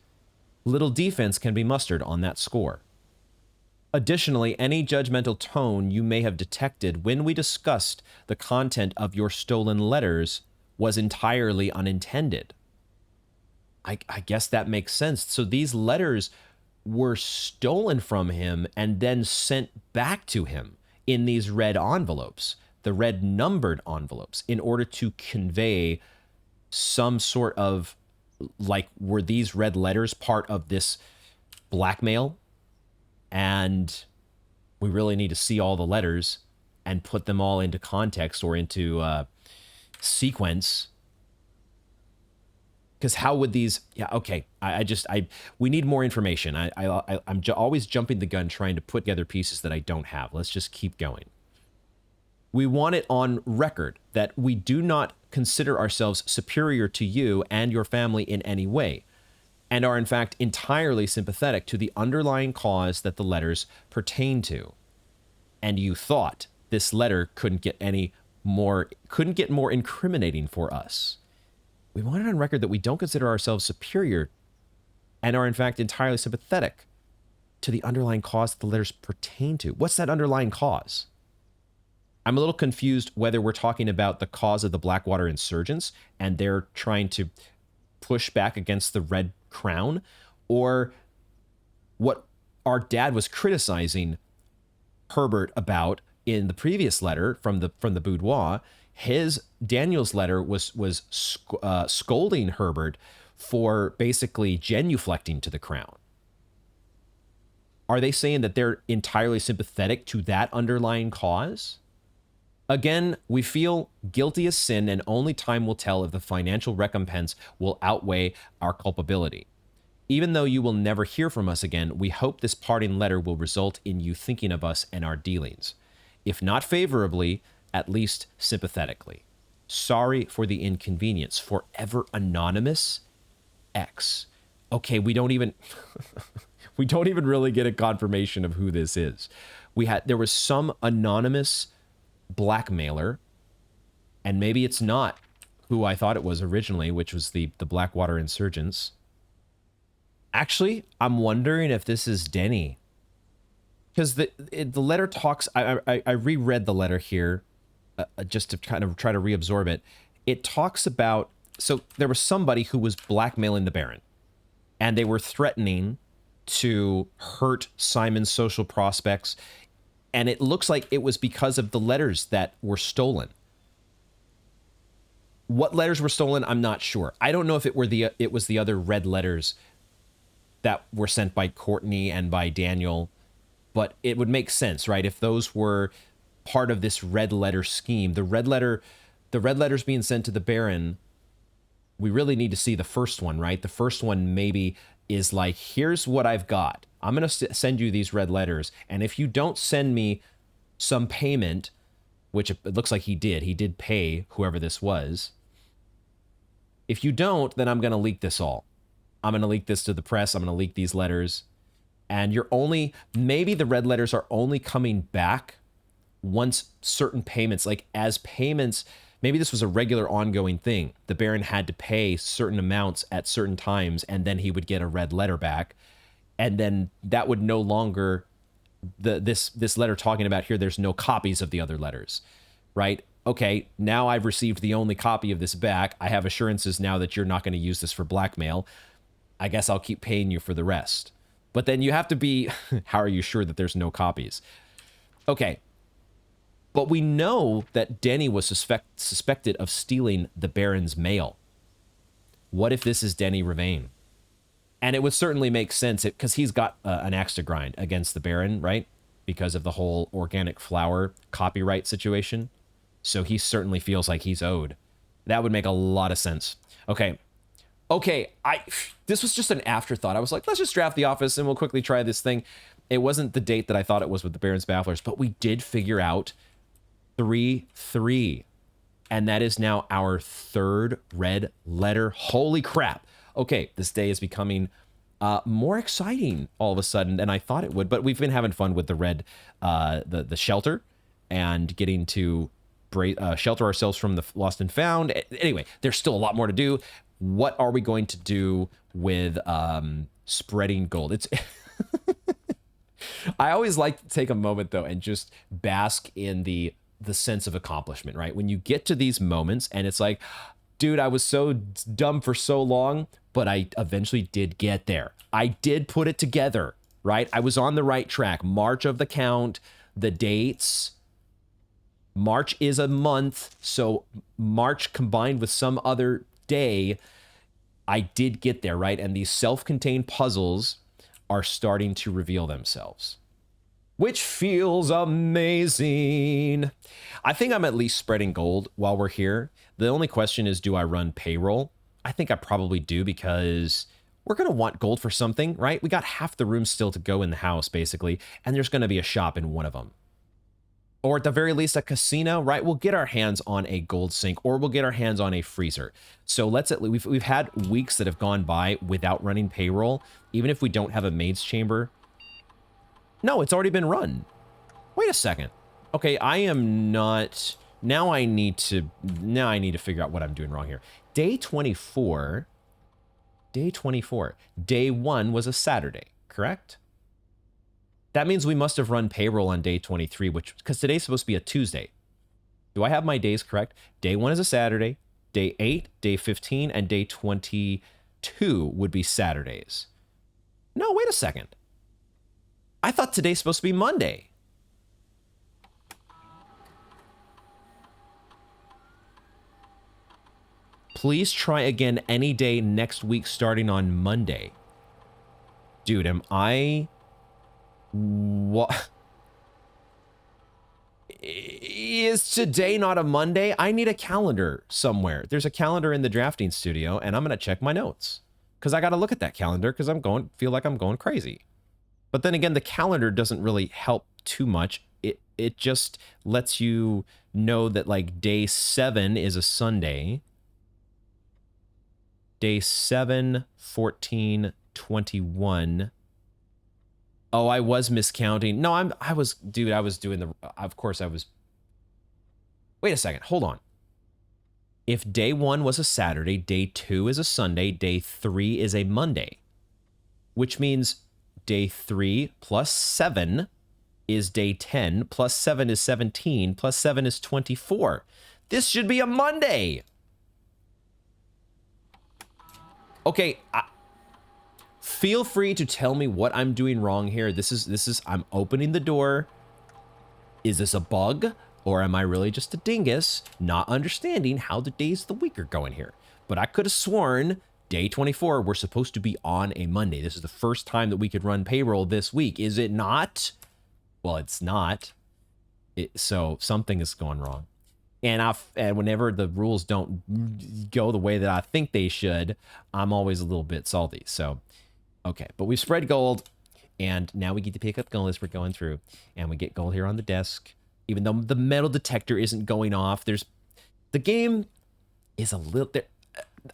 [SPEAKER 1] Little defense can be mustered on that score. Additionally, any judgmental tone you may have detected when we discussed the content of your stolen letters was entirely unintended. I guess that makes sense. So these letters were stolen from him and then sent back to him in these red envelopes, the red numbered envelopes, in order to convey some sort of, like, were these red letters part of this blackmail? And we really need to see all the letters and put them all into context or into sequence. Because how would these? Yeah, okay. We need more information. I'm always jumping the gun trying to put together pieces that I don't have. Let's just keep going. We want it on record that we do not consider ourselves superior to you and your family in any way, and are in fact entirely sympathetic to the underlying cause that the letters pertain to. And you thought this letter couldn't get more incriminating for us. We want it on record that we don't consider ourselves superior and are in fact entirely sympathetic to the underlying cause that the letters pertain to. What's that underlying cause? I'm a little confused whether we're talking about the cause of the Blackwater insurgents and they're trying to push back against the Red Crown, or what our dad was criticizing Herbert about in the previous letter from the boudoir. Daniel's letter was scolding Herbert for basically genuflecting to the crown. Are they saying that they're entirely sympathetic to that underlying cause? Again, we feel guilty as sin, and only time will tell if the financial recompense will outweigh our culpability. Even though you will never hear from us again, we hope this parting letter will result in you thinking of us and our dealings. If not favorably, at least sympathetically. Sorry for the inconvenience. Forever Anonymous X. Okay, we don't even really get a confirmation of who this is. There was some anonymous blackmailer, and maybe it's not who I thought it was originally, which was the Blackwater insurgents. Actually, I'm wondering if this is Denny, because the letter talks. I reread the letter here just to kind of try to reabsorb it. It talks about, so there was somebody who was blackmailing the Baron, and they were threatening to hurt Simon's social prospects. And it looks like it was because of the letters that were stolen. What letters were stolen, I'm not sure. I don't know if it was the other red letters that were sent by Courtney and by Daniel, but it would make sense, right? If those were part of this red letter scheme, the red letters being sent to the Baron, we really need to see the first one, right? The first one maybe is like, here's what I've got. I'm going to send you these red letters, and if you don't send me some payment, which it looks like he did pay whoever this was. If you don't, then I'm going to leak this all. I'm going to leak this to the press. I'm going to leak these letters. And maybe the red letters are only coming back once certain payments, like as payments, maybe this was a regular ongoing thing. The Baron had to pay certain amounts at certain times, and then he would get a red letter back. And then that would no longer, this letter talking about here, there's no copies of the other letters, right? Okay, now I've received the only copy of this back. I have assurances now that you're not going to use this for blackmail. I guess I'll keep paying you for the rest. But then you have to be, how are you sure that there's no copies? Okay, but we know that Denny was suspected of stealing the Baron's mail. What if this is Denny Ravain? And it would certainly make sense because he's got an axe to grind against the Baron, right? Because of the whole organic flour copyright situation. So he certainly feels like he's owed. That would make a lot of sense. Okay, this was just an afterthought. I was like, let's just draft the office and we'll quickly try this thing. It wasn't the date that I thought it was with the Baron's Bafflers, but we did figure out 3-3. And that is now our third red letter. Holy crap. Okay, this day is becoming more exciting all of a sudden than I thought it would. But we've been having fun with the red, the shelter, and getting to shelter ourselves from the lost and found. Anyway, there's still a lot more to do. What are we going to do with spreading gold? It's I always like to take a moment though and just bask in the sense of accomplishment, right? When you get to these moments and it's like, dude, I was so dumb for so long, but I eventually did get there. I did put it together, right? I was on the right track. March of the count, the dates. March is a month, so March combined with some other day, I did get there, right? And these self-contained puzzles are starting to reveal themselves. which feels amazing. I think I'm at least spreading gold while we're here. The only question is, do I run payroll? I think I probably do, because we're going to want gold for something, right? We got half the room still to go in the house, basically, and there's going to be a shop in one of them. Or at the very least, a casino, right? We'll get our hands on a gold sink, or we'll get our hands on a freezer. So let's at least, we've had weeks that have gone by without running payroll, even if we don't have a maid's chamber. No, it's already been run. Wait a second. Okay, I am not... Now I need to figure out what I'm doing wrong here. Day 24. Day 24. Day 1 was a Saturday, correct? That means we must have run payroll on day 23, which... Because today's supposed to be a Tuesday. Do I have my days correct? Day 1 is a Saturday. Day 8, day 15, and day 22 would be Saturdays. No, wait a second. I thought today's supposed to be Monday. Please try again any day next week starting on Monday. Dude, am I... What? Is today not a Monday? I need a calendar somewhere. There's a calendar in the drafting studio, and I'm going to check my notes. Because I got to look at that calendar, because feel like I'm going crazy. But then again, the calendar doesn't really help too much. It just lets you know that, like, day 7 is a Sunday. Day 7, 14, 21. Oh, I was miscounting. No, I was doing the... Of course I was... Wait a second. Hold on. If day 1 was a Saturday, day 2 is a Sunday, day 3 is a Monday. Which means... Day 3 plus 7 is day 10, plus 7 is 17, plus 7 is 24. This should be a Monday. Okay, feel free to tell me what I'm doing wrong here. This is, I'm opening the door. Is this a bug? Or am I really just a dingus not understanding how the days of the week are going here? But I could have sworn... Day 24, we're supposed to be on a Monday. This is the first time that we could run payroll this week. Is it not? Well, it's not. So something is going wrong. And whenever the rules don't go the way that I think they should, I'm always a little bit salty. So, okay. But we've spread gold, and now we get to pick up gold as we're going through. And we get gold here on the desk. Even though the metal detector isn't going off, the game is a little...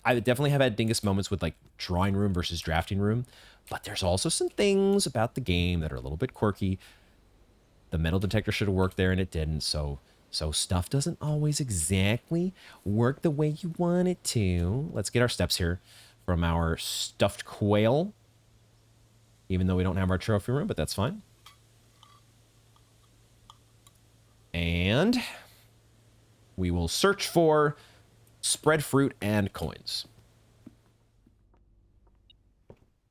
[SPEAKER 1] I definitely have had dingus moments with, like, drawing room versus drafting room, but there's also some things about the game that are a little bit quirky. The metal detector should have worked there, and it didn't, so stuff doesn't always exactly work the way you want it to. Let's get our steps here from our stuffed quail, even though we don't have our trophy room, but that's fine. And we will search for... spread fruit and coins.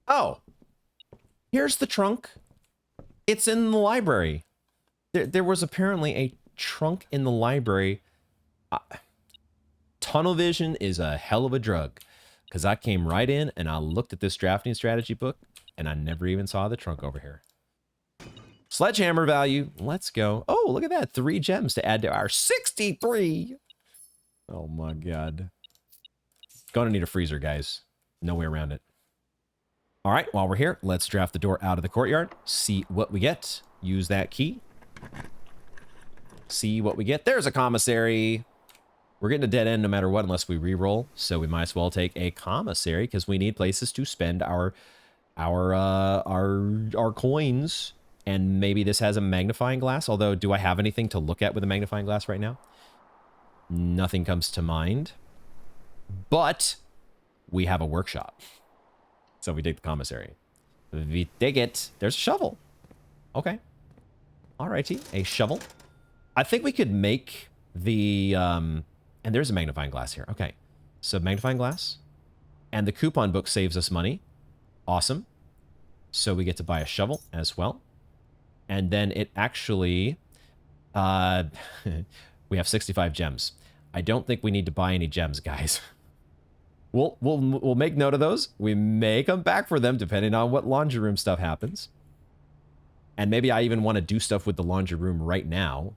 [SPEAKER 1] Oh, here's the trunk. It's in the library. There was apparently a trunk in the library. Tunnel vision is a hell of a drug, because I came right in and I looked at this drafting strategy book and I never even saw the trunk over here. Sledgehammer value. Let's go. Oh, look at that. 3 gems to add to our 63. Oh my god. Gonna need a freezer, guys. No way around it. All right, while we're here, let's draft the door out of the courtyard. See what we get. Use that key. See what we get. There's a commissary. We're getting a dead end no matter what unless we re-roll. So we might as well take a commissary because we need places to spend our coins. And maybe this has a magnifying glass. Although, do I have anything to look at with a magnifying glass right now? Nothing comes to mind. But we have a workshop. So we take the commissary. We take it. There's a shovel. Okay. Alrighty. A shovel. I think we could make the... and there's a magnifying glass here. Okay. So magnifying glass. And the coupon book saves us money. Awesome. So we get to buy a shovel as well. And then it actually... we have 65 gems. I don't think we need to buy any gems, guys. We'll make note of those. We may come back for them depending on what laundry room stuff happens. And maybe I even want to do stuff with the laundry room right now.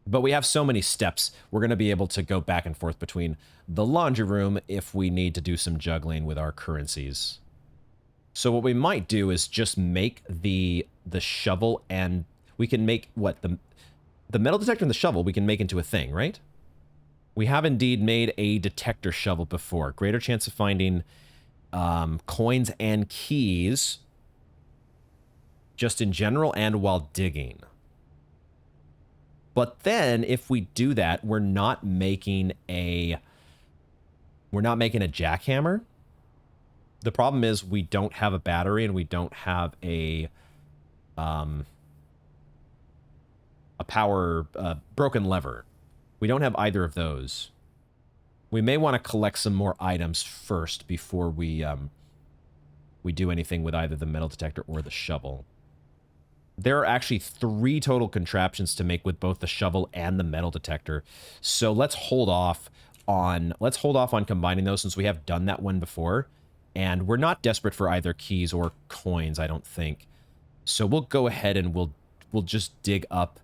[SPEAKER 1] But we have so many steps, we're going to be able to go back and forth between the laundry room if we need to do some juggling with our currencies. So what we might do is just make the shovel, and we can make what the metal detector and the shovel we can make into a thing, right? We have indeed made a detector shovel before. Greater chance of finding coins and keys just in general and while digging. But then if we do that, we're not making a jackhammer. The problem is we don't have a battery and we don't have a power broken lever. We don't have either of those. We may want to collect some more items first before we do anything with either the metal detector or the shovel. There are actually 3 total contraptions to make with both the shovel and the metal detector. So let's hold off on combining those since we have done that one before. And we're not desperate for either keys or coins, I don't think. So we'll go ahead and we'll just dig up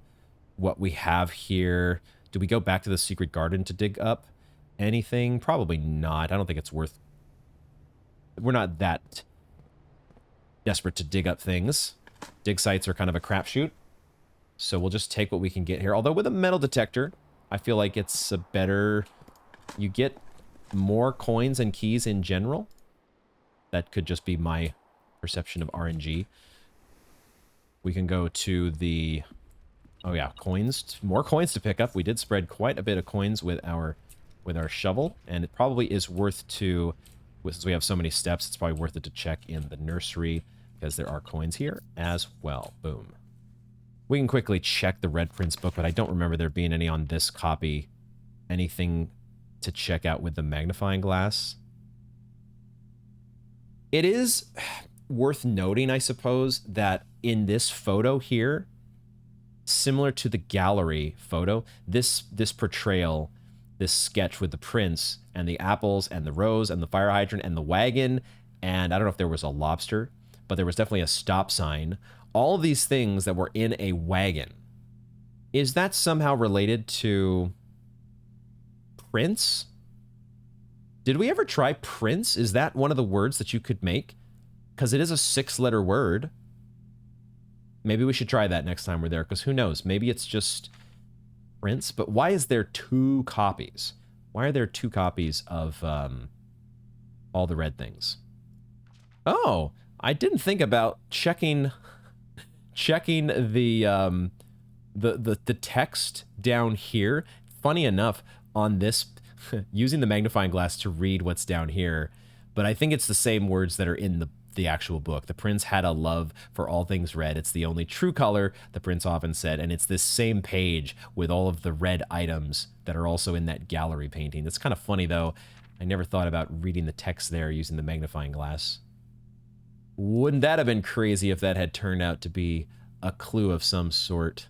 [SPEAKER 1] what we have here. Do we go back to the secret garden to dig up anything? Probably not. I don't think it's worth... We're not that desperate to dig up things. Dig sites are kind of a crapshoot. So we'll just take what we can get here. Although with a metal detector, I feel like it's a better... You get more coins and keys in general. That could just be my perception of RNG. We can go to the... Oh yeah, coins. More coins to pick up. We did spread quite a bit of coins with our shovel. And it probably is worth to... Since we have so many steps, it's probably worth it to check in the nursery. Because there are coins here as well. Boom. We can quickly check the Red Prince book, but I don't remember there being any on this copy. Anything to check out with the magnifying glass. It is worth noting, I suppose, that in this photo here, similar to the gallery photo, this portrayal, this sketch with the prince and the apples and the rose and the fire hydrant and the wagon, and I don't know if there was a lobster, but there was definitely a stop sign. All these things that were in a wagon. Is that somehow related to Prince? Did we ever try Prince? Is that one of the words that you could make? Because it is a 6-letter word. Maybe we should try that next time we're there, because who knows? Maybe it's just Prince. But why is there 2 copies? Why are there 2 copies of all the red things? Oh, I didn't think about checking the text down here. Funny enough, on this, using the magnifying glass to read what's down here, but I think it's the same words that are in the actual book. The prince had a love for all things red. It's the only true color, the prince often said, and it's this same page with all of the red items that are also in that gallery painting. It's kind of funny, though. I never thought about reading the text there using the magnifying glass. Wouldn't that have been crazy if that had turned out to be a clue of some sort?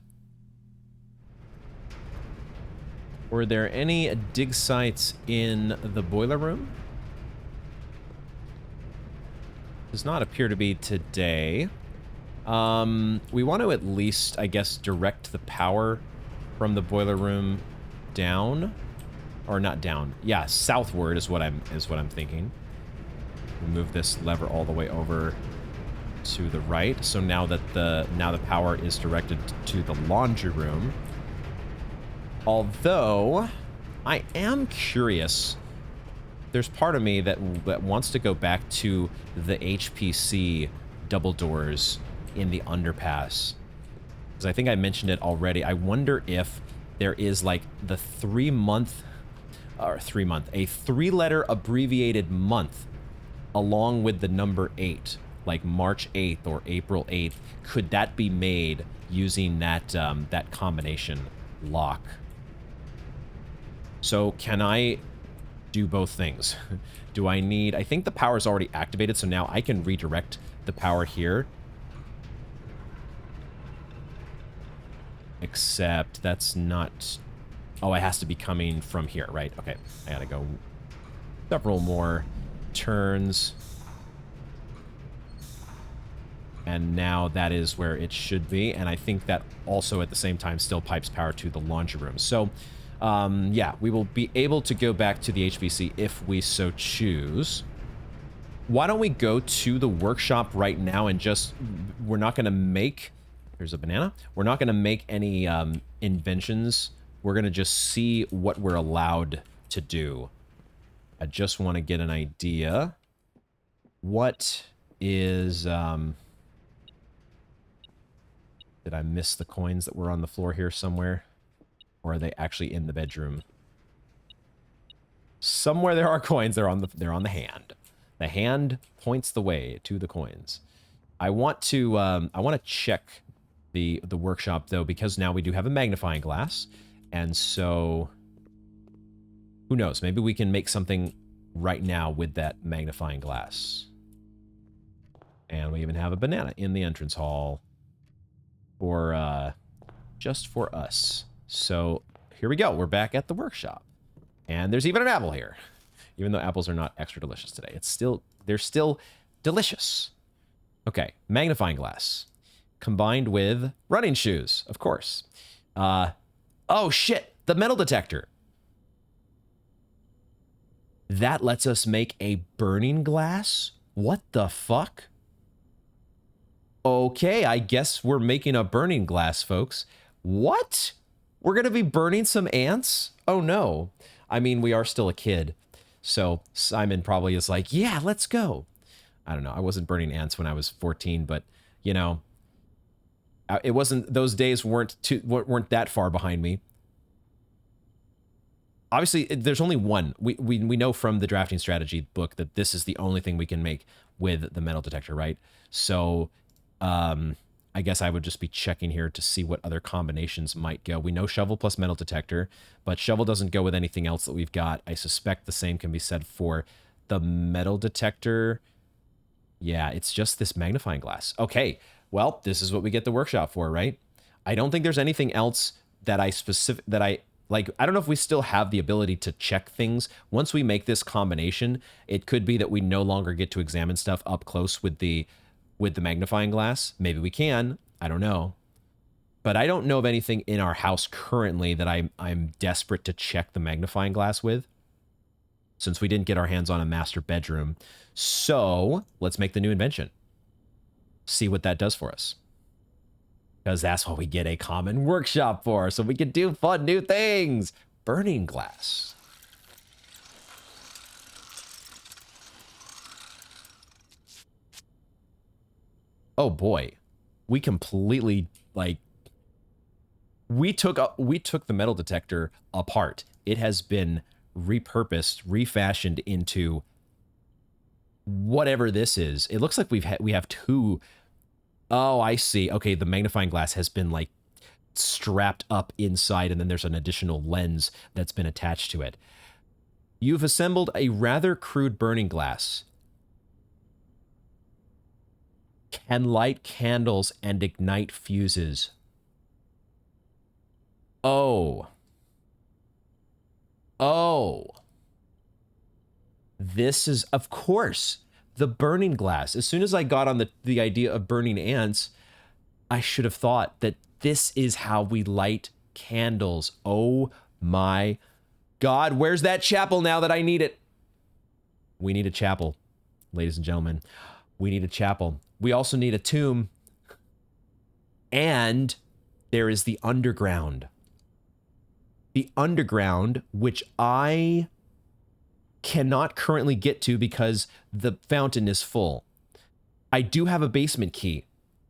[SPEAKER 1] Were there any dig sites in the boiler room? Does not appear to be today. We want to at least, I guess, direct the power from the boiler room down, or not down. Yeah, southward is what I'm thinking. Move this lever all the way over to the right. So now that the power is directed to the laundry room. Although I am curious, there's part of me that wants to go back to the HPC double doors in the underpass. Because I think I mentioned it already. I wonder if there is like the a 3-letter abbreviated month along with the number 8, like March 8th or April 8th. Could that be made using that that combination lock? So can I do both things? Do I need... I think the power is already activated, so now I can redirect the power here. Except that's not... Oh, it has to be coming from here, right? Okay, I gotta go several more turns. And now that is where it should be. And I think that also at the same time still pipes power to the laundry room. So, yeah, we will be able to go back to the HPC if we so choose. Why don't we go to the workshop right now and just, we're not going to make, here's a banana. We're not going to make any inventions. We're going to just see what we're allowed to do. I just want to get an idea. What is, did I miss the coins that were on the floor here somewhere? Or are they actually in the bedroom? Somewhere there are coins. They're on the hand. The hand points the way to the coins. I want to check the workshop though, because now we do have a magnifying glass, and so who knows? Maybe we can make something right now with that magnifying glass. And we even have a banana in the entrance hall for just for us. So here we go. We're back at the workshop, and there's even an apple here. Even though apples are not extra delicious today, they're still delicious. Okay, magnifying glass combined with running shoes, of course. Oh shit, the metal detector. That lets us make a burning glass? What the fuck? Okay, I guess we're making a burning glass, folks. What? We're gonna be burning some ants? Oh no. I mean, we are still a kid. So Simon probably is like, yeah, let's go. I don't know. I wasn't burning ants when I was 14, but you know, it wasn't, those days weren't that far behind me. Obviously, there's only one. We know from the drafting strategy book that this is the only thing we can make with the metal detector, right? So, I guess I would just be checking here to see what other combinations might go. We know shovel plus metal detector, but shovel doesn't go with anything else that we've got. I suspect the same can be said for the metal detector. Yeah, it's just this magnifying glass. Okay, well, this is what we get the workshop for, right? I don't think there's anything else that I I don't know if we still have the ability to check things. Once we make this combination, it could be that we no longer get to examine stuff up close with the magnifying glass. Maybe we can. I don't know. But I don't know of anything in our house currently that I'm desperate to check the magnifying glass with, since we didn't get our hands on a master bedroom. So let's make the new invention. See what that does for us. Because that's what we get a common workshop for, so we can do fun new things. Burning glass. Oh boy, we completely, like, we took the metal detector apart. It has been repurposed, refashioned into whatever this is. It looks like we have two. Oh, I see. Okay, the magnifying glass has been like strapped up inside, and then there's an additional lens that's been attached to it. You've assembled a rather crude burning glass. Can light candles and ignite fuses. Oh. Oh. This is, of course, the burning glass. As soon as I got on the idea of burning ants, I should have thought that this is how we light candles. Oh my God. Where's that chapel now that I need it? We need a chapel, ladies and gentlemen. We need a chapel. We also need a tomb. And there is the underground. The underground, which I cannot currently get to because the fountain is full. I do have a basement key,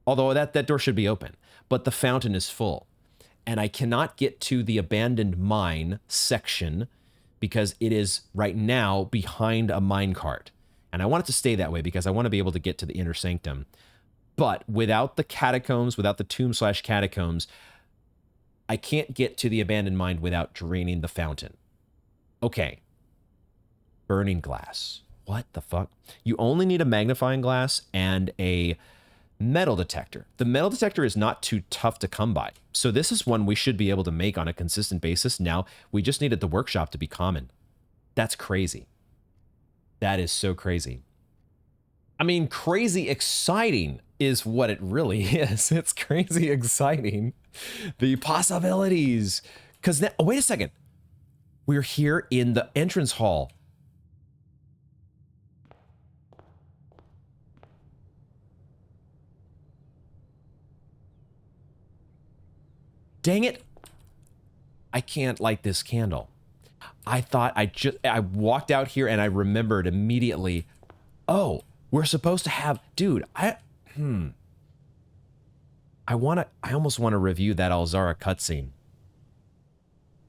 [SPEAKER 1] although that door should be open, but the fountain is full. And I cannot get to the abandoned mine section because it is right now behind a minecart. And I want it to stay that way because I want to be able to get to the inner sanctum. But without the catacombs, without the tomb/catacombs, I can't get to the abandoned mine without draining the fountain. Okay. Burning glass. What the fuck? You only need a magnifying glass and a metal detector. The metal detector is not too tough to come by. So this is one we should be able to make on a consistent basis. Now, we just needed the workshop to be common. That's crazy. That is so crazy. I mean, crazy exciting. is what it really is. It's crazy exciting. The possibilities. Because now, oh, wait a second. We're here in the entrance hall. Dang it. I can't light this candle. I thought I walked out here and I remembered immediately, oh, we're supposed to have, dude, I almost want to review that Alzara cutscene.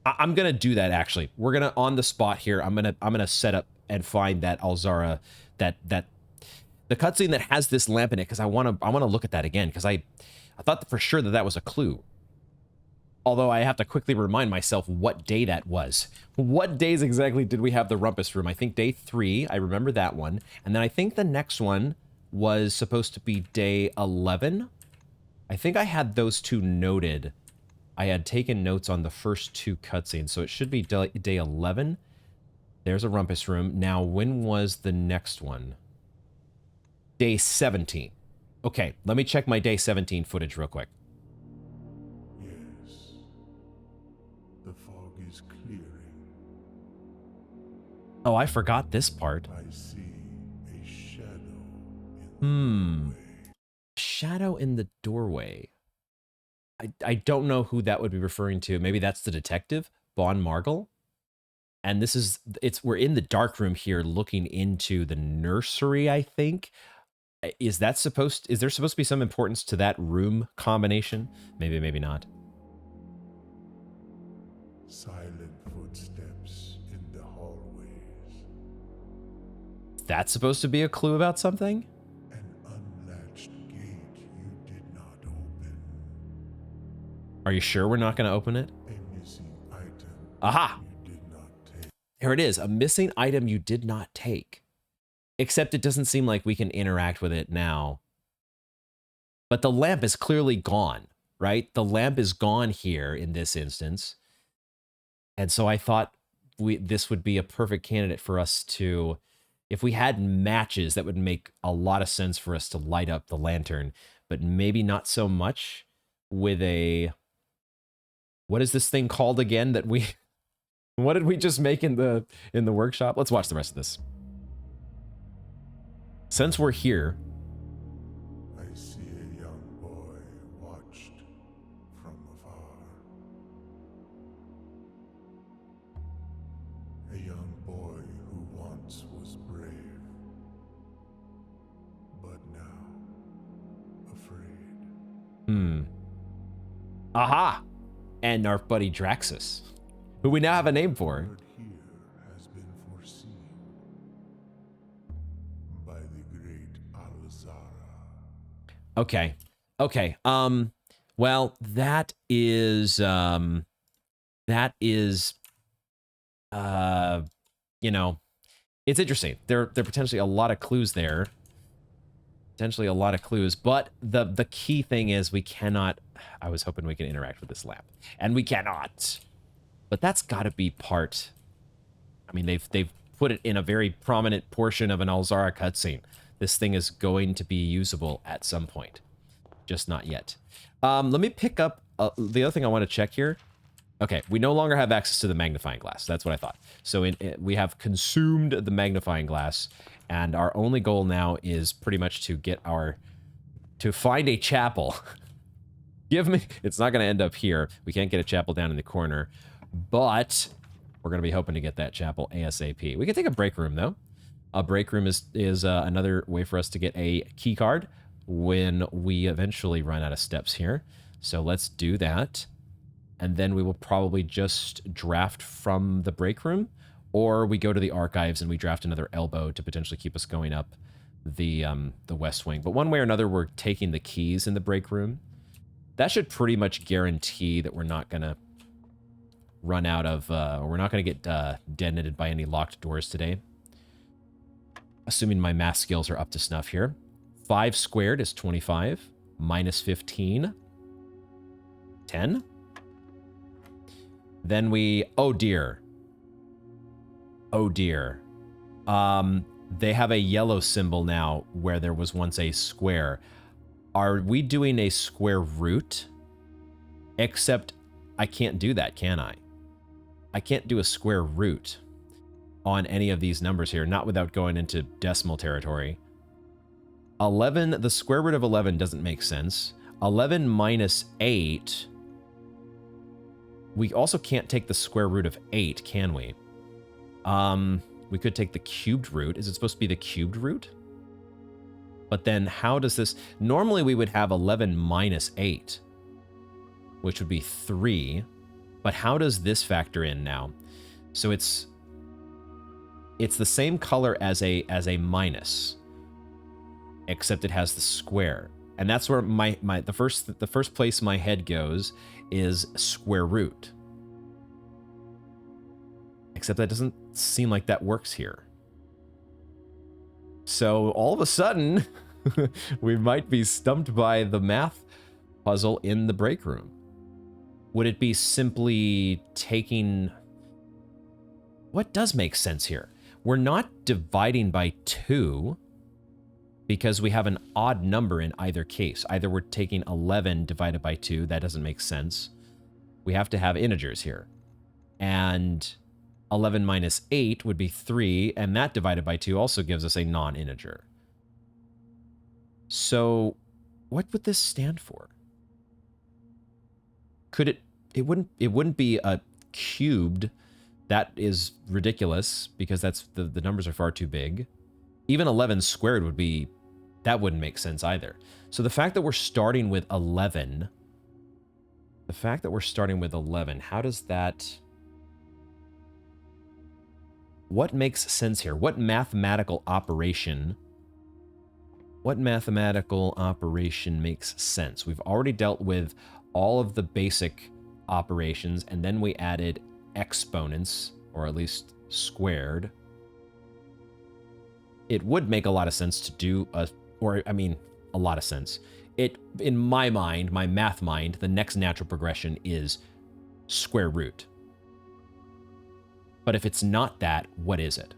[SPEAKER 1] I'm gonna do that actually. We're gonna on the spot here. I'm gonna set up and find that Alzara, the cutscene that has this lamp in it, because I wanna look at that again, because I thought for sure that was a clue. Although I have to quickly remind myself what day that was. What days exactly did we have the rumpus room? I think day 3. I remember that one, and then I think the next one was supposed to be day 11. I think I had those two noted. I had taken notes on the first 2 cutscenes, so it should be day 11. There's a rumpus room. Now, when was the next one? Day 17. Okay, let me check my day 17 footage real quick.
[SPEAKER 2] Yes. The fog is clearing.
[SPEAKER 1] Oh, I forgot this part.
[SPEAKER 2] I see a shadow in the doorway.
[SPEAKER 1] Shadow in the doorway. I don't know who that would be referring to. Maybe that's the detective, Bon Margle. And this is, we're in the dark room here looking into the nursery, I think. Is there supposed to be some importance to that room combination? Maybe, maybe not.
[SPEAKER 2] Silent footsteps in the hallways.
[SPEAKER 1] That's supposed to be a clue about something?
[SPEAKER 2] An unlatched gate you did not open.
[SPEAKER 1] Are you sure we're not going to open it?
[SPEAKER 2] A missing item
[SPEAKER 1] Aha!
[SPEAKER 2] you did not take.
[SPEAKER 1] Here it is, a missing item you did not take. Except it doesn't seem like we can interact with it now. But the lamp is clearly gone, right? The lamp is gone here in this instance. And so I thought this would be a perfect candidate for us to, if we had matches, that would make a lot of sense for us to light up the lantern, but maybe not so much with a, what is this thing called again that we, what did we just make in the workshop? Let's watch the rest of this. Since we're here,
[SPEAKER 2] I see a young boy watched from afar. A young boy who once was brave, but now afraid.
[SPEAKER 1] Aha! And our buddy Draxus, who we now have a name for.
[SPEAKER 2] Word here has been foreseen by the great Alzara.
[SPEAKER 1] Okay. Okay. Well, that is, you know, it's interesting. There are potentially a lot of clues there. Potentially a lot of clues, but the key thing is we cannot, I was hoping we can interact with this lamp, and we cannot. But that's got to be part, I mean, they've put it in a very prominent portion of an Alzara cutscene. This thing is going to be usable at some point. Just not yet. Let me pick up the other thing I want to check here. Okay, we no longer have access to the magnifying glass. That's what I thought. So we have consumed the magnifying glass, and our only goal now is pretty much to get to find a chapel. It's not going to end up here. We can't get a chapel down in the corner, but we're going to be hoping to get that chapel ASAP. We can take a break room, though. A break room is another way for us to get a key card when we eventually run out of steps here. So let's do that. And then we will probably just draft from the break room, or we go to the archives and we draft another elbow to potentially keep us going up the west wing. But one way or another, we're taking the keys in the break room. That should pretty much guarantee that we're not going to run out of, or we're not going to get detonated by any locked doors today. Assuming my math skills are up to snuff here. 5 squared is 25, minus 15, 10. Then we, oh dear. Oh dear. They have a yellow symbol now where there was once a square. Are we doing a square root? Except I can't do that, can I? I can't do a square root on any of these numbers here, not without going into decimal territory. 11, the square root of 11 doesn't make sense. 11 minus 8. We also can't take the square root of 8, can we? We could take the cubed root. Is it supposed to be the cubed root? But then how does this... Normally we would have 11 minus 8, which would be 3. But how does this factor in now? So it's the same color as a minus, except it has the square. And that's where the first place my head goes is square root. Except that doesn't seem like that works here. So all of a sudden, we might be stumped by the math puzzle in the break room. Would it be simply taking... What does make sense here? We're not dividing by 2 because we have an odd number in either case. Either we're taking 11 divided by 2. That doesn't make sense. We have to have integers here. And 11 minus 8 would be 3, and that divided by 2 also gives us a non-integer. So what would this stand for? Could it wouldn't be a cubed. That is ridiculous because that's the numbers are far too big. Even 11 squared would be, that wouldn't make sense either. So the fact that we're starting with 11, how does that, what makes sense here? What mathematical operation makes sense? We've already dealt with all of the basic operations, and then we added exponents, or at least squared. It would make a lot of sense to do a lot of sense. In my mind, my math mind, the next natural progression is square root. But if it's not that, what is it?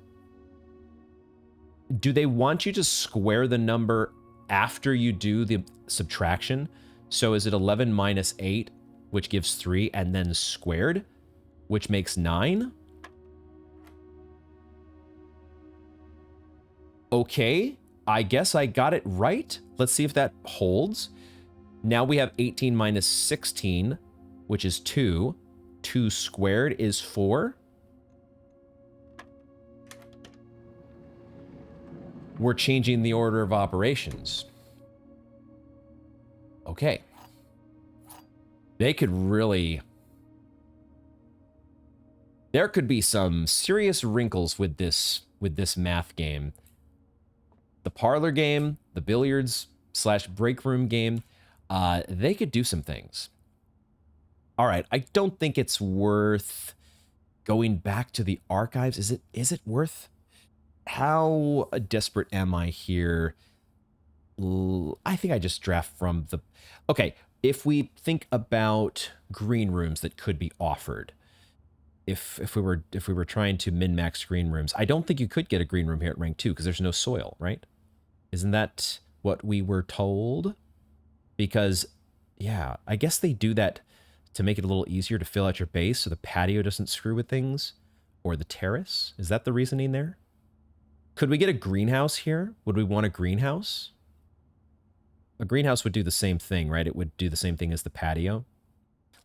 [SPEAKER 1] Do they want you to square the number after you do the subtraction? So is it 11 minus 8, which gives 3, and then squared, which makes 9? Okay, I guess I got it right. Let's see if that holds. Now we have 18 minus 16, which is 2. 2 squared is 4. We're changing the order of operations. Okay. They could really... There could be some serious wrinkles with this math game. The parlor game, the billiards / break room game, they could do some things. All right, I don't think it's worth going back to the archives. Is it worth? How desperate am I here? I think I just draft from the... Okay, if we think about green rooms that could be offered, if we were trying to min-max green rooms, I don't think you could get a green room here at rank 2 because there's no soil, right? Isn't that what we were told? Because, yeah, I guess they do that to make it a little easier to fill out your base so the patio doesn't screw with things, or the terrace. Is that the reasoning there? Could we get a greenhouse here? Would we want a greenhouse? A greenhouse would do the same thing, right? It would do the same thing as the patio.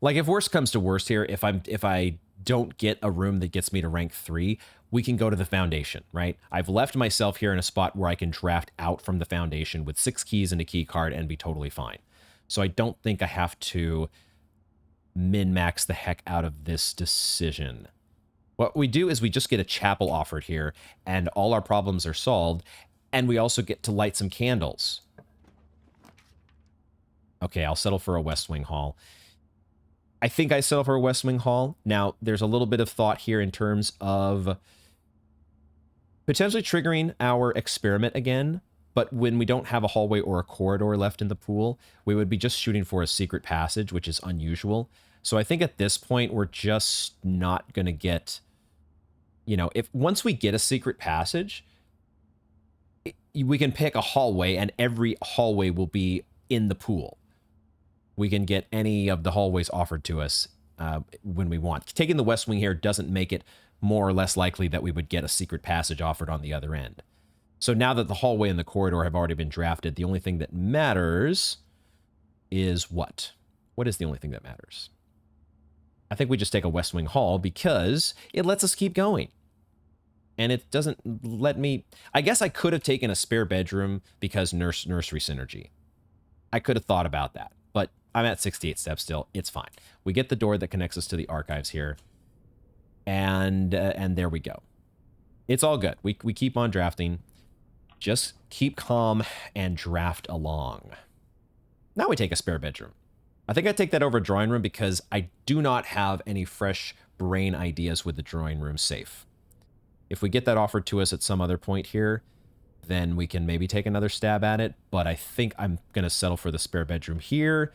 [SPEAKER 1] Like, if worst comes to worst here, if I don't get a room that gets me to rank 3, we can go to the foundation, right? I've left myself here in a spot where I can draft out from the foundation with 6 keys and a key card and be totally fine. So I don't think I have to min-max the heck out of this decision. What we do is we just get a chapel offered here, and all our problems are solved, and we also get to light some candles. Okay, I'll settle for a West Wing Hall. I think I settle for a West Wing Hall. Now, there's a little bit of thought here in terms of potentially triggering our experiment again, but when we don't have a hallway or a corridor left in the pool, we would be just shooting for a secret passage, which is unusual. So I think at this point, we're just not going to get... You know, once we get a secret passage, we can pick a hallway, and every hallway will be in the pool. We can get any of the hallways offered to us when we want. Taking the west wing here doesn't make it more or less likely that we would get a secret passage offered on the other end. So now that the hallway and the corridor have already been drafted, the only thing that matters is what? What is the only thing that matters? I think we just take a west wing hall because it lets us keep going. And it doesn't let me... I guess I could have taken a spare bedroom because nursery synergy. I could have thought about that. But I'm at 68 steps still. It's fine. We get the door that connects us to the archives here. And there we go. It's all good. We keep on drafting. Just keep calm and draft along. Now we take a spare bedroom. I think I take that over a drawing room because I do not have any fresh brain ideas with the drawing room safe. If we get that offered to us at some other point here, then we can maybe take another stab at it. But I think I'm going to settle for the spare bedroom here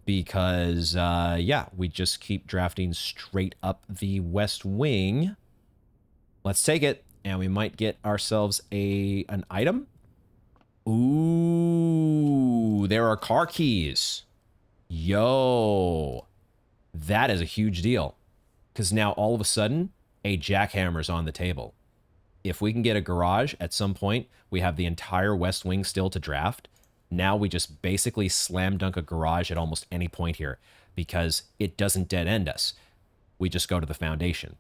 [SPEAKER 1] because, yeah, we just keep drafting straight up the west wing. Let's take it, and we might get ourselves an item. Ooh, there are car keys. Yo, that is a huge deal. Because now all of a sudden, a jackhammer's on the table. If we can get a garage at some point, we have the entire west wing still to draft. Now we just basically slam dunk a garage at almost any point here because it doesn't dead end us. We just go to the foundation.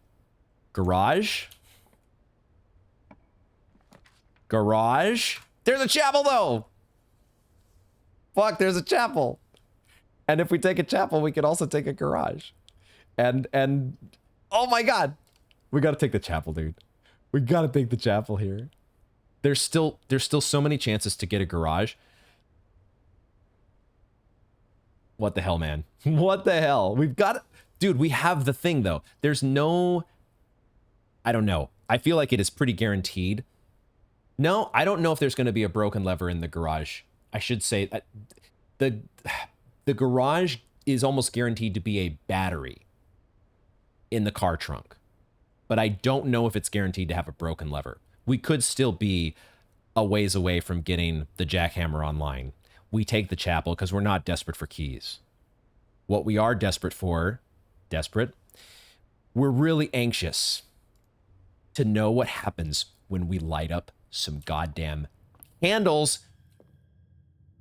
[SPEAKER 1] Garage. Garage. There's a chapel though. Fuck, there's a chapel. And if we take a chapel, we can also take a garage. And oh my God. We got to take the chapel, dude. We got to take the chapel here. There's still so many chances to get a garage. What the hell, man? What the hell? We've got... Dude, we have the thing, though. There's no... I don't know. I feel like it is pretty guaranteed. No, I don't know if there's going to be a broken lever in the garage. I should say that the garage is almost guaranteed to be a battery in the car trunk. But I don't know if it's guaranteed to have a broken lever. We could still be a ways away from getting the jackhammer online. We take the chapel because we're not desperate for keys. What we are desperate for, we're really anxious to know what happens when we light up some goddamn candles.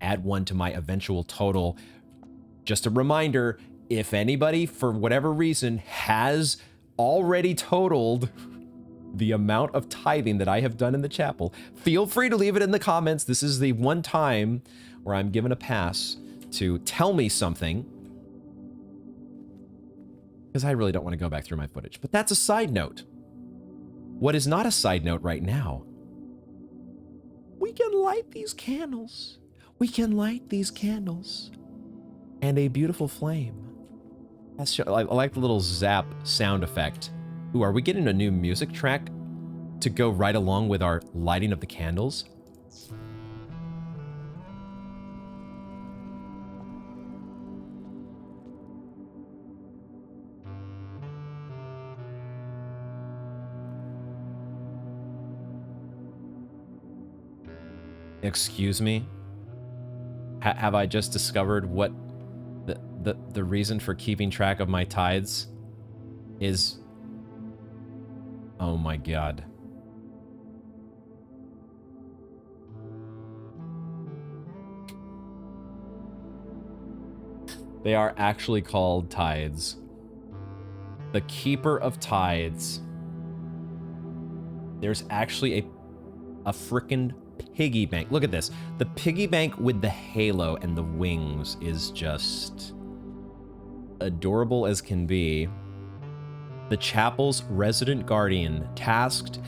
[SPEAKER 1] Add one to my eventual total. Just a reminder, if anybody, for whatever reason, has already totaled the amount of tithing that I have done in the chapel, feel free to leave it in the comments. This is the one time where I'm given a pass to tell me something, because I really don't want to go back through my footage. But that's a side note. What is not a side note right now, we can light these candles. We can light these candles. And a beautiful flame. I like the little zap sound effect. Ooh, are we getting a new music track to go right along with our lighting of the candles? Excuse me? Have I just discovered what the reason for keeping track of my tithes is? Oh my God. They are actually called tithes. The keeper of tithes. There's actually a frickin' piggy bank. Look at this. The piggy bank with the halo and the wings is just adorable as can be. The chapel's resident guardian, tasked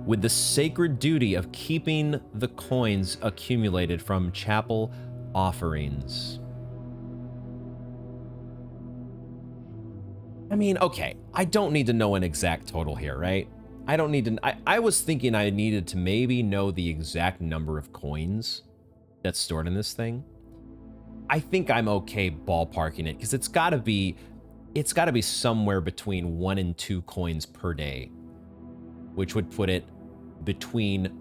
[SPEAKER 1] with the sacred duty of keeping the coins accumulated from chapel offerings. I mean, okay, I don't need to know an exact total here, right? I don't need to... I was thinking I needed to maybe know the exact number of coins that's stored in this thing. I think I'm okay ballparking it, because it's got to be somewhere between 1 and 2 coins per day, which would put it between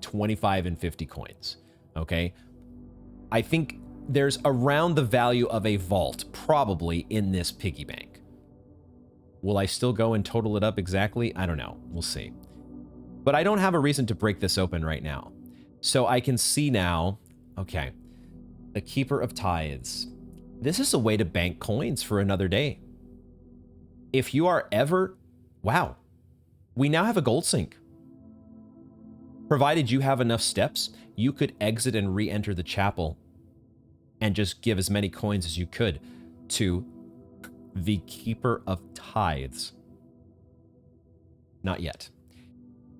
[SPEAKER 1] 25 and 50 coins, okay? I think there's around the value of a vault, probably, in this piggy bank. Will I still go and total it up exactly? I don't know. We'll see. But I don't have a reason to break this open right now. So I can see now, okay, the Keeper of Tithes. This is a way to bank coins for another day. If you are ever, wow, we now have a gold sink. Provided you have enough steps, you could exit and re-enter the chapel and just give as many coins as you could to the Keeper of Tithes. Not yet.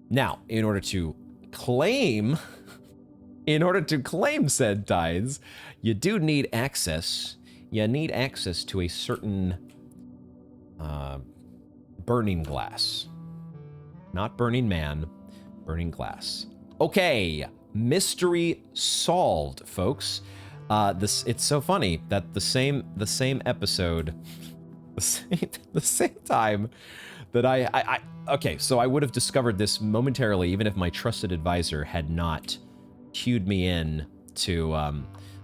[SPEAKER 1] Now, in order to claim said tithes, you do need access. You need access to a certain burning glass. Not burning man, burning glass. Okay, mystery solved, folks. It's so funny that the same episode, the same time that I okay, so I would have discovered this momentarily, even if my trusted advisor had not cued me in to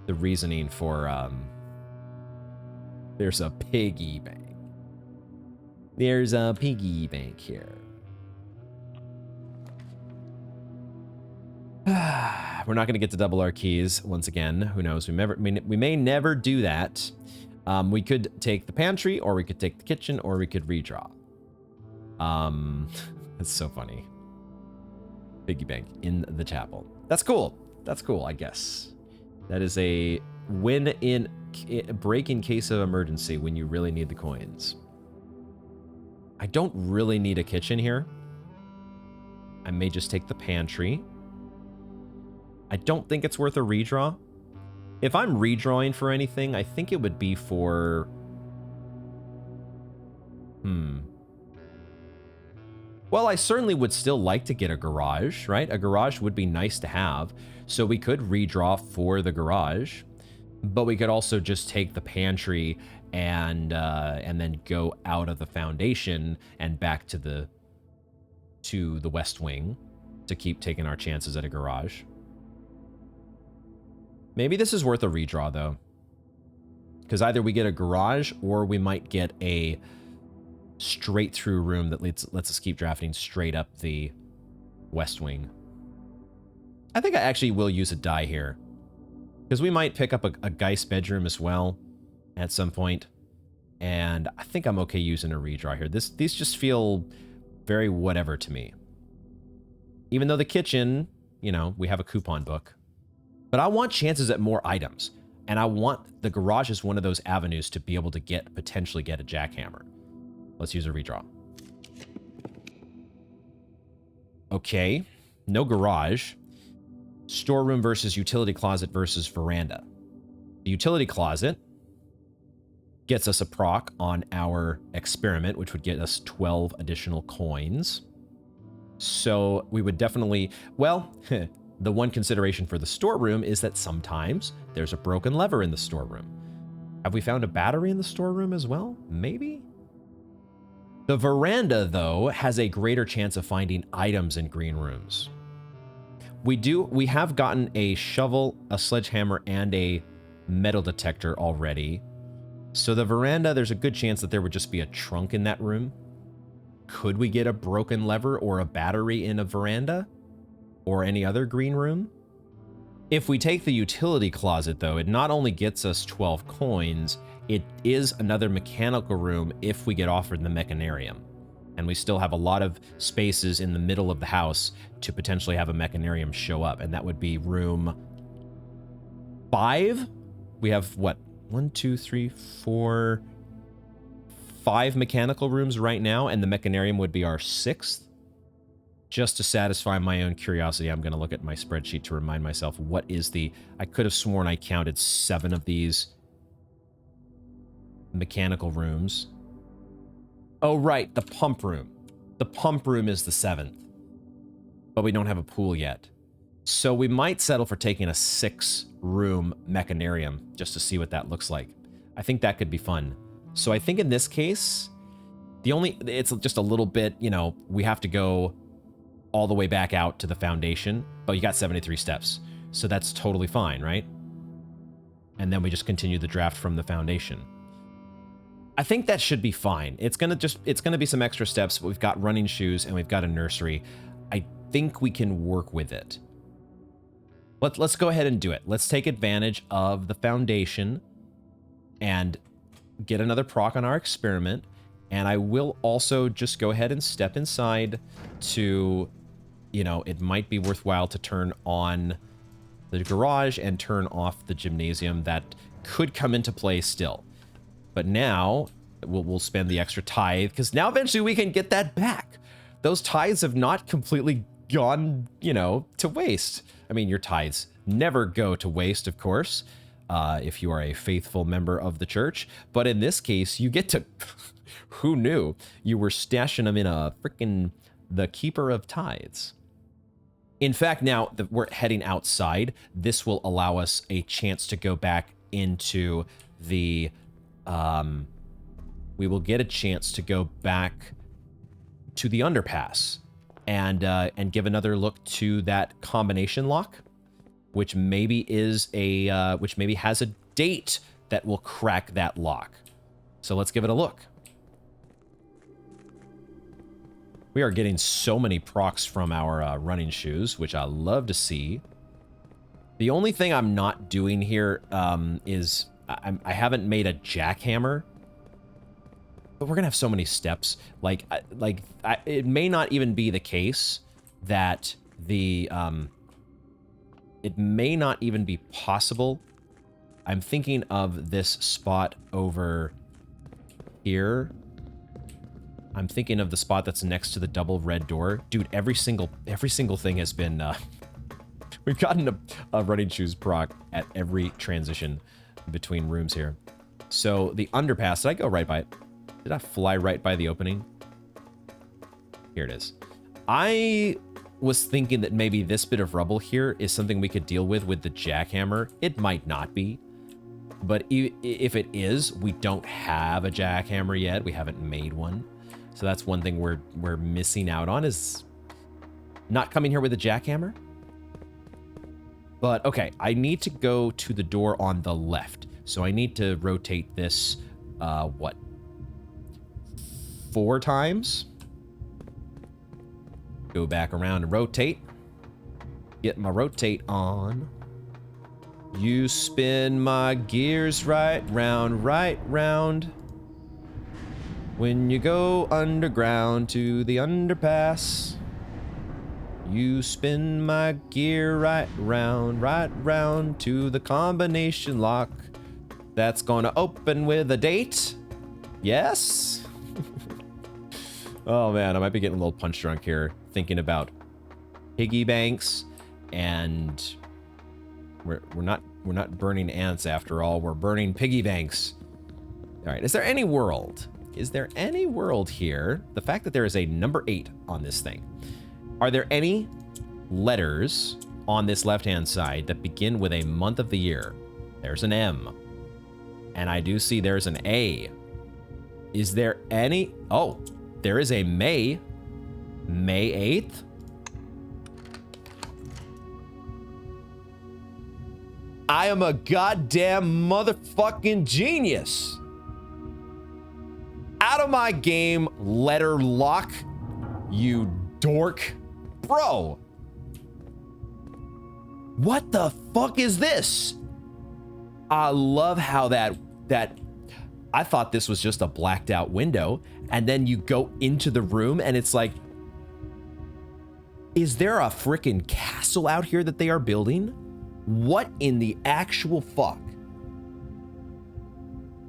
[SPEAKER 1] the reasoning for there's a piggy bank. There's a piggy bank here. We're not going to get to double our keys once again. Who knows? We may never do that. We could take the pantry, or we could take the kitchen, or we could redraw. That's so funny. Piggy bank in the chapel. That's cool. That's cool, I guess. That is a break in case of emergency when you really need the coins. I don't really need a kitchen here. I may just take the pantry. I don't think it's worth a redraw. If I'm redrawing for anything, I think it would be for... Well, I certainly would still like to get a garage, right? A garage would be nice to have. So we could redraw for the garage, but we could also just take the pantry and then go out of the foundation and back to the West Wing to keep taking our chances at a garage. Maybe this is worth a redraw, though. Because either we get a garage, or we might get a straight-through room that lets us keep drafting straight up the West Wing. I think I actually will use a die here. Because we might pick up a Geist bedroom as well at some point. And I think I'm okay using a redraw here. These just feel very whatever to me. Even though the kitchen, you know, we have a coupon book. But I want chances at more items. And I want the garage as one of those avenues to be able to potentially get a jackhammer. Let's use a redraw. Okay, no garage. Storeroom versus utility closet versus veranda. The utility closet gets us a proc on our experiment, which would get us 12 additional coins. So we would definitely, well, the one consideration for the storeroom is that sometimes there's a broken lever in the storeroom. Have we found a battery in the storeroom as well? Maybe? The veranda, though, has a greater chance of finding items in green rooms. We have gotten a shovel, a sledgehammer, and a metal detector already. So the veranda, there's a good chance that there would just be a trunk in that room. Could we get a broken lever or a battery in a veranda? Or any other green room? If we take the utility closet, though, it not only gets us 12 coins, it is another mechanical room if we get offered the mechanarium. And we still have a lot of spaces in the middle of the house to potentially have a mechanarium show up. And that would be room 5. We have, what, 1, 2, 3, 4, 5 mechanical rooms right now, and the mechanarium would be our 6th. Just to satisfy my own curiosity, I'm going to look at my spreadsheet to remind myself what is the... I could have sworn I counted 7 of these mechanical rooms. Oh, right, the pump room. The pump room is the 7th. But we don't have a pool yet. So we might settle for taking a 6-room mechanarium just to see what that looks like. I think that could be fun. So I think in this case, it's just a little bit, you know, we have to go all the way back out to the foundation, but you got 73 steps. So that's totally fine, right? and then we just continue the draft from the foundation. I think that should be fine. It's gonna be some extra steps, but we've got running shoes and we've got a nursery. I think we can work with it. Let's go ahead and do it. Let's take advantage of the foundation and get another proc on our experiment. And I will also just go ahead and step inside to, you know, it might be worthwhile to turn on the garage and turn off the gymnasium. That could come into play still. But now we'll spend the extra tithe, because now eventually we can get that back. Those tithes have not completely gone, you know, to waste. I mean, your tithes never go to waste, of course, if you are a faithful member of the church. But in this case, you get to... Who knew? You were stashing them in a freaking the keeper of tithes. In fact, now that we're heading outside, this will allow us a chance to go back into the... we will get a chance to go back to the underpass and give another look to that combination lock, which maybe is a which maybe has a date that will crack that lock. So let's give it a look. We are getting so many procs from our running shoes, which I love to see. The only thing I'm not doing here is I haven't made a jackhammer, but we're gonna have so many steps. It may not even be the case that the it may not even be possible. I'm thinking of this spot over here. I'm thinking of the spot that's next to the double red door. Dude, every single thing has been we've gotten a running shoes proc at every transition between rooms here. So the underpass, did I go right by it? Did I fly right by the opening? Here it is. I was thinking that maybe this bit of rubble here is something we could deal with the jackhammer. It might not be. But if it is, we don't have a jackhammer yet. We haven't made one. So that's one thing we're missing out on, is not coming here with a jackhammer. But okay, I need to go to the door on the left. So I need to rotate this, what? 4 times? Go back around and rotate. Get my rotate on. You spin my gears right round. When you go underground to the underpass, you spin my gear right round to the combination lock that's gonna open with a date. Yes? Oh man, I might be getting a little punch drunk here, thinking about piggy banks, and we're not burning ants after all. We're burning piggy banks. All right, is there any world? Is there any world here? The fact that there is a number 8 on this thing. Are there any letters on this left-hand side that begin with a month of the year? There's an M. And I do see there's an A. Is there any... Oh, there is a May. May 8th? I am a goddamn motherfucking genius. Out of my game, letter lock, you dork. Bro. What the fuck is this? I love how that I thought this was just a blacked out window, and then you go into the room and it's like, is there a freaking castle out here that they are building? What in the actual fuck?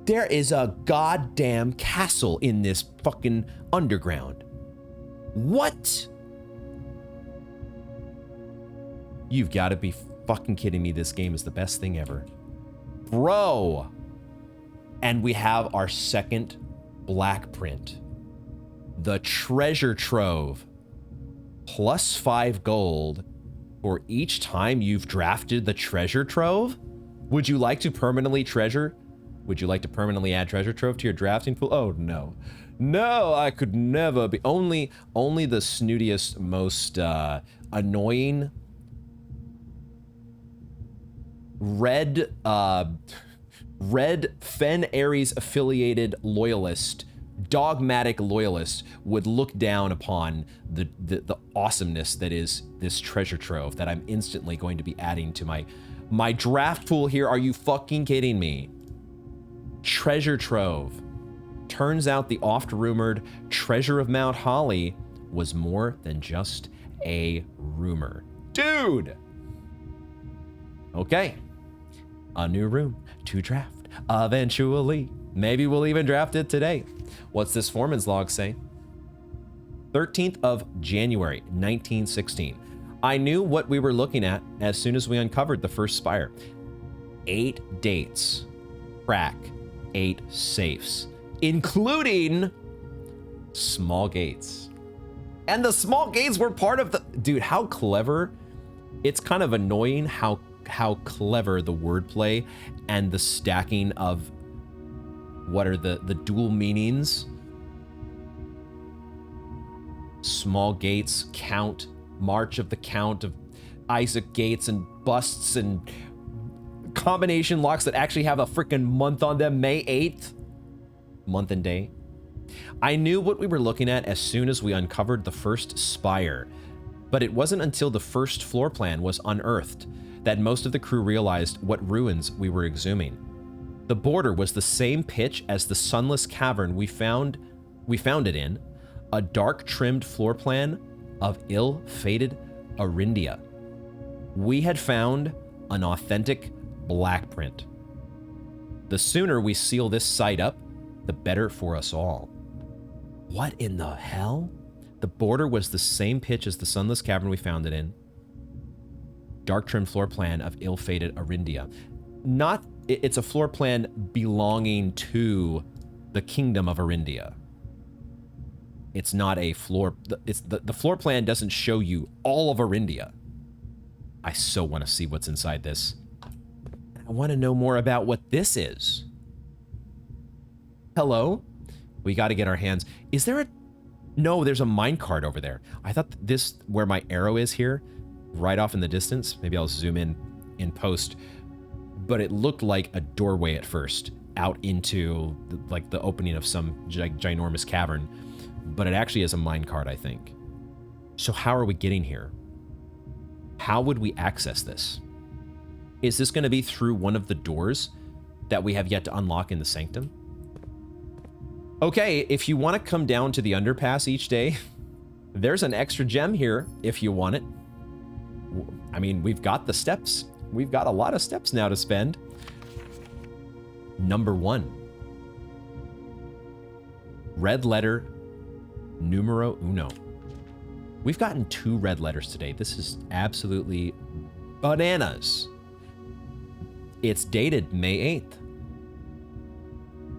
[SPEAKER 1] There is a goddamn castle in this fucking underground. What? You've got to be fucking kidding me. This game is the best thing ever. Bro. And we have our second black print. The treasure trove. Plus 5 gold for each time you've drafted the treasure trove? Would you like to permanently treasure? Would you like to permanently add treasure trove to your drafting pool? Oh no. No, I could never be. Only the snootiest, most annoying red Fen Ares affiliated loyalist, dogmatic loyalist would look down upon the awesomeness that is this treasure trove that I'm instantly going to be adding to my draft pool here. Are you fucking kidding me? Treasure trove. Turns out the oft-rumored treasure of Mount Holly was more than just a rumor. Dude! Okay. A new room to draft. Eventually. Maybe we'll even draft it today. What's this foreman's log say? 13th of January, 1916. I knew what we were looking at as soon as we uncovered the first spire. 8 dates. Crack 8 safes, including small gates. And the small gates were part of the... Dude, how clever. It's kind of annoying how clever the wordplay and the stacking of what are the dual meanings. Small gates, count, march of the count of Isaac Gates, and busts and combination locks that actually have a freaking month on them. May 8th, month and day. I knew what we were looking at as soon as we uncovered the first spire, but it wasn't until the first floor plan was unearthed that most of the crew realized what ruins we were exhuming. The border was the same pitch as the sunless cavern we found it in, a dark trimmed floor plan of ill-fated Arindia. We had found an authentic black print. The sooner we seal this site up, the better for us all. What in the hell? The border was the same pitch as the sunless cavern we found it in. Dark trimmed floor plan of ill-fated Arindia. It's a floor plan belonging to the kingdom of Arindia. It's not a floor, the floor plan doesn't show you all of Arindia. I so want to see what's inside this. I want to know more about what this is. Hello? We got to get our hands. Is there a... No, there's a minecart over there. I thought this, where my arrow is here, right off in the distance. Maybe I'll zoom in post. But it looked like a doorway at first, out into the opening of some ginormous cavern. But it actually is a minecart, I think. So how are we getting here? How would we access this? Is this going to be through one of the doors that we have yet to unlock in the sanctum? Okay, if you want to come down to the underpass each day, there's an extra gem here if you want it. I mean, we've got the steps. We've got a lot of steps now to spend. Number 1. Red letter numero uno. We've gotten 2 red letters today. This is absolutely bananas. It's dated May 8th.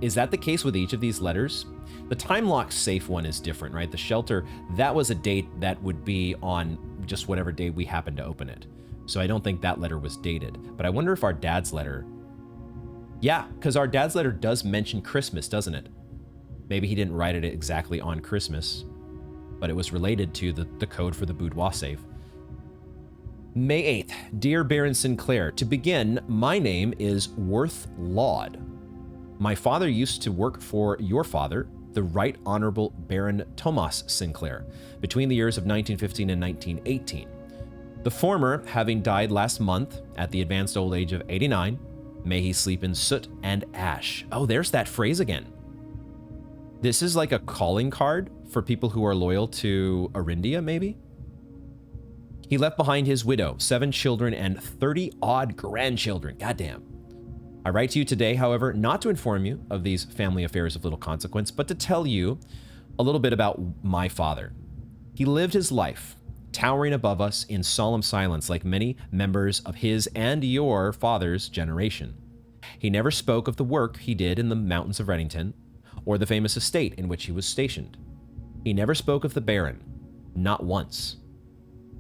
[SPEAKER 1] Is that the case with each of these letters? The time lock safe one is different, right? The shelter, that was a date that would be on just whatever day we happen to open it. So I don't think that letter was dated. But I wonder if our dad's letter... Yeah, because our dad's letter does mention Christmas, doesn't it? Maybe he didn't write it exactly on Christmas, but it was related to the code for the boudoir safe. May 8th. Dear Baron Sinclair, to begin, my name is Worth Laud. My father used to work for your father, the Right Honorable Baron Thomas Sinclair, between the years of 1915 and 1918. The former having died last month at the advanced old age of 89, may he sleep in soot and ash. Oh, there's that phrase again. This is like a calling card for people who are loyal to Arindia, maybe? He left behind his widow, 7 children, and 30-odd grandchildren. Goddamn. I write to you today, however, not to inform you of these family affairs of little consequence, but to tell you a little bit about my father. He lived his life, towering above us in solemn silence like many members of his and your father's generation. He never spoke of the work he did in the mountains of Reddington, or the famous estate in which he was stationed. He never spoke of the Baron, not once.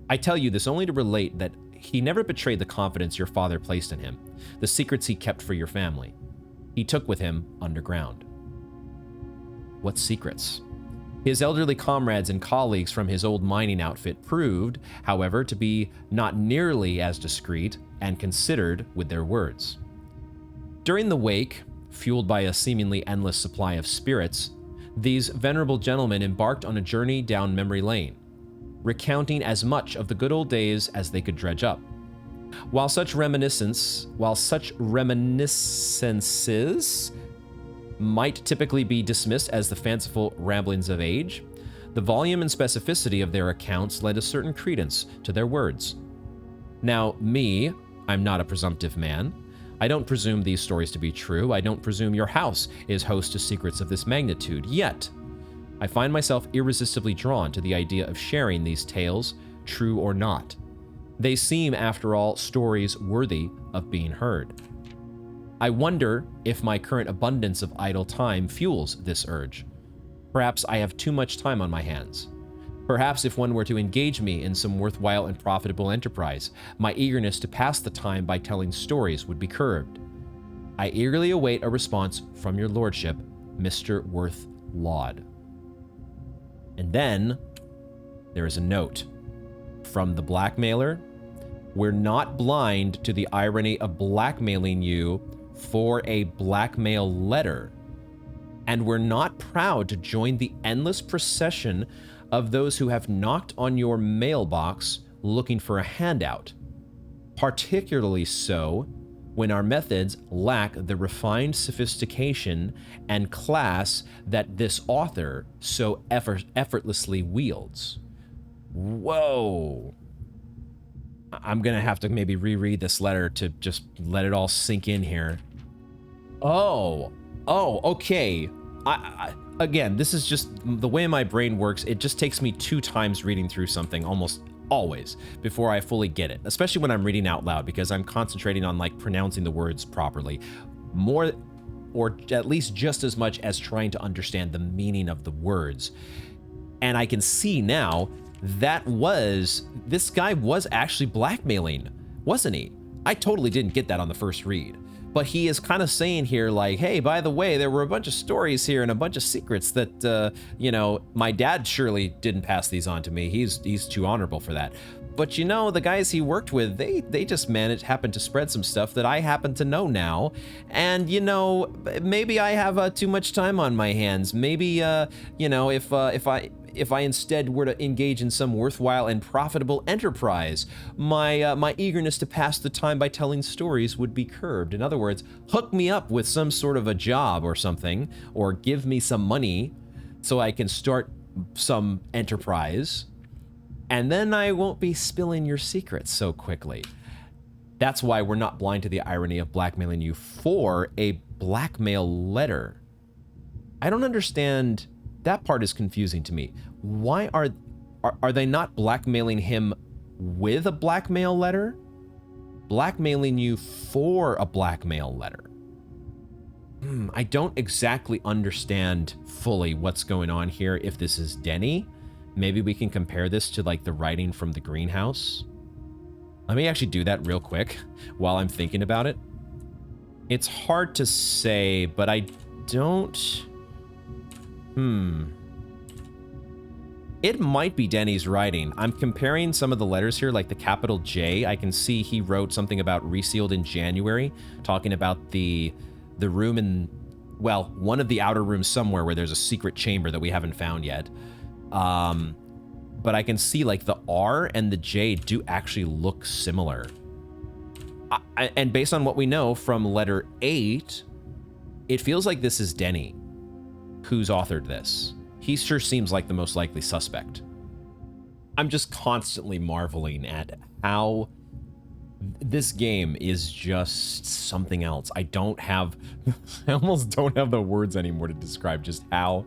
[SPEAKER 1] I tell you this only to relate that he never betrayed the confidence your father placed in him, the secrets he kept for your family. He took with him underground. What secrets? His elderly comrades and colleagues from his old mining outfit proved, however, to be not nearly as discreet and considered with their words. During the wake, fueled by a seemingly endless supply of spirits, these venerable gentlemen embarked on a journey down memory lane, recounting as much of the good old days as they could dredge up. While such reminiscences might typically be dismissed as the fanciful ramblings of age, the volume and specificity of their accounts lent a certain credence to their words. Now, I'm not a presumptive man. I don't presume these stories to be true. I don't presume your house is host to secrets of this magnitude. Yet, I find myself irresistibly drawn to the idea of sharing these tales, true or not. They seem, after all, stories worthy of being heard. I wonder if my current abundance of idle time fuels this urge. Perhaps I have too much time on my hands. Perhaps if one were to engage me in some worthwhile and profitable enterprise, my eagerness to pass the time by telling stories would be curbed. I eagerly await a response from your lordship, Mr. Worth Laud. And then there is a note from the blackmailer. We're not blind to the irony of blackmailing you for a blackmail letter. And we're not proud to join the endless procession of those who have knocked on your mailbox looking for a handout. Particularly so when our methods lack the refined sophistication and class that this author so effortlessly wields. Whoa. I'm gonna have to maybe reread this letter to just let it all sink in here. Oh, okay. Again, this is just the way my brain works. It just takes me 2 times reading through something almost always before I fully get it, especially when I'm reading out loud, because I'm concentrating on like pronouncing the words properly more, or at least just as much as trying to understand the meaning of the words. And I can see now that this guy was actually blackmailing, wasn't he? I totally didn't get that on the first read. But he is kind of saying here, like, hey, by the way, there were a bunch of stories here and a bunch of secrets that, my dad surely didn't pass these on to me. He's too honorable for that. But the guys he worked with, they just happened to spread some stuff that I happen to know now. And, maybe I have too much time on my hands. Maybe, if I instead were to engage in some worthwhile and profitable enterprise, my eagerness to pass the time by telling stories would be curbed. In other words, hook me up with some sort of a job or something, or give me some money so I can start some enterprise, and then I won't be spilling your secrets so quickly. That's why we're not blind to the irony of blackmailing you for a blackmail letter. I don't understand. That part is confusing to me. Why are they not blackmailing him with a blackmail letter? Blackmailing you for a blackmail letter. I don't exactly understand fully what's going on here. If this is Denny, maybe we can compare this to like the writing from the greenhouse. Let me actually do that real quick while I'm thinking about it. It's hard to say, but I don't... It might be Denny's writing. I'm comparing some of the letters here, like the capital J. I can see he wrote something about resealed in January, talking about the room in, well, one of the outer rooms somewhere where there's a secret chamber that we haven't found yet. But I can see like the R and the J do actually look similar. And based on what we know from letter 8, it feels like this is Denny who's authored this. He sure seems like the most likely suspect. I'm just constantly marveling at how this game is just something else. I almost don't have the words anymore to describe just how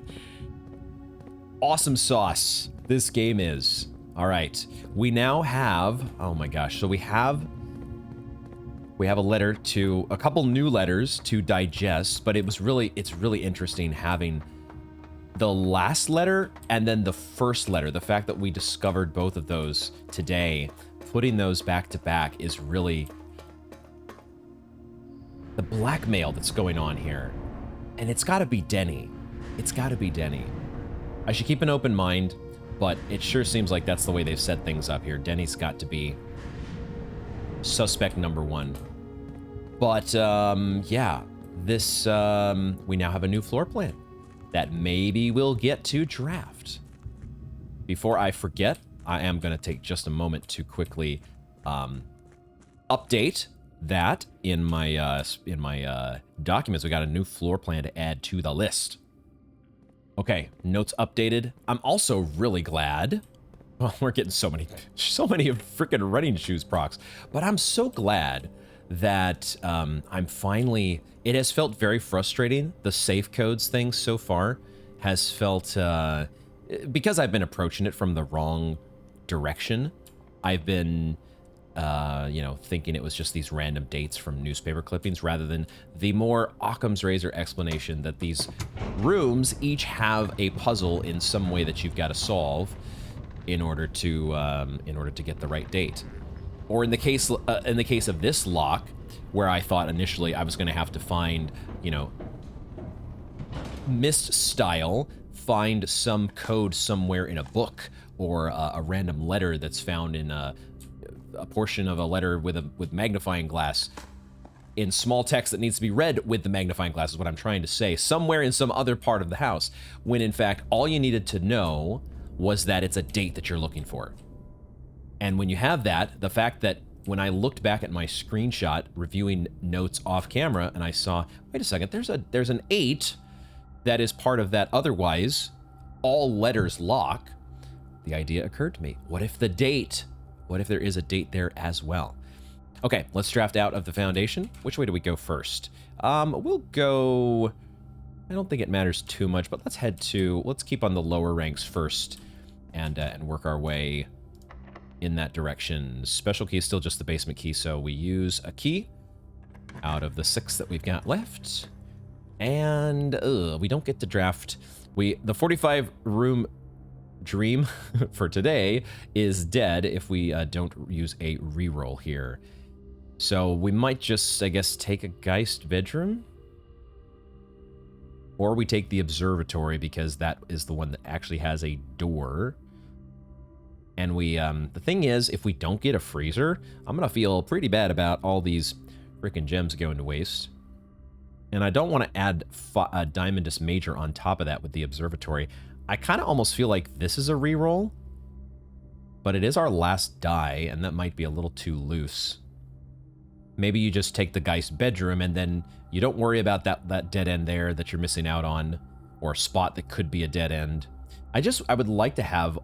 [SPEAKER 1] awesome sauce this game is. All right, we now have, oh my gosh, so we have a couple new letters to digest, but it's really interesting having the last letter and then the first letter. The fact that we discovered both of those today, putting those back to back, is really the blackmail that's going on here. And it's got to be Denny. It's got to be Denny. I should keep an open mind, but it sure seems like that's the way they've set things up here. Denny's got to be suspect number one. But, yeah, this, we now have a new floor plan that maybe we'll get to draft. Before I forget, I am going to take just a moment to quickly update that in my documents. We got a new floor plan to add to the list. Okay, notes updated. I'm also really glad. Well, we're getting so many freaking running shoes procs, but I'm so glad that I'm finally. It has felt very frustrating. The safe codes thing so far has felt because I've been approaching it from the wrong direction. I've been you know, thinking it was just these random dates from newspaper clippings rather than the more Occam's razor explanation that these rooms each have a puzzle in some way that you've got to solve in order to get the right date. Or in the case of this lock, where I thought initially I was going to have to find, you know, Myst style, find some code somewhere in a book or a random letter that's found in a portion of a letter with magnifying glass in small text that needs to be read with the magnifying glass is what I'm trying to say, somewhere in some other part of the house, when in fact all you needed to know was that it's a date that you're looking for. And when you have that, the fact that when I looked back at my screenshot reviewing notes off camera and I saw, wait a second, there's an 8 that is part of that otherwise all letters lock, the idea occurred to me. What if there is a date there as well? Okay, let's draft out of the foundation. Which way do we go first? We'll go, I don't think it matters too much, but let's keep on the lower ranks first and work our way in that direction. Special key is still just the basement key, so we use a key out of the 6 that we've got left. And we don't get to draft. The 45 room dream for today is dead if we don't use a reroll here. So we might just, I guess, take a Geist bedroom. Or we take the observatory because that is the one that actually has a door. And we, the thing is, if we don't get a freezer, I'm gonna feel pretty bad about all these freaking gems going to waste. And I don't want to add a Diamondus Major on top of that with the observatory. I kind of almost feel like this is a reroll, but it is our last die, and that might be a little too loose. Maybe you just take the Geist bedroom, and then you don't worry about that dead end there that you're missing out on, or a spot that could be a dead end. I would like to have,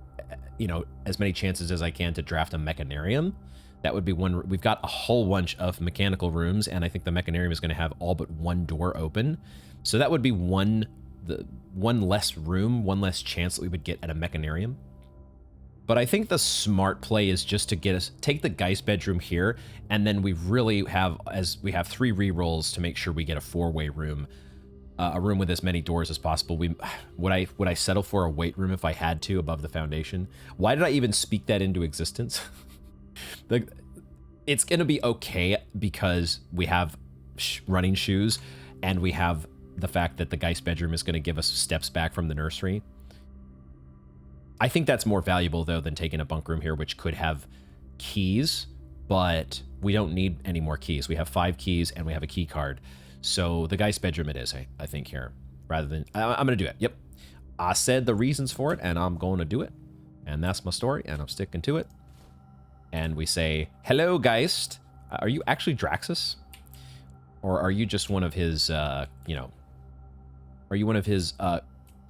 [SPEAKER 1] you know, as many chances as I can to draft a Mechanarium. That would be one. We've got a whole bunch of mechanical rooms, and I think the Mechanarium is going to have all but one door open. So that would be one less room, one less chance that we would get at a Mechanarium. But I think the smart play is just to take the Geist bedroom here, and then we really have, as we have 3 rerolls to make sure we get a 4-way room, a room with as many doors as possible. Would I settle for a weight room if I had to above the foundation? Why did I even speak that into existence? It's gonna be okay because we have running shoes, and we have the fact that the Geist bedroom is going to give us steps back from the nursery. I think that's more valuable, though, than taking a bunk room here, which could have keys, but we don't need any more keys. We have 5 keys, and we have a key card. So the Geist bedroom it is, I think, here. Rather than... I'm going to do it. Yep. I said the reasons for it, and I'm going to do it. And that's my story, and I'm sticking to it. And we say, hello, Geist. Are you actually Draxus? Or are you just one of his, you know... Are you one of his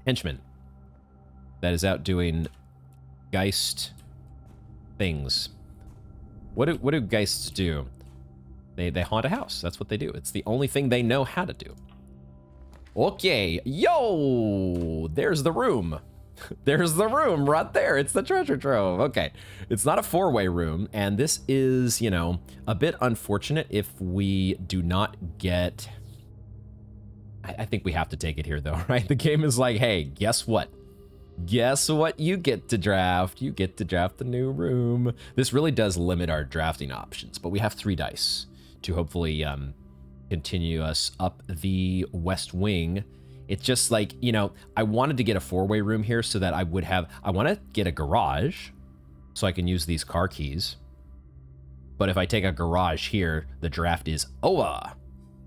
[SPEAKER 1] henchmen that is out doing Geist things? What do Geists do? They haunt a house. That's what they do. It's the only thing they know how to do. Okay, yo, there's the room. There's the room right there. It's the treasure trove. Okay, it's not a 4-way room, and this is, you know, a bit unfortunate if we do not get... I think we have to take it here, though, right? The game is like, hey, guess what? Guess what you get to draft? You get to draft the new room. This really does limit our drafting options, but we have 3 dice to hopefully continue us up the west wing It's just like, you know, I wanted to get a 4-way room here so that I want to get a garage so I can use these car keys. But if I take a garage here, the draft is over.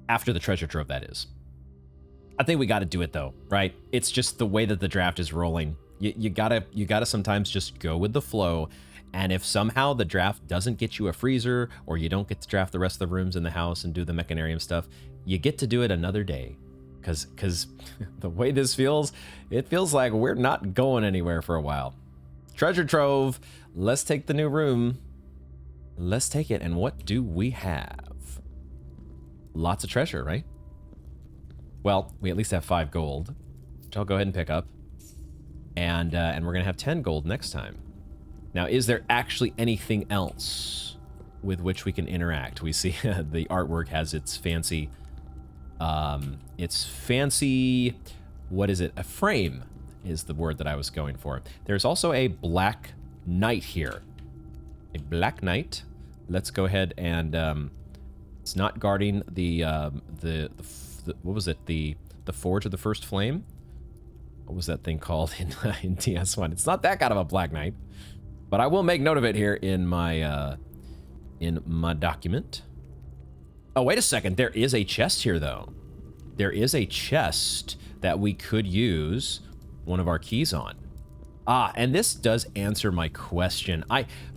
[SPEAKER 1] After the treasure trove, that is. I think we got to do it though, right? It's just the way that the draft is rolling. You gotta sometimes just go with the flow. And if somehow the draft doesn't get you a freezer, or you don't get to draft the rest of the rooms in the house and do the mechanarium stuff, you get to do it another day. Because the way this feels, it feels like we're not going anywhere for a while. Treasure trove, let's take the new room. Let's take it, and what do we have? Lots of treasure, right? Well, we at least have 5 gold, which I'll go ahead and pick up. And we're gonna have 10 gold next time. Now, is there actually anything else with which we can interact? We see the artwork has its fancy, what is it? A frame is the word that I was going for. There's also a black knight here. A black knight. Let's go ahead and, it's not guarding the what was it? The Forge of the First Flame? What was that thing called in DS1? It's not that kind of a black knight. But I will make note of it here in my document. Oh, wait a second. There is a chest here, though. There is a chest that we could use one of our keys on. Ah, and this does answer my question.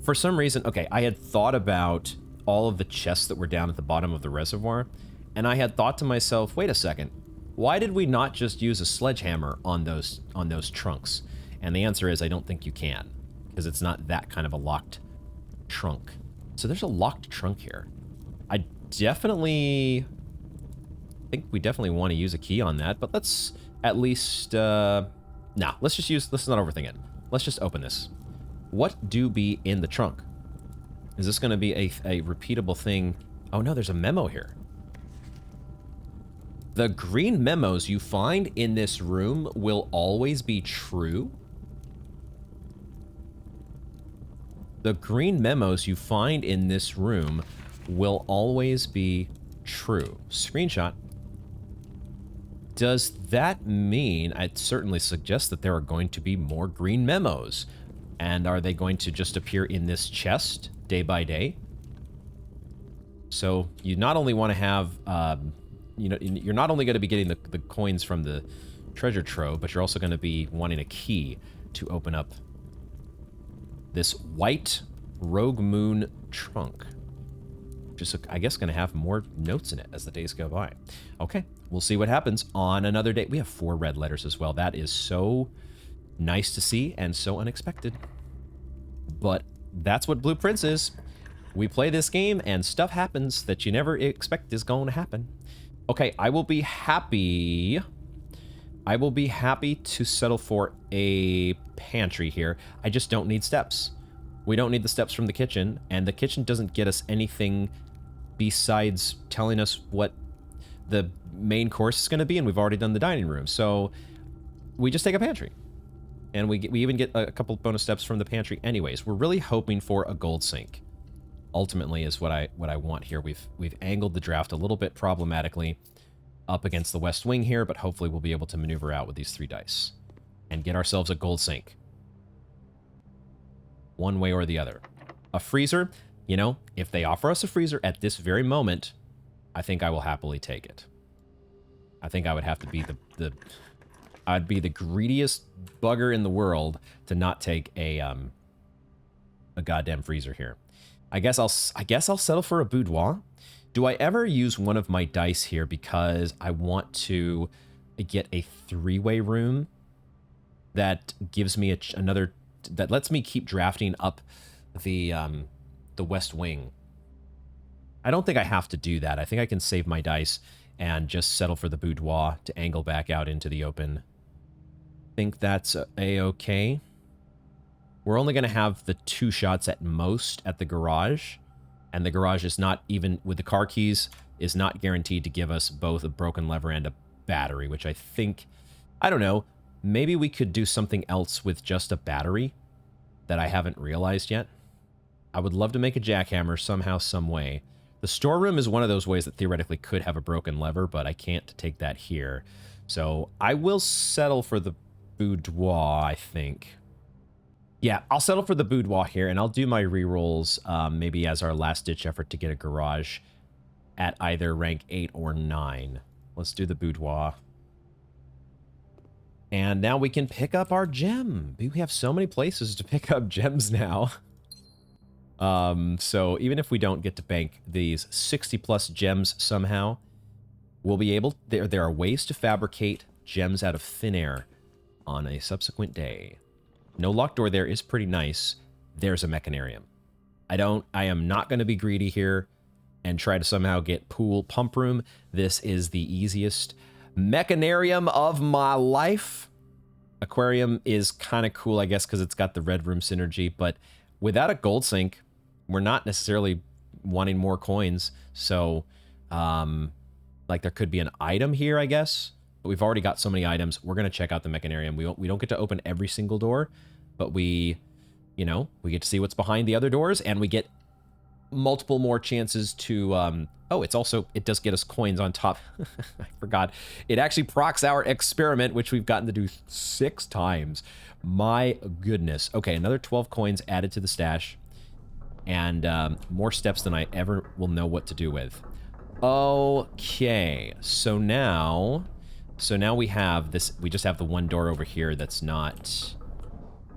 [SPEAKER 1] For some reason, okay, I had thought about all of the chests that were down at the bottom of the reservoir, and I had thought to myself, wait a second, why did we not just use a sledgehammer on those trunks? And the answer is I don't think you can, because it's not that kind of a locked trunk. So there's a locked trunk here. I think we definitely want to use a key on that, but let's at least, let's not overthink it. Let's just open this. What do be in the trunk? Is this going to be a repeatable thing? Oh no, there's a memo here. The green memos you find in this room will always be true. The green memos you find in this room will always be true. Screenshot. Does that mean, I'd certainly suggest that there are going to be more green memos. And are they going to just appear in this chest day by day? So you not only want to have, you're not only going to be getting the coins from the treasure trove, but you're also going to be wanting a key to open up this white Rogue Moon trunk. Just, I guess, going to have more notes in it as the days go by. Okay, we'll see what happens on another day. We have 4 red letters as well. That is so nice to see and so unexpected. But that's what Blueprints is. We play this game and stuff happens that you never expect is going to happen. Okay, I will be happy to settle for a pantry here. I just don't need steps. We don't need the steps from the kitchen, and the kitchen doesn't get us anything besides telling us what the main course is going to be, and we've already done the dining room. So we just take a pantry. And we even get a couple bonus steps from the pantry anyways. We're really hoping for a gold sink. Ultimately is what I want here. We've angled the draft a little bit problematically up against the west wing here, but hopefully we'll be able to maneuver out with these 3 dice and get ourselves a gold sink. One way or the other. A freezer, you know, if they offer us a freezer at this very moment, I think I will happily take it. I think I would have to be I'd be the greediest bugger in the world to not take a goddamn freezer here. I guess I'll settle for a boudoir. Do I ever use one of my dice here because I want to get a 3-way room that gives me another, that lets me keep drafting up the west wing? I don't think I have to do that. I think I can save my dice and just settle for the boudoir to angle back out into the open. Think that's a-okay. We're only going to have the 2 shots at most at the garage, and the garage is not, even with the car keys, is not guaranteed to give us both a broken lever and a battery, which I think, I don't know, maybe we could do something else with just a battery that I haven't realized yet. I would love to make a jackhammer somehow, some way. The storeroom is one of those ways that theoretically could have a broken lever, but I can't take that here. So I will settle for the boudoir, I think. Yeah, I'll settle for the boudoir here, and I'll do my rerolls maybe as our last-ditch effort to get a garage at either rank 8 or 9. Let's do the boudoir. And now we can pick up our gem. We have so many places to pick up gems now. So even if we don't get to bank these 60+ gems somehow, we'll be able... There are ways to fabricate gems out of thin air on a subsequent day. No locked door there is pretty nice. There's a mechanarium. I am not going to be greedy here and try to somehow get pool pump room. This is the easiest mechanarium of my life. Aquarium is kind of cool, I guess, because it's got the red room synergy, but without a gold sink, we're not necessarily wanting more coins. So, like there could be an item here, I guess, but we've already got so many items. We're going to check out the mechanarium. We don't get to open every single door, but we get to see what's behind the other doors, and we get multiple more chances to, oh, it does get us coins on top. I forgot. It actually procs our experiment, which we've gotten to do 6 times. My goodness. Okay, another 12 coins added to the stash, and more steps than I ever will know what to do with. Okay, so now we have this, we just have the one door over here that's not...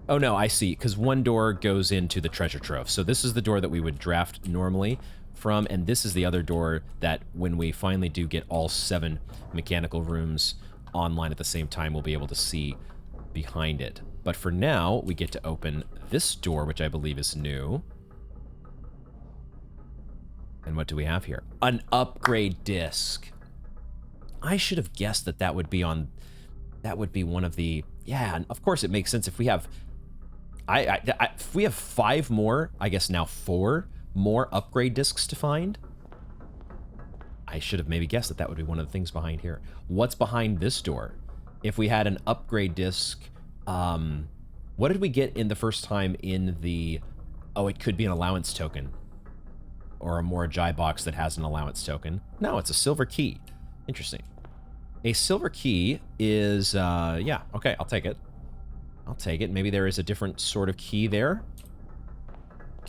[SPEAKER 1] Oh no, I see, because one door goes into the treasure trove. So this is the door that we would draft normally from, and this is the other door that when we finally do get all 7 mechanical rooms online at the same time, we'll be able to see behind it. But for now, we get to open this door, which I believe is new. And what do we have here? An upgrade disc. I should have guessed that that would be on... That would be one of the... Yeah, and of course it makes sense if we have... if we have 5 more, I guess now 4 more upgrade discs to find, I should have maybe guessed that that would be one of the things behind here. What's behind this door? If we had an upgrade disc, what did we get in the first time in the... Oh, it could be an allowance token. Or a Morajai box that has an allowance token. No, it's a silver key. Interesting. A silver key is, yeah, okay, I'll take it. I'll take it. Maybe there is a different sort of key there.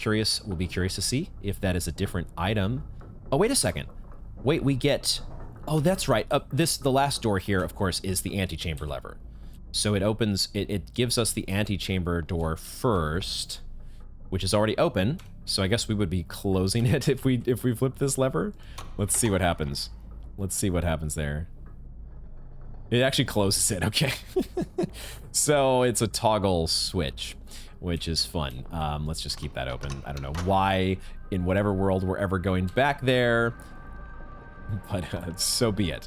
[SPEAKER 1] We'll be curious to see if that is a different item. Oh, wait a second. Wait, we get... Oh, that's right. The last door here, of course, is the antechamber lever. So it opens, it gives us the antechamber door first, which is already open. So I guess we would be closing it if we flip this lever. Let's see what happens. Let's see what happens there. It actually closes it, okay. So it's a toggle switch, which is fun. Let's just keep that open. I don't know why, in whatever world we're ever going back there, but so be it.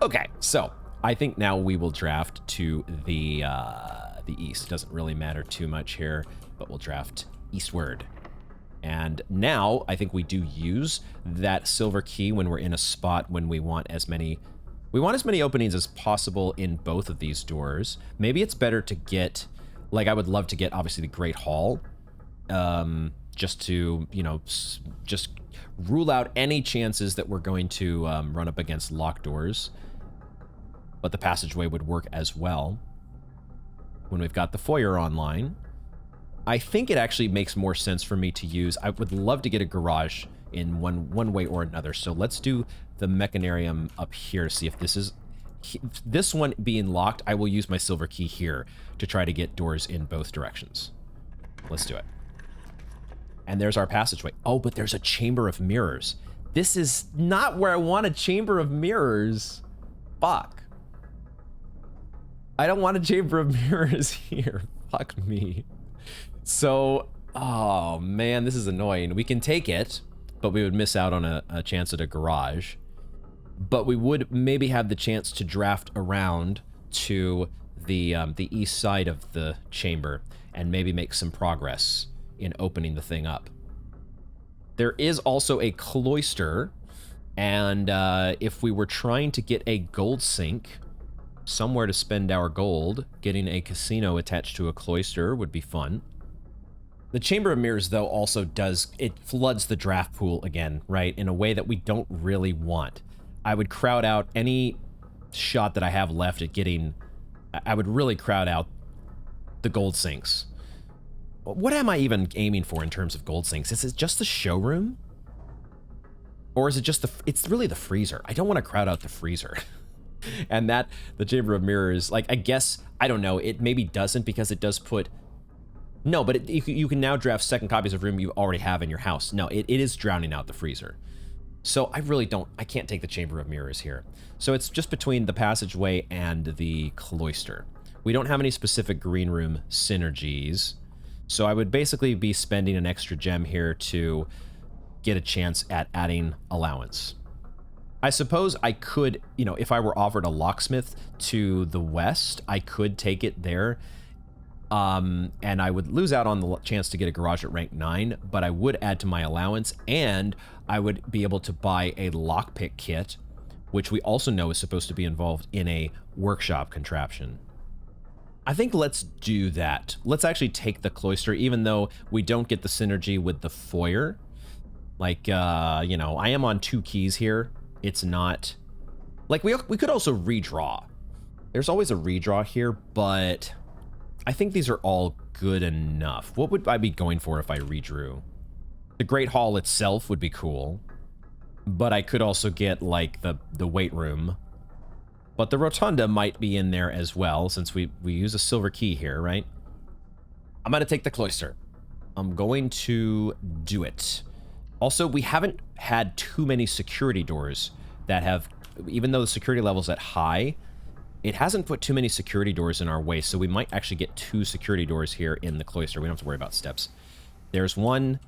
[SPEAKER 1] Okay, so I think now we will draft to the east. Doesn't really matter too much here, but we'll draft eastward. And now I think we do use that silver key when we're in a spot when we want as many... We want as many openings as possible in both of these doors. Maybe it's better to get, like I would love to get obviously the Great Hall, just to, you know, just rule out any chances that we're going to run up against locked doors. But the passageway would work as well. When we've got the foyer online, I think it actually makes more sense for me to use, I would love to get a garage in one way or another. So let's do the mechanarium up here, see if this is... This one being locked, I will use my silver key here to try to get doors in both directions. Let's do it. And there's our passageway. Oh, but there's a chamber of mirrors. This is not where I want a chamber of mirrors. Fuck. I don't want a chamber of mirrors here. Fuck me. So, oh man, this is annoying. We can take it, but we would miss out on a chance at a garage. But we would maybe have the chance to draft around to the east side of the chamber and maybe make some progress in opening the thing up. There is also a cloister, and if we were trying to get a gold sink, somewhere to spend our gold, getting a casino attached to a cloister would be fun. The Chamber of Mirrors, though, also does, it floods the draft pool again, right, in a way that we don't really want. I would crowd out any shot that I have left at getting... I would really crowd out the gold sinks. What am I even aiming for in terms of gold sinks? Is it just the showroom? Or is it just the... It's really the freezer. I don't want to crowd out the freezer. And that, the Chamber of Mirrors, like, I guess, I don't know, it maybe doesn't because it does put... No, but you can now draft second copies of room you already have in your house. No, it is drowning out the freezer. So I really don't... I can't take the Chamber of Mirrors here. So it's just between the passageway and the cloister. We don't have any specific green room synergies. So I would basically be spending an extra gem here to get a chance at adding allowance. I suppose I could, you know, if I were offered a locksmith to the west, I could take it there. And I would lose out on the chance to get a garage at rank 9, but I would add to my allowance, and I would be able to buy a lockpick kit, which we also know is supposed to be involved in a workshop contraption. I think let's do that. Let's actually take the cloister, even though we don't get the synergy with the foyer. Like, you know, I am on 2 keys here. It's not... Like, we could also redraw. There's always a redraw here, but I think these are all good enough. What would I be going for if I redrew? The Great Hall itself would be cool, but I could also get, like, the weight room. But the Rotunda might be in there as well, since we use a silver key here, right? I'm going to take the cloister. I'm going to do it. Also, we haven't had too many security doors that have, even though the security level's at high, it hasn't put too many security doors in our way, so we might actually get 2 security doors here in the cloister. We don't have to worry about steps. There's one.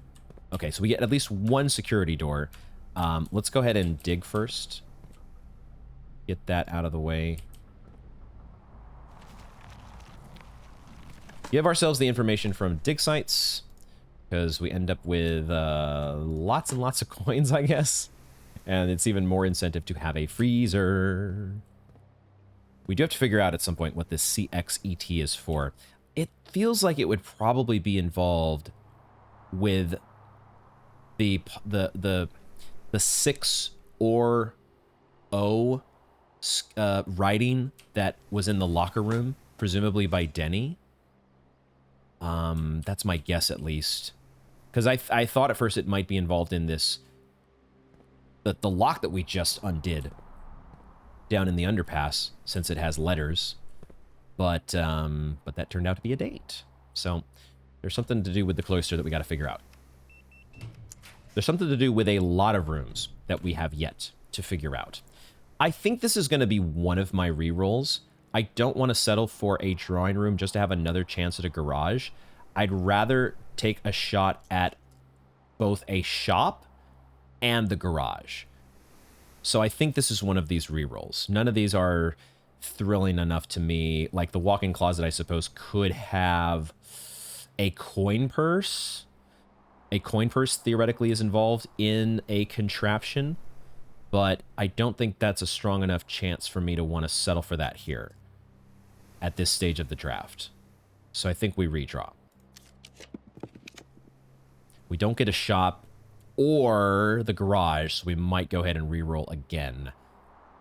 [SPEAKER 1] Okay, so we get at least 1 security door. Let's go ahead and dig first. Get that out of the way. Give ourselves the information from dig sites, because we end up with lots and lots of coins, I guess. And it's even more incentive to have a freezer. We do have to figure out at some point what this CXET is for. It feels like it would probably be involved with the 6 or O writing that was in the locker room, presumably by Denny. That's my guess, at least. Because I thought at first it might be involved in this... The lock that we just undid down in the underpass, since it has letters. But that turned out to be a date. So there's something to do with the cloister that we got to figure out. There's something to do with a lot of rooms that we have yet to figure out. I think this is going to be one of my rerolls. I don't want to settle for a drawing room just to have another chance at a garage. I'd rather take a shot at both a shop and the garage. So I think this is one of these rerolls. None of these are thrilling enough to me. Like the walk-in closet, I suppose, could have a coin purse. A coin purse theoretically is involved in a contraption, but I don't think that's a strong enough chance for me to want to settle for that here at this stage of the draft. So I think we redraw. We don't get a shop or the garage, so we might go ahead and reroll again.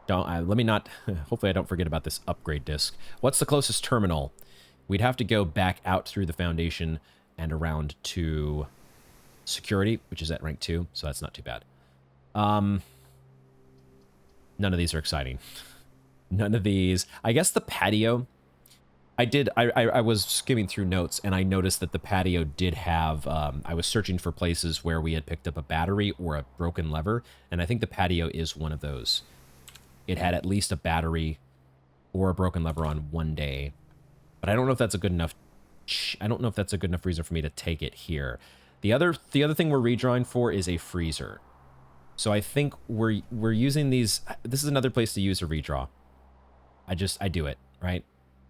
[SPEAKER 1] Let me not... Hopefully I don't forget about this upgrade disc. What's the closest terminal? We'd have to go back out through the foundation and around to security, which is at rank 2, so that's not too bad. None of these are exciting. None of these. I guess the patio... I was skimming through notes, and I noticed that the patio did have... I was searching for places where we had picked up a battery or a broken lever, and I think the patio is one of those. It had at least a battery or a broken lever on one day, but I don't know if that's a good enough... I don't know if that's a good enough reason for me to take it here. The other thing we're redrawing for is a freezer. So I think we're using these... This is another place to use a redraw. I do it, right?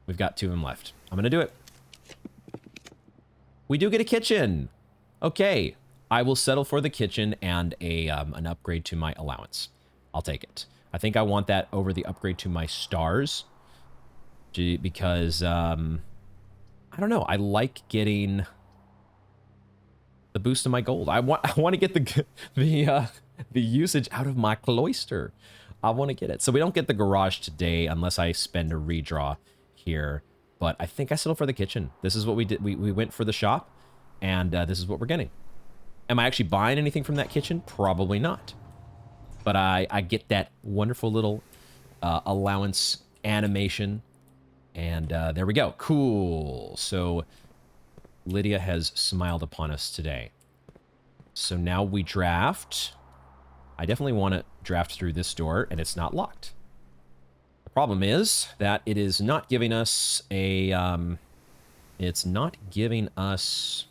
[SPEAKER 1] We've got 2 of them left. I'm going to do it. We do get a kitchen. Okay. I will settle for the kitchen and an upgrade to my allowance. I'll take it. I think I want that over the upgrade to my stars. Because, I don't know. I like getting the boost of my gold. I want to get the usage out of my cloister. I want to get it. So we don't get the garage today unless I spend a redraw here. But I think I settled for the kitchen. This is what we did. We went for the shop, and this is what we're getting. Am I actually buying anything from that kitchen? Probably not. But I get that wonderful little allowance animation. And there we go. Cool. So Lydia has smiled upon us today. So now we draft. I definitely want to draft through this door, and it's not locked. The problem is that it is not giving us a... it's not giving us...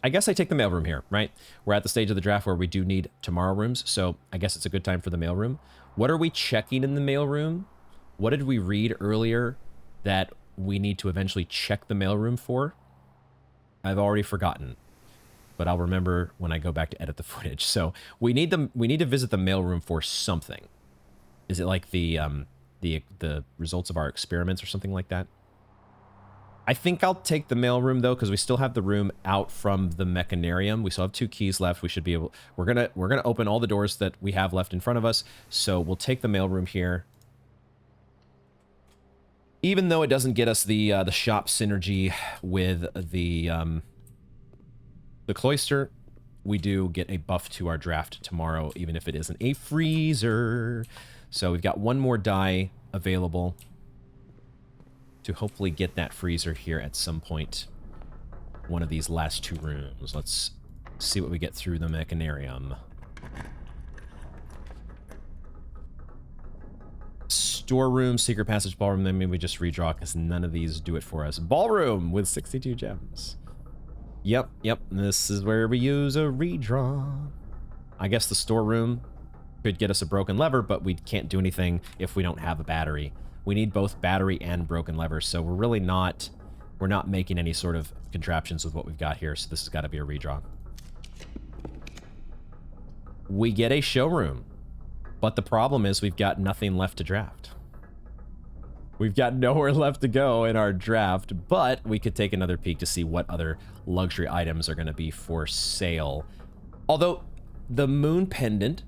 [SPEAKER 1] I guess I take the mailroom here, right? We're at the stage of the draft where we do need tomorrow rooms, so I guess it's a good time for the mailroom. What are we checking in the mailroom? What did we read earlier that we need to eventually check the mailroom for? I've already forgotten, but I'll remember when I go back to edit the footage. So we need to visit the mailroom for something. Is it like the results of our experiments or something like that? I think I'll take the mailroom though, because we still have the room out from the mechanarium. We still have 2 keys left. We should be able. We're gonna open all the doors that we have left in front of us. So we'll take the mailroom here. Even though it doesn't get us the shop synergy with the cloister, we do get a buff to our draft tomorrow, even if it isn't a freezer. So we've got one more die available to hopefully get that freezer here at some point. One of these last 2 rooms. Let's see what we get through the mechanarium. Storeroom, secret passage, ballroom. Then maybe we just redraw because none of these do it for us. Ballroom with 62 gems. Yep. This is where we use a redraw. I guess the storeroom could get us a broken lever, but we can't do anything if we don't have a battery. We need both battery and broken levers, so we're really not... We're not making any sort of contraptions with what we've got here, so this has got to be a redraw. We get a showroom, but the problem is we've got nothing left to draft. We've got nowhere left to go in our draft, but we could take another peek to see what other luxury items are going to be for sale. Although, the moon pendant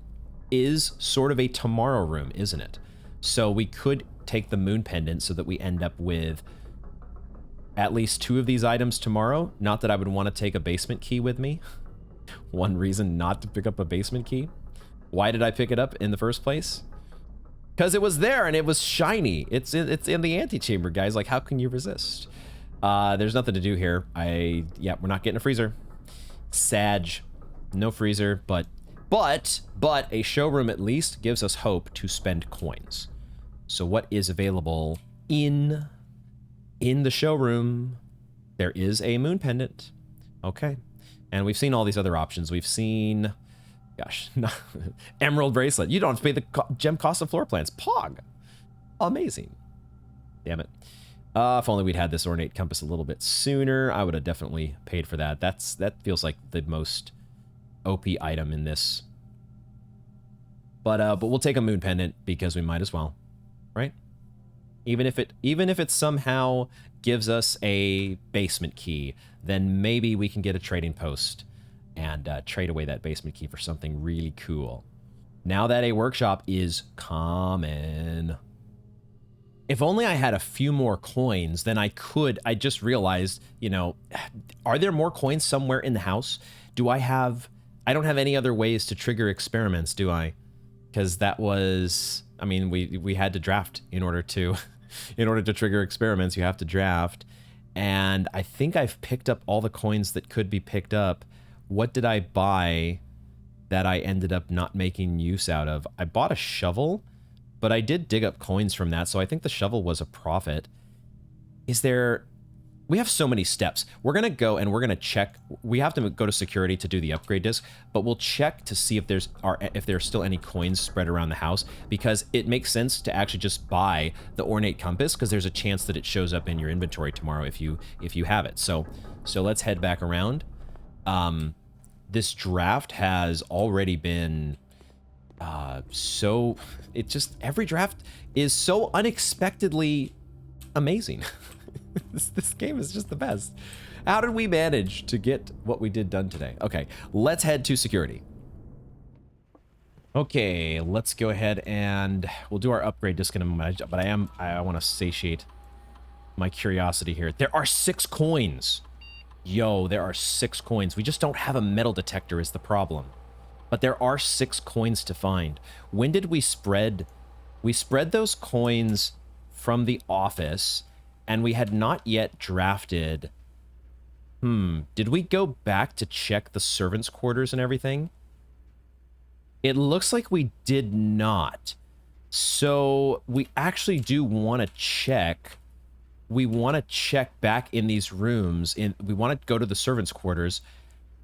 [SPEAKER 1] is sort of a tomorrow room, isn't it? So we could take the moon pendant so that we end up with at least 2 of these items tomorrow. Not that I would want to take a basement key with me. One reason not to pick up a basement key. Why did I pick it up in the first place? Because it was there and it was shiny. It's in the antechamber, guys. Like, how can you resist? There's nothing to do here. Yeah, we're not getting a freezer. Sag. No freezer, but a showroom at least gives us hope to spend coins. So what is available in the showroom? There is a moon pendant. Okay. And we've seen all these other options. We've seen... Gosh, emerald bracelet. You don't have to pay the gem cost of floor plans. Pog. Amazing. Damn it. If only we'd had this ornate compass a little bit sooner, I would have definitely paid for that. That feels like the most OP item in this. But we'll take a moon pendant because we might as well, right? Even if it somehow gives us a basement key, then maybe we can get a trading post and trade away that basement key for something really cool. Now that a workshop is common. If only I had a few more coins, then I just realized, you know, are there more coins somewhere in the house? I don't have any other ways to trigger experiments, do I? Because that was, I mean, we had to draft in order to, trigger experiments, you have to draft. And I think I've picked up all the coins that could be picked up. What did I buy that I ended up not making use out of? I bought a shovel, but I did dig up coins from that, so I think the shovel was a profit. We have so many steps. We're going to go and we're going to check. We have to go to security to do the upgrade disc, but we'll check to see if there's still any coins spread around the house, because it makes sense to actually just buy the ornate compass, because there's a chance that it shows up in your inventory tomorrow if you have it. So let's head back around. This draft has already been every draft is so unexpectedly amazing. This game is just the best. How did we manage to get what we did done today? Okay, let's head to security. Okay, let's go ahead and we'll do our upgrade disc in a moment, but I want to satiate my curiosity here. There are 6 coins. Yo, there are 6 coins. We just don't have a metal detector is the problem. But there are 6 coins to find. When did we spread? We spread those coins from the office, and we had not yet drafted. Did we go back to check the servants' quarters and everything? It looks like we did not. So we actually do want to check. We want to check back in these rooms. We want to go to the servants' quarters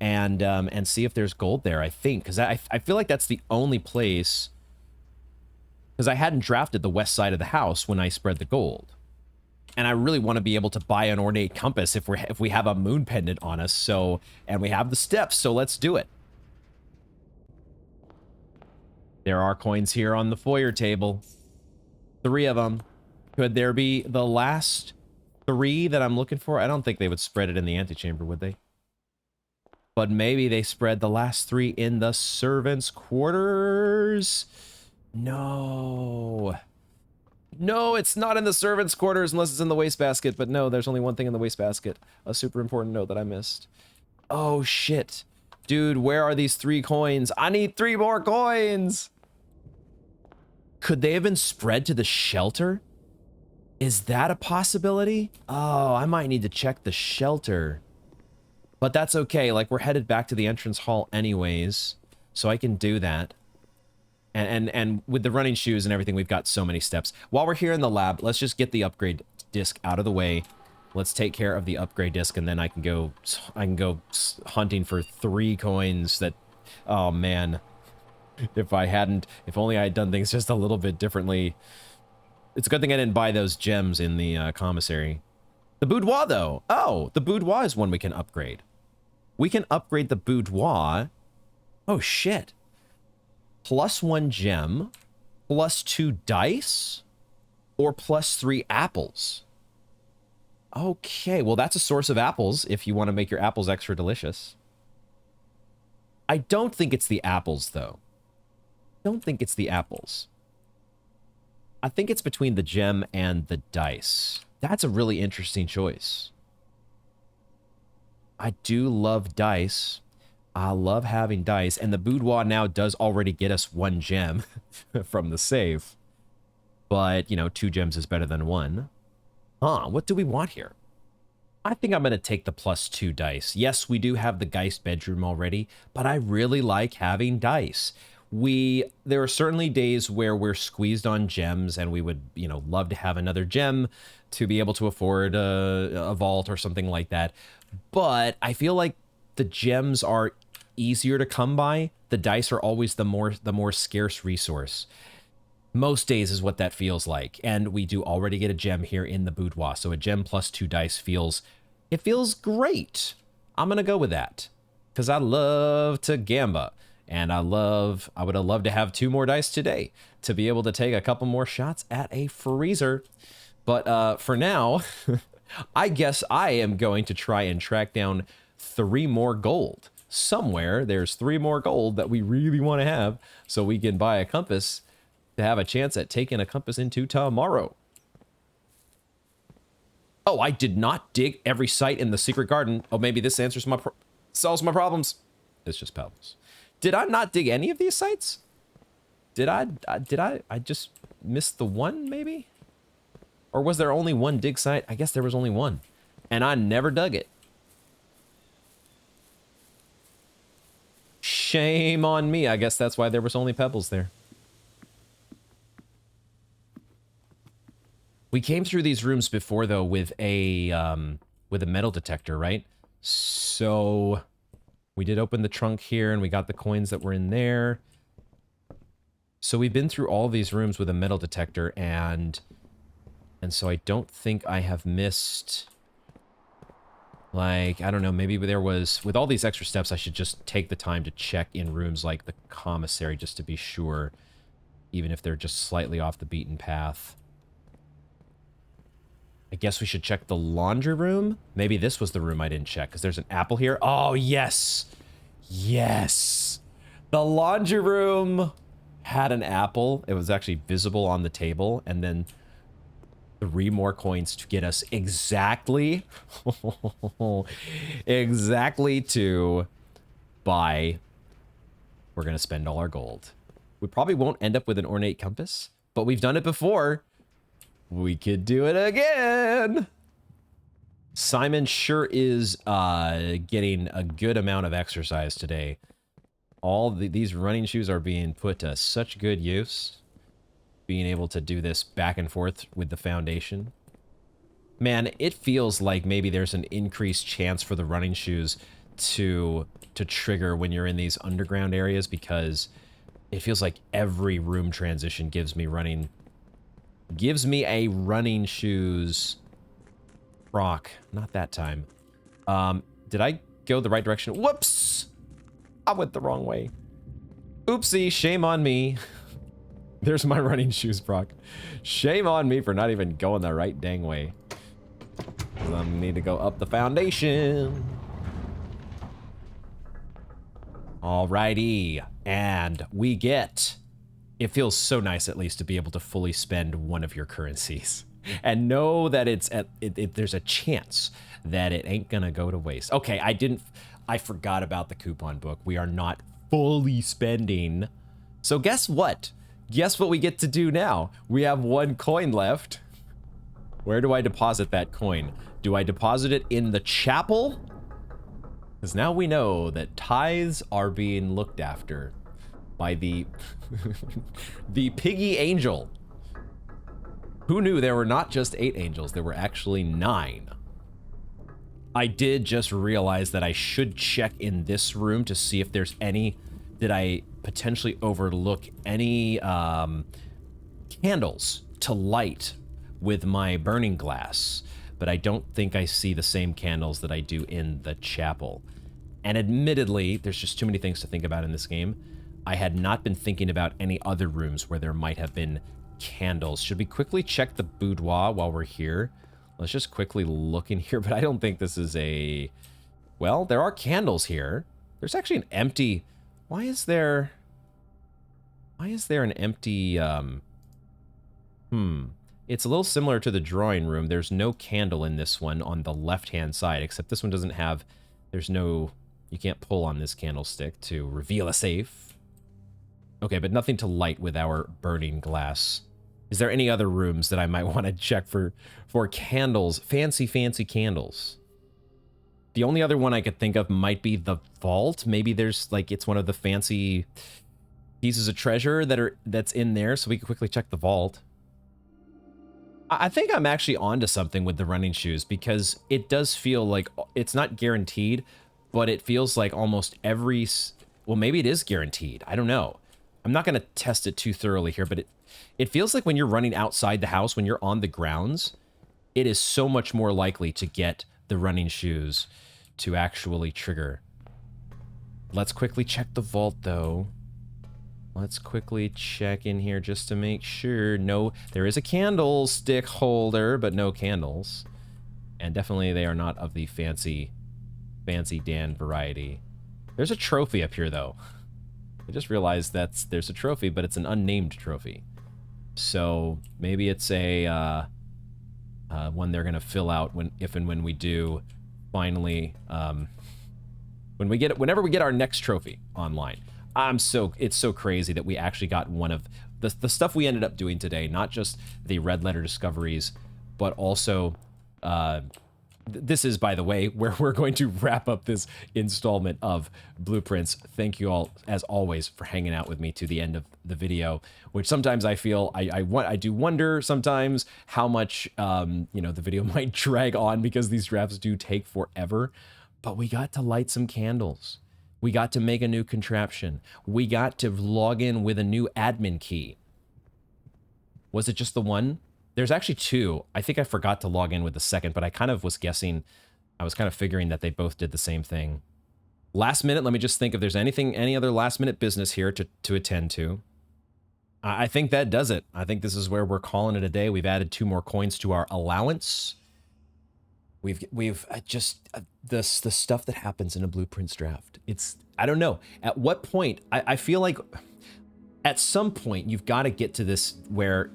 [SPEAKER 1] and see if there's gold there, I think. Because I feel like that's the only place. Because I hadn't drafted the west side of the house when I spread the gold. And I really want to be able to buy an ornate compass if we have a moon pendant on us. So, and we have the steps, so let's do it. There are coins here on the foyer table. 3 of them. Could there be the last 3 that I'm looking for? I don't think they would spread it in the antechamber, would they? But maybe they spread the last 3 in the servants' quarters. No. No, it's not in the servants' quarters unless it's in the wastebasket. But no, there's only one thing in the wastebasket. A super important note that I missed. Oh, shit. Dude, where are these 3 coins? I need 3 more coins! Could they have been spread to the shelter? Is that a possibility? Oh, I might need to check the shelter. But that's okay. Like, we're headed back to the entrance hall anyways. So I can do that. And with the running shoes and everything, we've got so many steps. While we're here in the lab, let's just get the upgrade disc out of the way. Let's take care of the upgrade disc, and then I can go hunting for 3 coins that... Oh, man. If only I had done things just a little bit differently. It's a good thing I didn't buy those gems in the commissary. The boudoir, though. Oh, the boudoir is one we can upgrade. We can upgrade the boudoir. Oh, shit. +1 gem, +2 dice, or +3 apples. Okay, well, that's a source of apples if you want to make your apples extra delicious. I don't think it's the apples, though. Don't think it's the apples. I think it's between the gem and the dice. That's a really interesting choice. I do love dice. I love having dice. And the boudoir now does already get us 1 gem from the save. But, you know, 2 gems is better than 1. What do we want here? I think I'm going to take the +2 dice. Yes, we do have the Geist bedroom already, but I really like having dice. There are certainly days where we're squeezed on gems and we would, you know, love to have another gem to be able to afford a vault or something like that. But I feel like the gems are easier to come by. The dice are always the more scarce resource. Most days is what that feels like. And we do already get a gem here in the boudoir. So a gem +2 dice feels great. I'm going to go with that because I love to gamba. And I would have loved to have 2 more dice today to be able to take a couple more shots at a freezer. But for now, I guess I am going to try and track down 3 more gold. Somewhere there's 3 more gold that we really want to have so we can buy a compass to have a chance at taking a compass into tomorrow. Oh, I did not dig every site in the secret garden. Oh, maybe this answers solves my problems. It's just pebbles. Did I not dig any of these sites? Did I just missed the one, maybe? Or was there only 1 dig site? I guess there was only 1. And I never dug it. Shame on me. I guess that's why there was only pebbles there. We came through these rooms before, though, with a metal detector, right? So... we did open the trunk here, and we got the coins that were in there. So we've been through all these rooms with a metal detector, and so I don't think I have missed... like, I don't know, maybe there was... with all these extra steps, I should just take the time to check in rooms like the commissary, just to be sure, even if they're just slightly off the beaten path. I guess we should check the laundry room. Maybe this was the room I didn't check, because there's an apple here. Oh, yes! Yes! The laundry room! had an apple. It was actually visible on the table, and then 3 more coins to get us exactly, exactly to buy. We're going to spend all our gold. We probably won't end up with an ornate compass, but we've done it before. We could do it again. Simon sure is getting a good amount of exercise today. These running shoes are being put to such good use. Being able to do this back and forth with the foundation. Man, it feels like maybe there's an increased chance for the running shoes to trigger when you're in these underground areas, because it feels like every room transition gives me a running shoes proc. Not that time. Did I go the right direction? Whoops! I went the wrong way. Oopsie, shame on me. There's my running shoes proc. Shame on me for not even going the right dang way. I need to go up the foundation. Alrighty, and we get... It feels so nice, at least, to be able to fully spend one of your currencies. And know that there's a chance that it ain't gonna go to waste. Okay, I forgot about the coupon book. We are not fully spending. So guess what? Guess what we get to do now? We have 1 coin left. Where do I deposit that coin? Do I deposit it in the chapel? Because now we know that tithes are being looked after by the the piggy angel. Who knew there were not just 8 angels, there were actually 9. I did just realize that I should check in this room to see if there's any... Did I potentially overlook any candles to light with my burning glass? But I don't think I see the same candles that I do in the chapel. And admittedly, there's just too many things to think about in this game. I had not been thinking about any other rooms where there might have been candles. Should we quickly check the boudoir while we're here? Let's just quickly look in here, but I don't think this is a... Well, there are candles here. There's actually an empty... Why is there an empty... It's a little similar to the drawing room. There's no candle in this one on the left-hand side, except this one doesn't have... There's no... You can't pull on this candlestick to reveal a safe. Okay, but nothing to light with our burning glass. Is there any other rooms that I might want to check for candles? Fancy candles. The only other one I could think of might be the vault. Maybe there's, like, it's one of the fancy pieces of treasure that's in there, so we can quickly check the vault. I think I'm actually onto something with the running shoes, because it does feel like it's not guaranteed, but it feels like almost every... Well, maybe it is guaranteed. I don't know. I'm not going to test it too thoroughly here, but it feels like when you're running outside the house, when you're on the grounds, it is so much more likely to get the running shoes to actually trigger. Let's quickly check the vault, though. Let's quickly check in here just to make sure. No, there is a candlestick holder, but no candles. And definitely they are not of the fancy Dan variety. There's a trophy up here, though. I just realized there's a trophy, but it's an unnamed trophy. So maybe it's a one they're gonna fill out if and when we do finally whenever we get our next trophy online. It's so crazy that we actually got one of the stuff we ended up doing today, not just the red letter discoveries, but also this is, by the way, where we're going to wrap up this installment of Blueprints. Thank you all, as always, for hanging out with me to the end of the video, which sometimes I feel, I do wonder sometimes how much, the video might drag on because these drafts do take forever, but we got to light some candles. We got to make a new contraption. We got to log in with a new admin key. Was it just the one? There's actually 2. I think I forgot to log in with the second, but I kind of was guessing, I was kind of figuring that they both did the same thing. Last minute, let me just think if there's any other last minute business here to attend to. I think that does it. I think this is where we're calling it a day. We've added 2 more coins to our allowance. We've just, the stuff that happens in a Blueprints draft. I don't know. At what point, I feel like at some point you've got to get to this where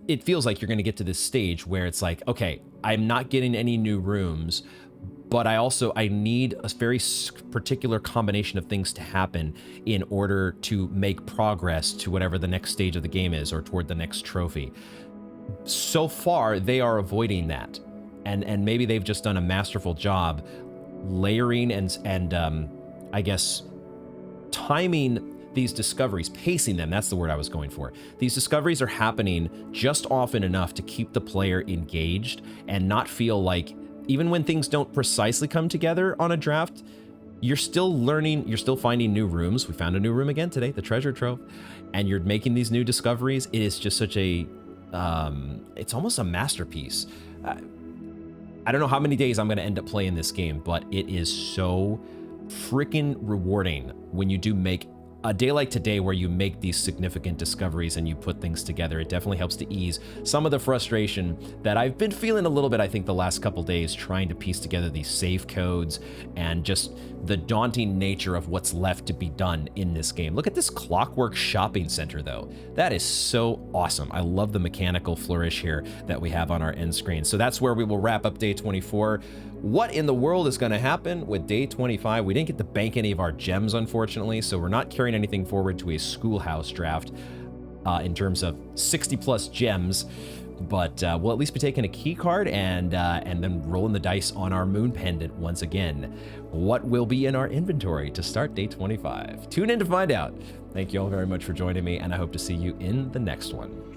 [SPEAKER 1] it feels like you're going to get to this stage where it's like, okay, I'm not getting any new rooms, but I need a very particular combination of things to happen in order to make progress to whatever the next stage of the game is or toward the next trophy. So far, they are avoiding that. And maybe they've just done a masterful job layering and I guess timing these discoveries, pacing them. That's the word I was going for. These discoveries are happening just often enough to keep the player engaged and not feel like, even when things don't precisely come together on a draft, you're still learning, you're still finding new rooms. We found a new room again today, the treasure trove, and you're making these new discoveries. It is just such a, it's almost a masterpiece. I don't know how many days I'm going to end up playing this game, but it is so freaking rewarding when you do make a day like today where you make these significant discoveries and you put things together. It definitely helps to ease some of the frustration that I've been feeling a little bit, I think, the last couple days trying to piece together these save codes and just the daunting nature of what's left to be done in this game. Look at this clockwork shopping center, though. That is so awesome. I love the mechanical flourish here that we have on our end screen. So that's where we will wrap up day 24. What in the world is going to happen with day 25? We didn't get to bank any of our gems, unfortunately, so we're not carrying anything forward to a schoolhouse draft in terms of 60 plus gems, but we'll at least be taking a key card and then rolling the dice on our moon pendant once again. What will be in our inventory to start day 25? Tune in to find out. Thank you all very much for joining me, and I hope to see you in the next one.